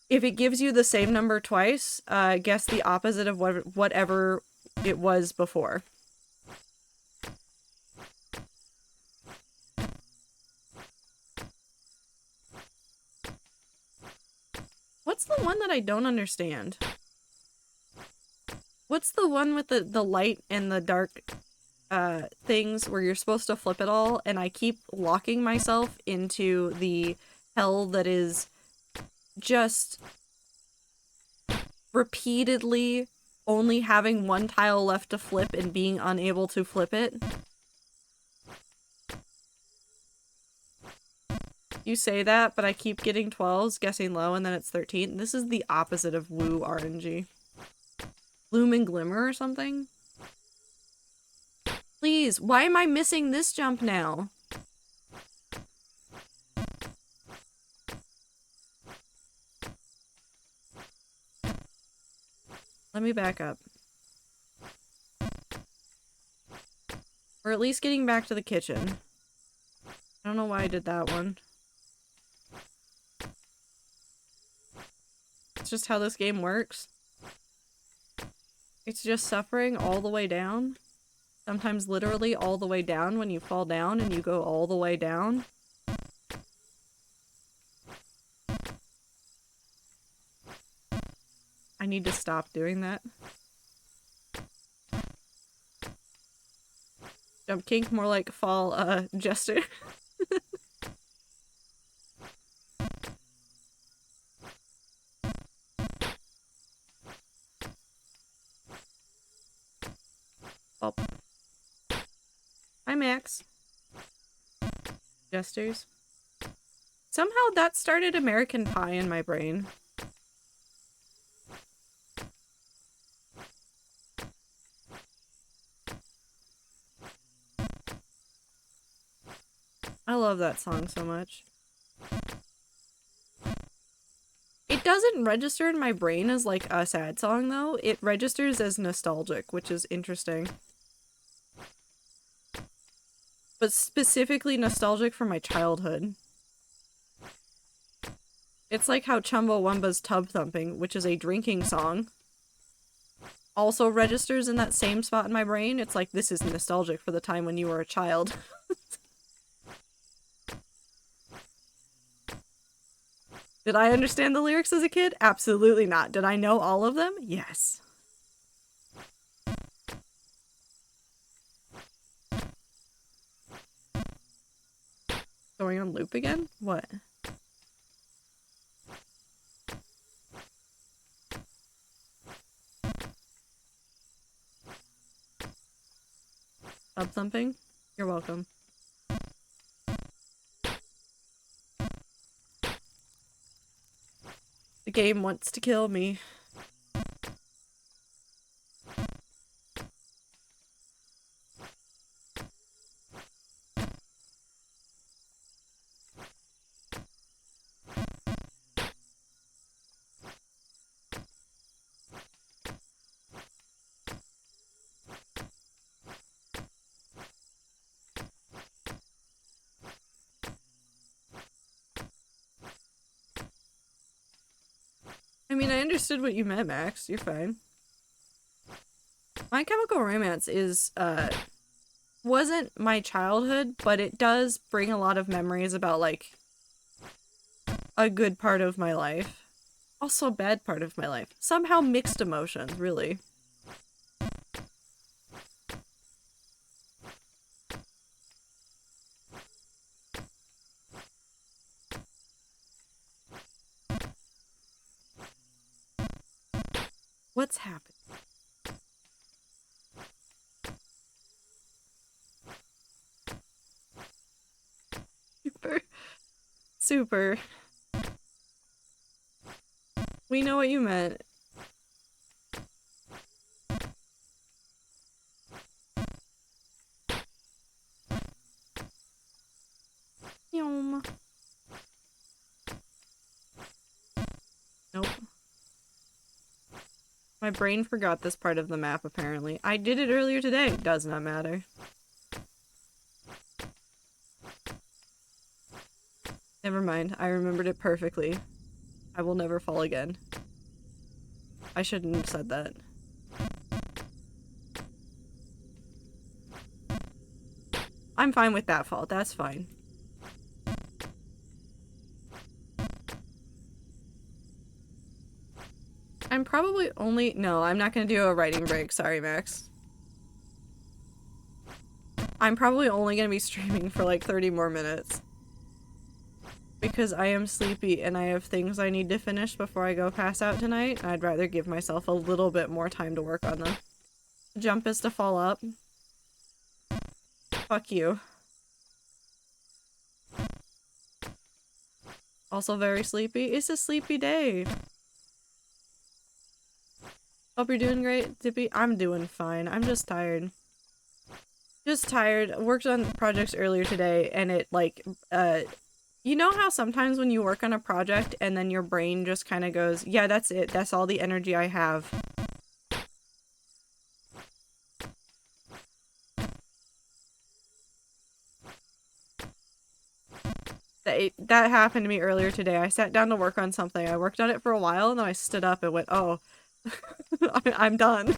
If it gives you the same number twice, guess the opposite of whatever it was before. What's the one that I don't understand? What's the one with the light and the dark things where you're supposed to flip it all, and I keep locking myself into the hell that is just repeatedly only having one tile left to flip and being unable to flip it? You say that, but I keep getting 12s, guessing low, and then it's 13. This is the opposite of woo RNG. Bloom and Glimmer or something? Please, why am I missing this jump now? Let me back up. Or at least getting back to the kitchen. I don't know why I did that one. It's just how this game works. It's just suffering all the way down. Sometimes literally all the way down when you fall down and you go all the way down. I need to stop doing that. Jump kink, more like fall, jester. Oh. Hi, Max. Jesters. Somehow that started American Pie in my brain. I love that song so much. It doesn't register in my brain as like a sad song though. It registers as nostalgic, which is interesting. But specifically nostalgic for my childhood. It's like how Chumbawamba's Tub Thumping, which is a drinking song, also registers in that same spot in my brain. It's like, this is nostalgic for the time when you were a child. Did I understand the lyrics as a kid? Absolutely not. Did I know all of them? Yes. Going on loop again? What? Up something? You're welcome. The game wants to kill me. I mean, I understood what you meant, Max. You're fine. My Chemical Romance is, wasn't my childhood, but it does bring a lot of memories about, like, a good part of my life. Also a bad part of my life. Somehow mixed emotions, really. What's happening? Super. Super. We know what you meant. Yum. Nope. My brain forgot this part of the map, apparently. I did it earlier today. Does not matter. Never mind. I remembered it perfectly. I will never fall again. I shouldn't have said that. I'm fine with that fall. That's fine. I'm probably only- no, I'm not gonna do a writing break. Sorry, Max. I'm probably only gonna be streaming for like 30 more minutes. Because I am sleepy and I have things I need to finish before I go pass out tonight. And I'd rather give myself a little bit more time to work on them. The jump is to fall up. Fuck you. Also very sleepy. It's a sleepy day. Hope you're doing great, Dippy. I'm doing fine. I'm just tired. Just tired. Worked on projects earlier today and it like, you know how sometimes when you work on a project and then your brain just kind of goes, yeah, that's it. That's all the energy I have. That happened to me earlier today. I sat down to work on something. I worked on it for a while and then I stood up and went, oh, I'm done.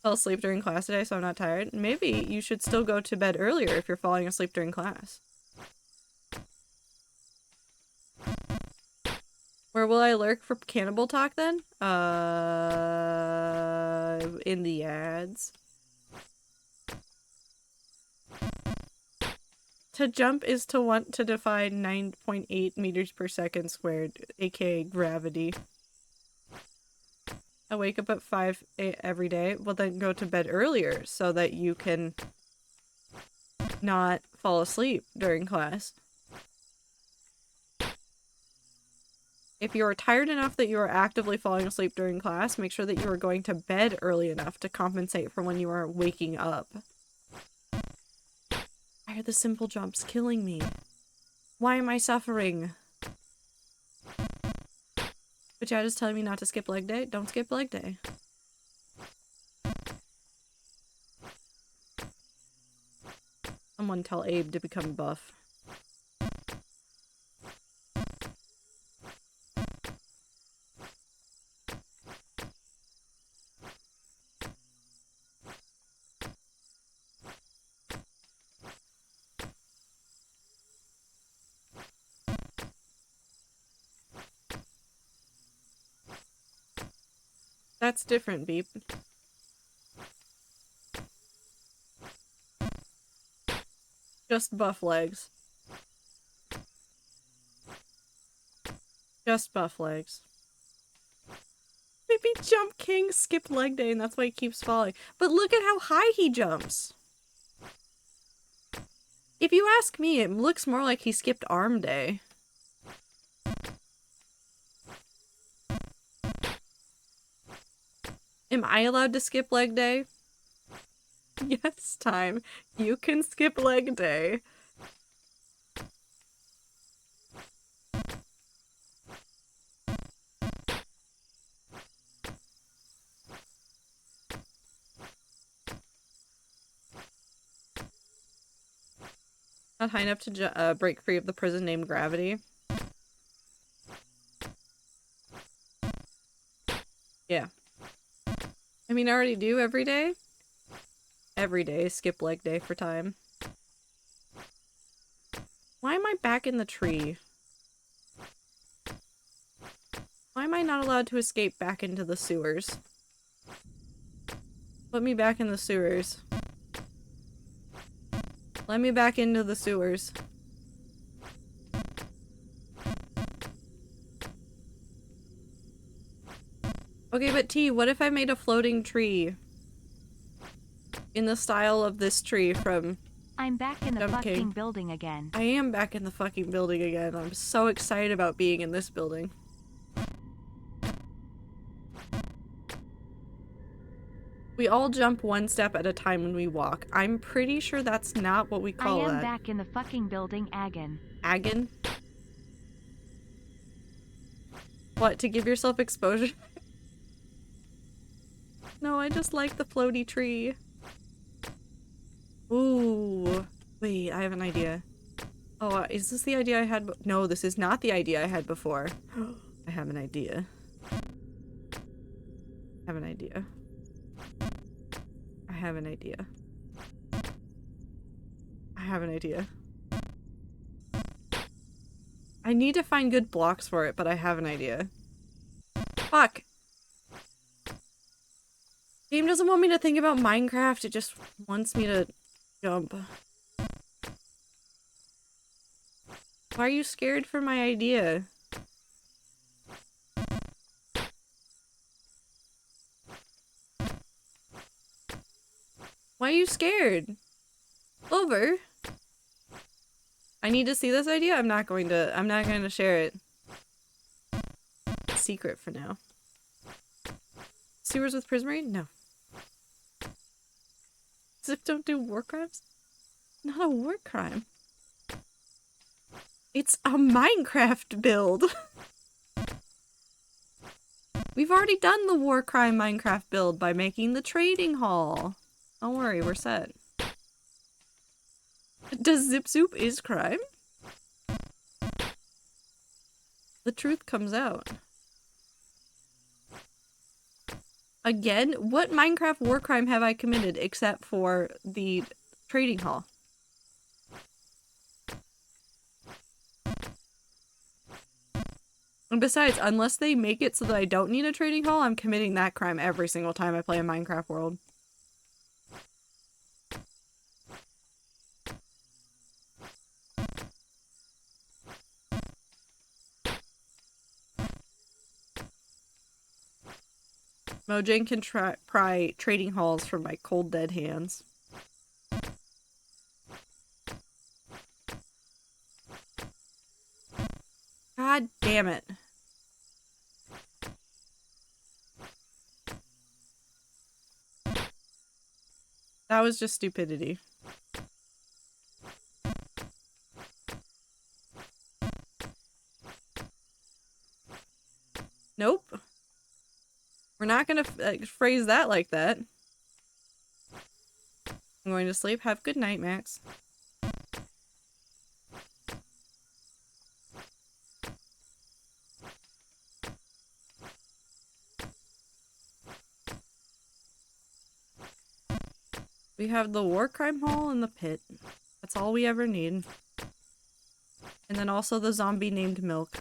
Fell asleep during class today, so I'm not tired. Maybe you should still go to bed earlier if you're falling asleep during class. Where will I lurk for cannibal talk then? In the ads. To jump is to want to defy 9.8 meters per second squared, aka gravity. I wake up at 5 every day. Well, then go to bed earlier so that you can not fall asleep during class. If you are tired enough that you are actively falling asleep during class, make sure that you are going to bed early enough to compensate for when you are waking up. Why are the simple jumps killing me? Why am I suffering? But Chad is telling me not to skip leg day. Don't skip leg day. Someone tell Abe to become buff. That's different, Beep. Just buff legs. Just buff legs. Maybe Jump King skipped leg day and that's why he keeps falling. But look at how high he jumps. If you ask me, it looks more like he skipped arm day. Am I allowed to skip leg day? Yes, Time. You can skip leg day. Not high enough to break free of the prison named Gravity. Yeah. I mean, I already do every day. Every day, skip leg day for Time. Why am I back in the tree? Why am I not allowed to escape back into the sewers? Put me back in the sewers. Let me back into the sewers. Okay, but T, what if I made a floating tree? In the style of this tree from... I'm back in the Jump fucking King. building again. I am back in the fucking building again. I'm so excited about being in this building. We all jump one step at a time when we walk. I'm pretty sure that's not what we call I am that. back in the fucking building again. Agon? What, to give yourself exposure? No, I just like the floaty tree. Ooh. Wait, I have an idea. Oh, is this the idea I had? No, this is not the idea I had before. I have an idea. I have an idea. I have an idea. I have an idea. I need to find good blocks for it, but I have an idea. Fuck! Game doesn't want me to think about Minecraft, it just wants me to jump. Why are you scared for my idea? Why are you scared? Over. I need to see this idea. I'm not going to share it. It's secret for now. Sewers with Prismarine? No. Zip don't do war crimes? Not a war crime. It's a Minecraft build. We've already done the war crime Minecraft build by making the trading hall. Don't worry, we're set. Does Zip Soup is crime? The truth comes out. Again, what Minecraft war crime have I committed except for the trading hall? And besides, unless they make it so that I don't need a trading hall, I'm committing that crime every single time I play a Minecraft world. Mojang can pry trading halls from my cold dead hands. God damn it. That was just stupidity. Nope. We're not gonna phrase that like that. I'm going to sleep. Have a good night, Max. We have the war crime hall and the pit. That's all we ever need. And then also the zombie named Milk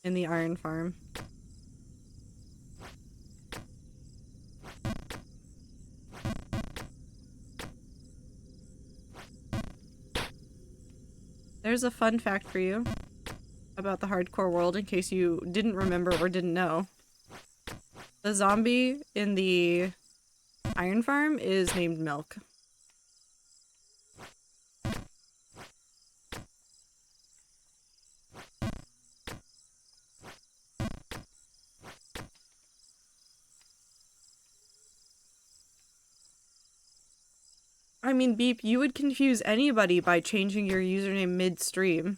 in the iron farm. There's a fun fact for you about the hardcore world in case you didn't remember or didn't know. The zombie in the iron farm is named Milk. I mean, Beep, you would confuse anybody by changing your username mid-stream.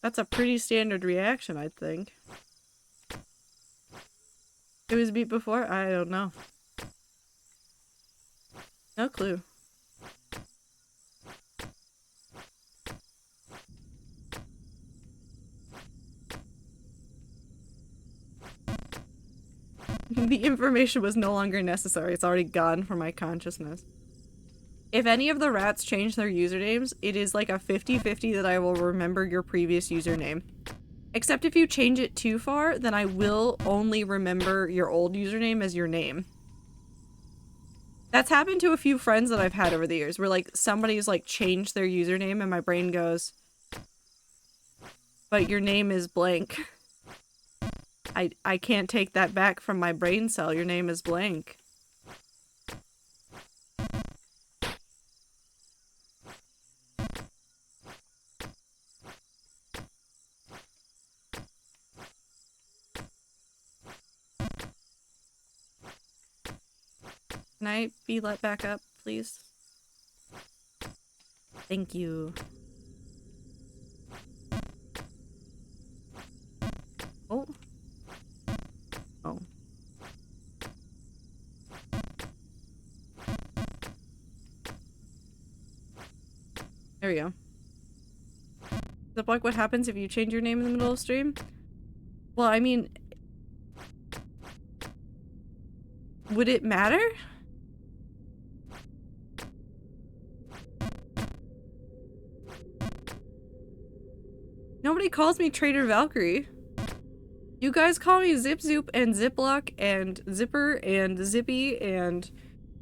That's a pretty standard reaction, I think. It was Beep before? I don't know. No clue. The information was no longer necessary. It's already gone from my consciousness. If any of the rats change their usernames, it is like a 50-50 that I will remember your previous username. Except if you change it too far, then I will only remember your old username as your name. That's happened to a few friends that I've had over the years, where like somebody's like changed their username and my brain goes, but your name is blank. I can't take that back from my brain cell. Your name is blank. Can I be let back up, please? Thank you. Oh. Oh. There we go. Ziploc, what happens if you change your name in the middle of stream? Well, I mean... would it matter? Nobody calls me Trader Valkyrie. You guys call me Zip Zoop and Ziploc and Zipper and Zippy and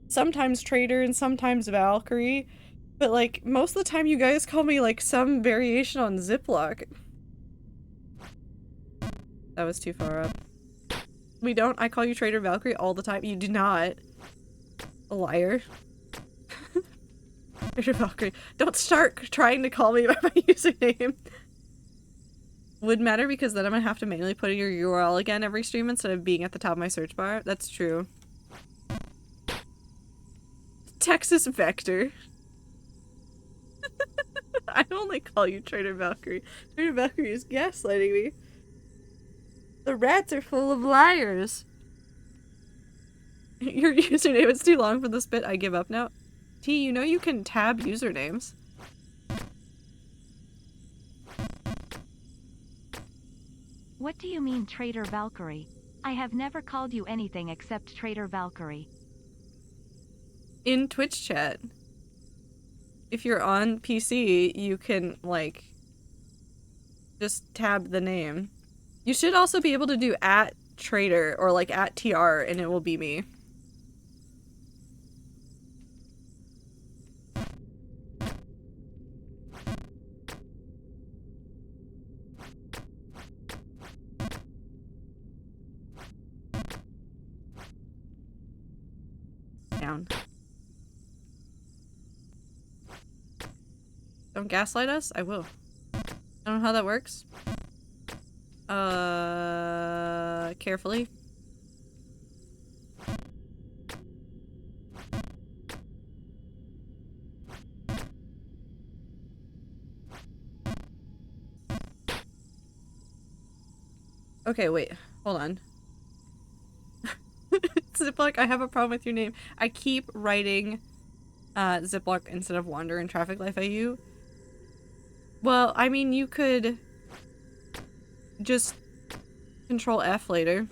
sometimes Trader and sometimes Valkyrie. But like, most of the time you guys call me like some variation on Ziploc. That was too far up. We don't. I call you Trader Valkyrie all the time. You do not. A liar. Trader Valkyrie. Don't start trying to call me by my username. Would matter because then I'm gonna have to manually put in your URL again every stream instead of being at the top of my search bar. That's true. Texas Vector. I only call you Trader Valkyrie. Trader Valkyrie is gaslighting me. The rats are full of liars. Your username is too long for this bit. I give up now. T, you know you can tab usernames. What do you mean, Trader Valkyrie? I have never called you anything except Trader Valkyrie. In Twitch chat. If you're on PC, you can, like, just tab the name. You should also be able to do @Trader or, like, @TR, and it will be me. Down. Don't gaslight us? I will. I don't know how that works. Carefully. Okay, wait. Hold on. Ziploc, I have a problem with your name. I keep writing Ziploc instead of Wander in Traffic Life IU. Well, I mean, you could just Control F later.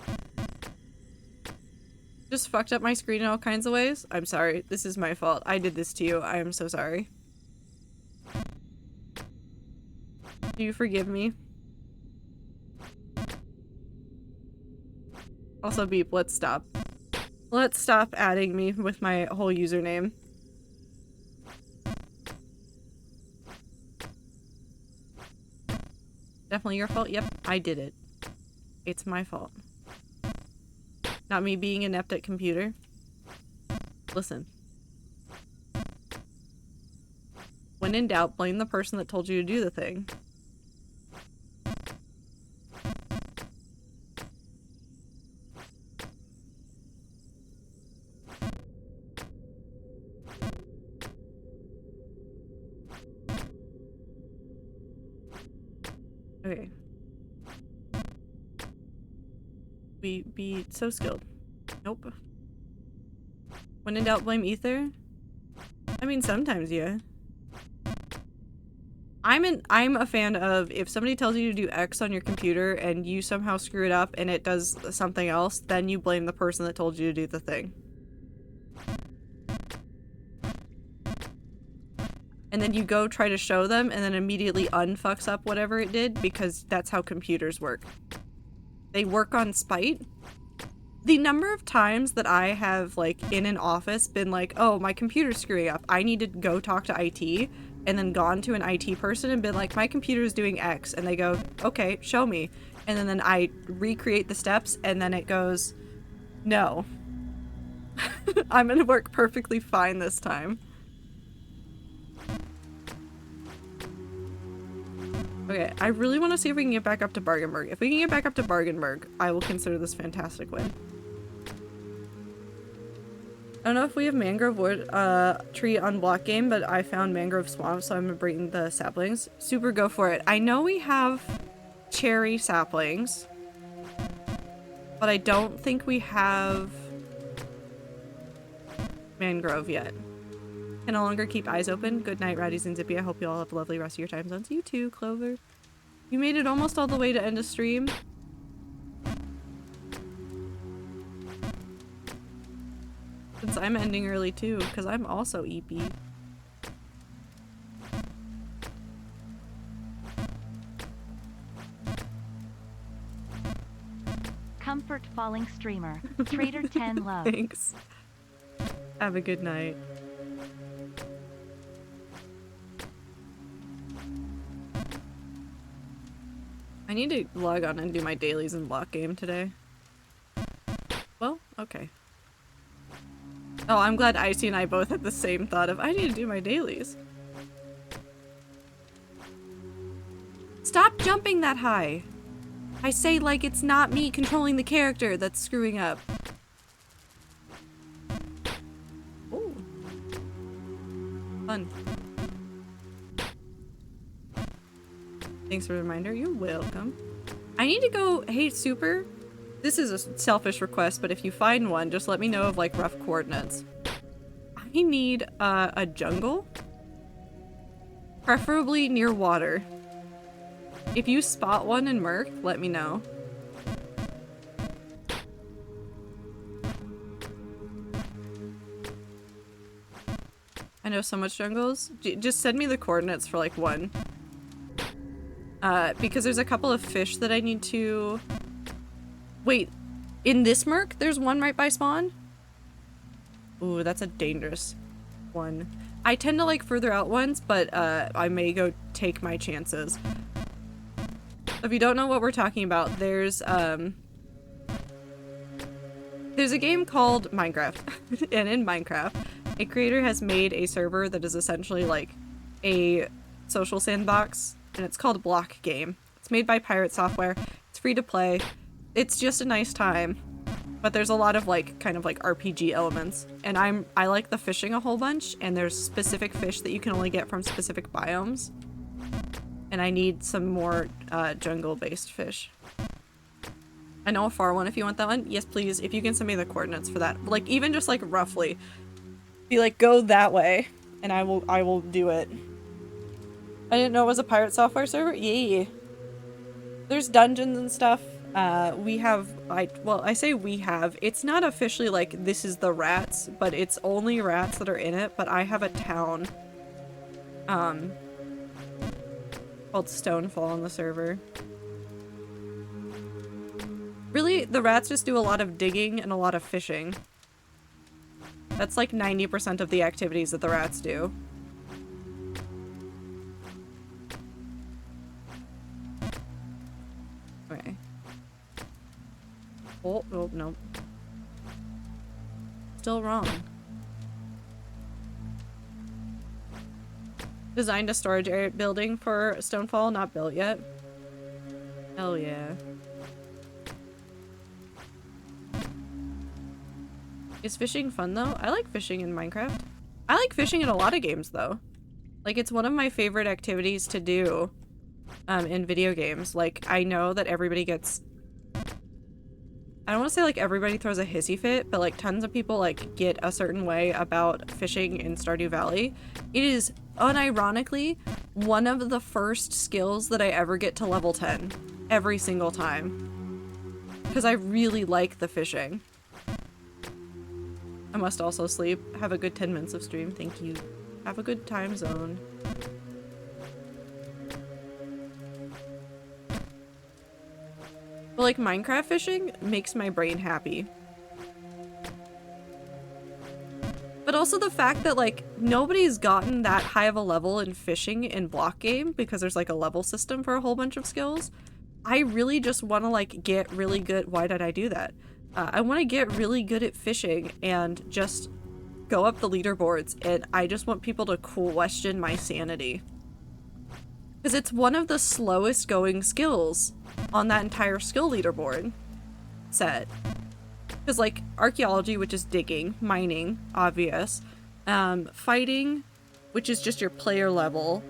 Just fucked up my screen in all kinds of ways. I'm sorry. This is my fault. I did this to you. I am so sorry. Do you forgive me? Also, Beep, let's stop. Let's stop adding me with my whole username. Definitely your fault? Yep, I did it. It's my fault. Not me being inept at computer. Listen. When in doubt, blame the person that told you to do the thing. Okay. We be so skilled. Nope. When in doubt, blame Ether? I mean, sometimes, yeah. I'm a fan of if somebody tells you to do X on your computer and you somehow screw it up and it does something else, then you blame the person that told you to do the thing. And then you go try to show them and then immediately unfucks up whatever it did because that's how computers work. They work on spite. The number of times that I have, like, in an office been like, oh, my computer's screwing up. I need to go talk to IT, and then gone to an IT person and been like, my computer's doing X. And they go, okay, show me. And then I recreate the steps, and then it goes, no. I'm gonna work perfectly fine this time. Okay, I really want to see if we can get back up to Bargenberg. If we can get back up to Bargenberg, I will consider this fantastic win. don't know if we have mangrove wood tree on block game, but I found mangrove swamp, so I'm gonna bring the saplings. Super, go for it. I know we have cherry saplings, but I don't think we have mangrove yet. Can no longer keep eyes open. Good night, Raddies and Zippy. I hope you all have a lovely rest of your time zones. You too, Clover. You made it almost all the way to end of stream. Since I'm ending early too, because I'm also EP. Comfort falling streamer. Trader 10 love. Thanks. Have a good night. I need to log on and do my dailies in block game today. Well, okay. Oh, I'm glad Icy and I both had the same thought of, I need to do my dailies. Stop jumping that high! I say like it's not me controlling the character that's screwing up. Ooh. Fun. Thanks for the reminder. You're welcome. I need to go, hey, Super. This is a selfish request, but if you find one, just let me know of like rough coordinates. I need a jungle. Preferably near water. If you spot one in Merc, let me know. I know so much jungles. Just send me the coordinates for like one. Because there's a couple of fish that I need to... Wait, in this Merc, there's one right by spawn? Ooh, that's a dangerous one. I tend to like further out ones, but I may go take my chances. If you don't know what we're talking about, there's a game called Minecraft. And in Minecraft, a creator has made a server that is essentially like a social sandbox, and it's called Block Game. It's made by Pirate Software. It's free to play. It's just a nice time. But there's a lot of like kind of like RPG elements. And I like the fishing a whole bunch, and there's specific fish that you can only get from specific biomes. And I need some more jungle-based fish. I know a far one if you want that one. Yes, please. If you can send me the coordinates for that. Like, even just like roughly. Be like, go that way. And I will do it. I didn't know it was a Pirate Software server? Yay. There's dungeons and stuff. I say we have. It's not officially like this is the rats, but it's only rats that are in it. But I have a town. Called Stonefall on the server. Really, the rats just do a lot of digging and a lot of fishing. That's like 90% of the activities that the rats do. Okay. Oh, no. Still wrong. Designed a storage area building for Stonefall, not built yet. Hell yeah. Is fishing fun though? I like fishing in Minecraft. I like fishing in a lot of games though. Like it's one of my favorite activities to do in video games. Like I know that everybody gets... I don't want to say like everybody throws a hissy fit, but like tons of people like get a certain way about fishing in Stardew Valley. It is unironically one of the first skills that I ever get to level 10 every single time. Because I really like the fishing. I must also sleep. Have a good 10 minutes of stream. Thank you. Have a good time zone. But like Minecraft fishing makes my brain happy. But also the fact that like nobody's gotten that high of a level in fishing in Block Game because there's like a level system for a whole bunch of skills. I really just want to like get really good. Why did I do that? I want to get really good at fishing and just go up the leaderboards, and I just want people to question my sanity. Because it's one of the slowest going skills on that entire skill leaderboard set. Because, like, archaeology, which is digging, mining, obvious. Fighting, which is just your player level.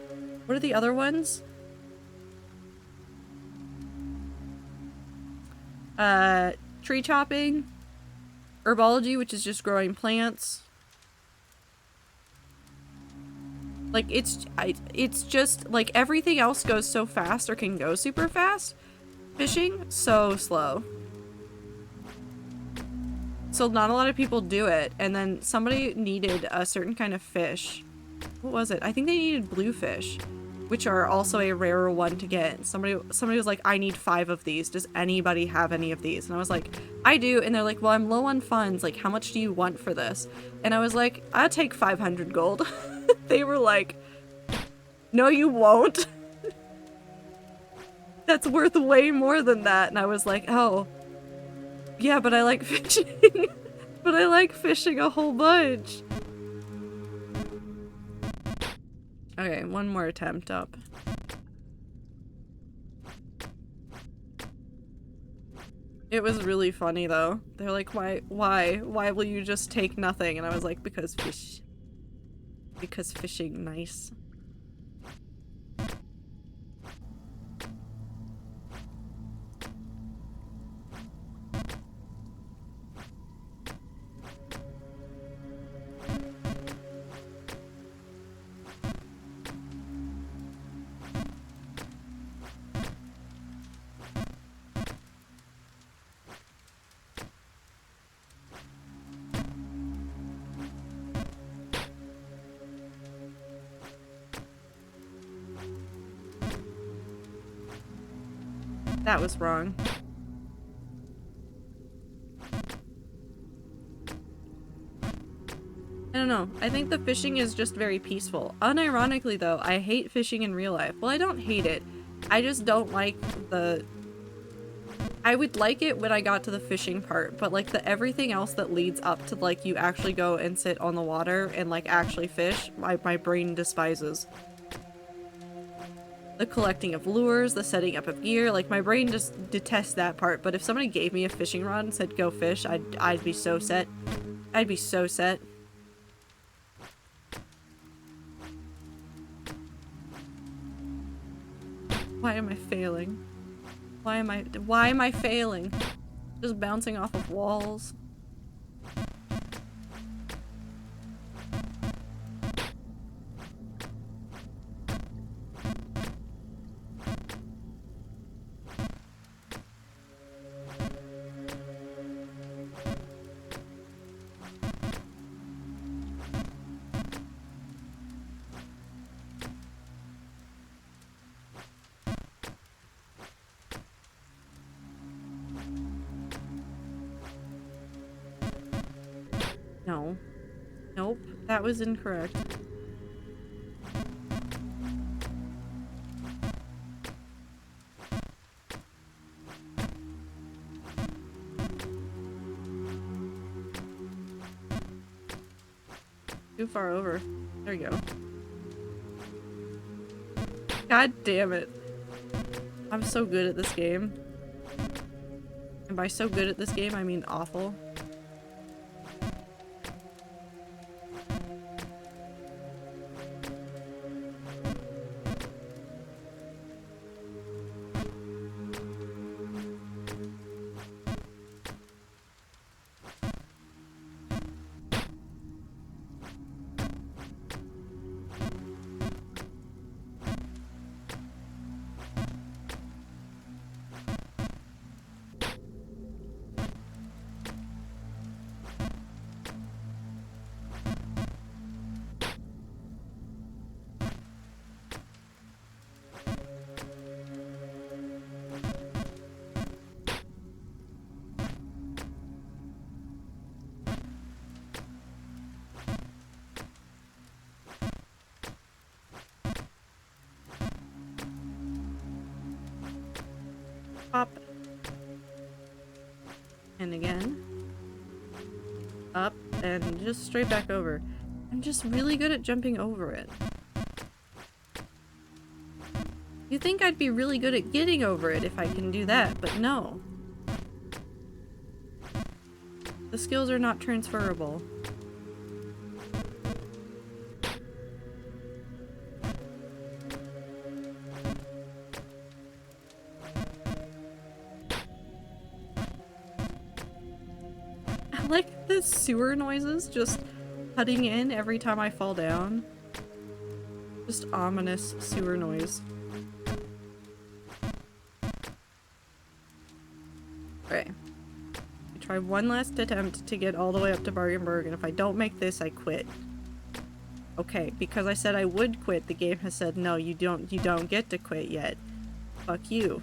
What are the other ones? Tree chopping. Herbology, which is just growing plants. Like, it's just, like, everything else goes so fast or can go super fast. Fishing, so slow. So not a lot of people do it, and then somebody needed a certain kind of fish. What was it? I think they needed bluefish, which are also a rarer one to get. Somebody was like, I need 5 of these. Does anybody have any of these? And I was like, I do. And they're like, well, I'm low on funds. Like, how much do you want for this? And I was like, I'll take 500 gold. They were like, no, you won't. That's worth way more than that. And I was like, oh, yeah, but I like fishing. But I like fishing a whole bunch. Okay, one more attempt up. It was really funny though. They're like, why will you just take nothing? And I was like, because fishing nice. That was wrong. I don't know. I think the fishing is just very peaceful. Unironically though, I hate fishing in real life. Well, I don't hate it. I just don't like the... I would like it when I got to the fishing part, but like the everything else that leads up to like you actually go and sit on the water and like actually fish, my brain despises. The collecting of lures, the setting up of gear, like my brain just detests that part. But if somebody gave me a fishing rod and said go fish, I'd be so set. I'd be so set. Why am I failing? Why am I failing? Just bouncing off of walls. No. Nope. That was incorrect. Too far over. There you go. God damn it. I'm so good at this game. And by so good at this game, I mean awful. Up. And again. Up and just straight back over. I'm just really good at jumping over it. You'd think I'd be really good at getting over it if I can do that, but no. The skills are not transferable. I like the sewer noises just cutting in every time I fall down. Just ominous sewer noise. Okay. We try one last attempt to get all the way up to Bargenberg, and if I don't make this, I quit. Okay, because I said I would quit, the game has said, no, you don't get to quit yet. Fuck you.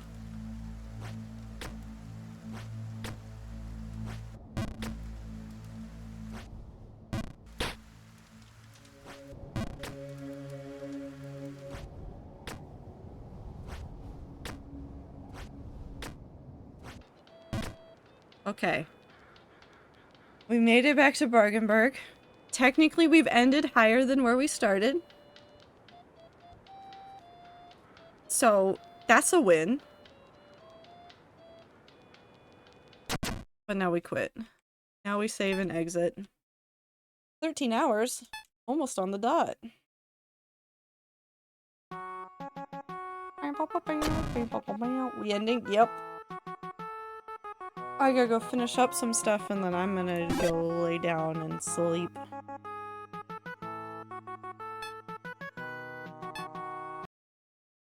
Okay. We made it back to Bargenberg. Technically, we've ended higher than where we started. So, that's a win. But now we quit. Now we save and exit. 13 hours. Almost on the dot. We ending? Yep. I gotta go finish up some stuff and then I'm gonna go lay down and sleep.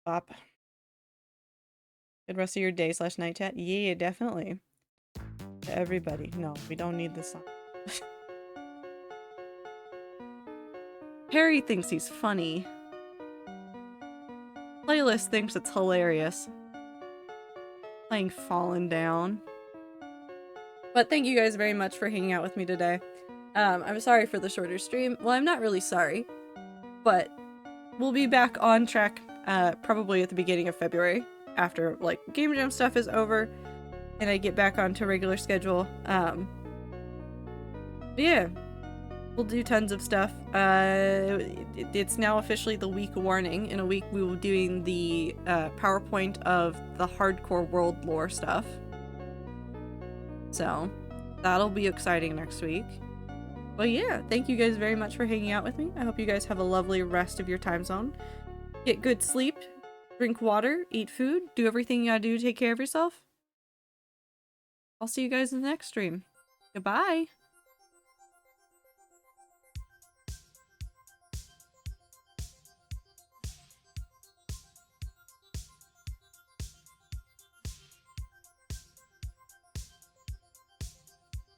Bop. Good rest of your day / night chat? Yeah, definitely. To everybody. No, we don't need this song. Harry thinks he's funny. Playlist thinks it's hilarious. Playing Fallen Down. But thank you guys very much for hanging out with me today. I'm sorry for the shorter stream. Well, I'm not really sorry. But we'll be back on track probably at the beginning of February. After, like, Game Jam stuff is over. And I get back onto regular schedule. Yeah. We'll do tons of stuff. It's now officially the week warning. In a week we will be doing the PowerPoint of the hardcore world lore stuff. So that'll be exciting next week. But yeah, thank you guys very much for hanging out with me. I hope you guys have a lovely rest of your time zone. Get good sleep, drink water, eat food, do everything you gotta do to take care of yourself. I'll see you guys in the next stream. Goodbye!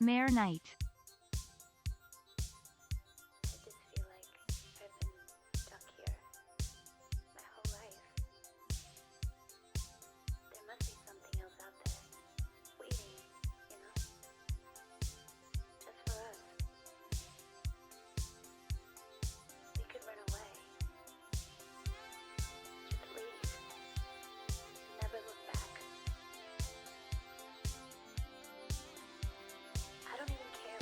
Mare Knight. I just feel like I've been stuck here my whole life. There must be something else out there, waiting, you know? Just for us. We could run away. Just leave. Never look back. I don't even care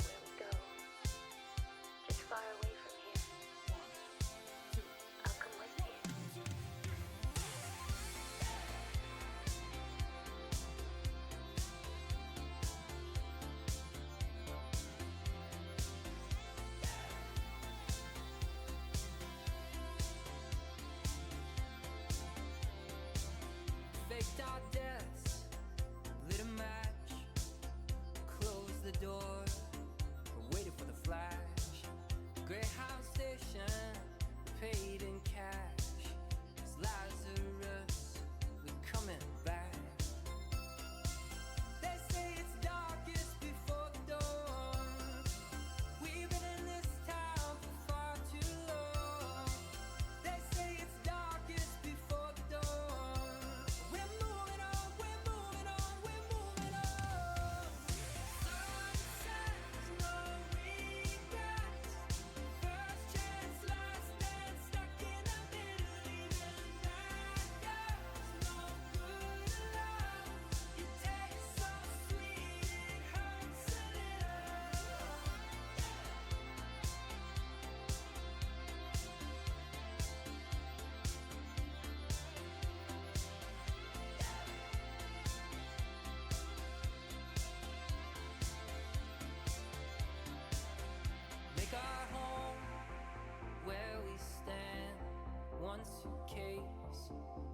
one suitcase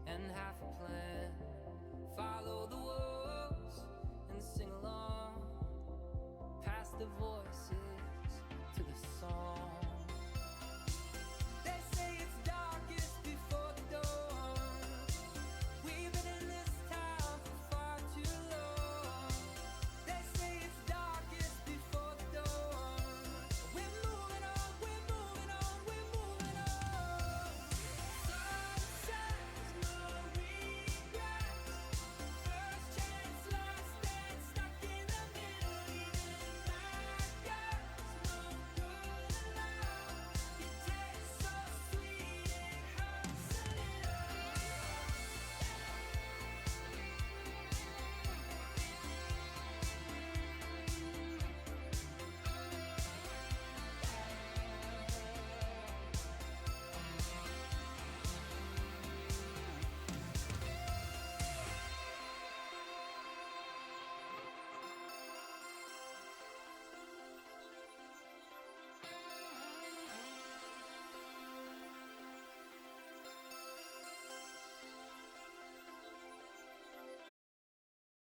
and half a plan. Follow the wolves and sing along. Pass the voices to the song. They say it's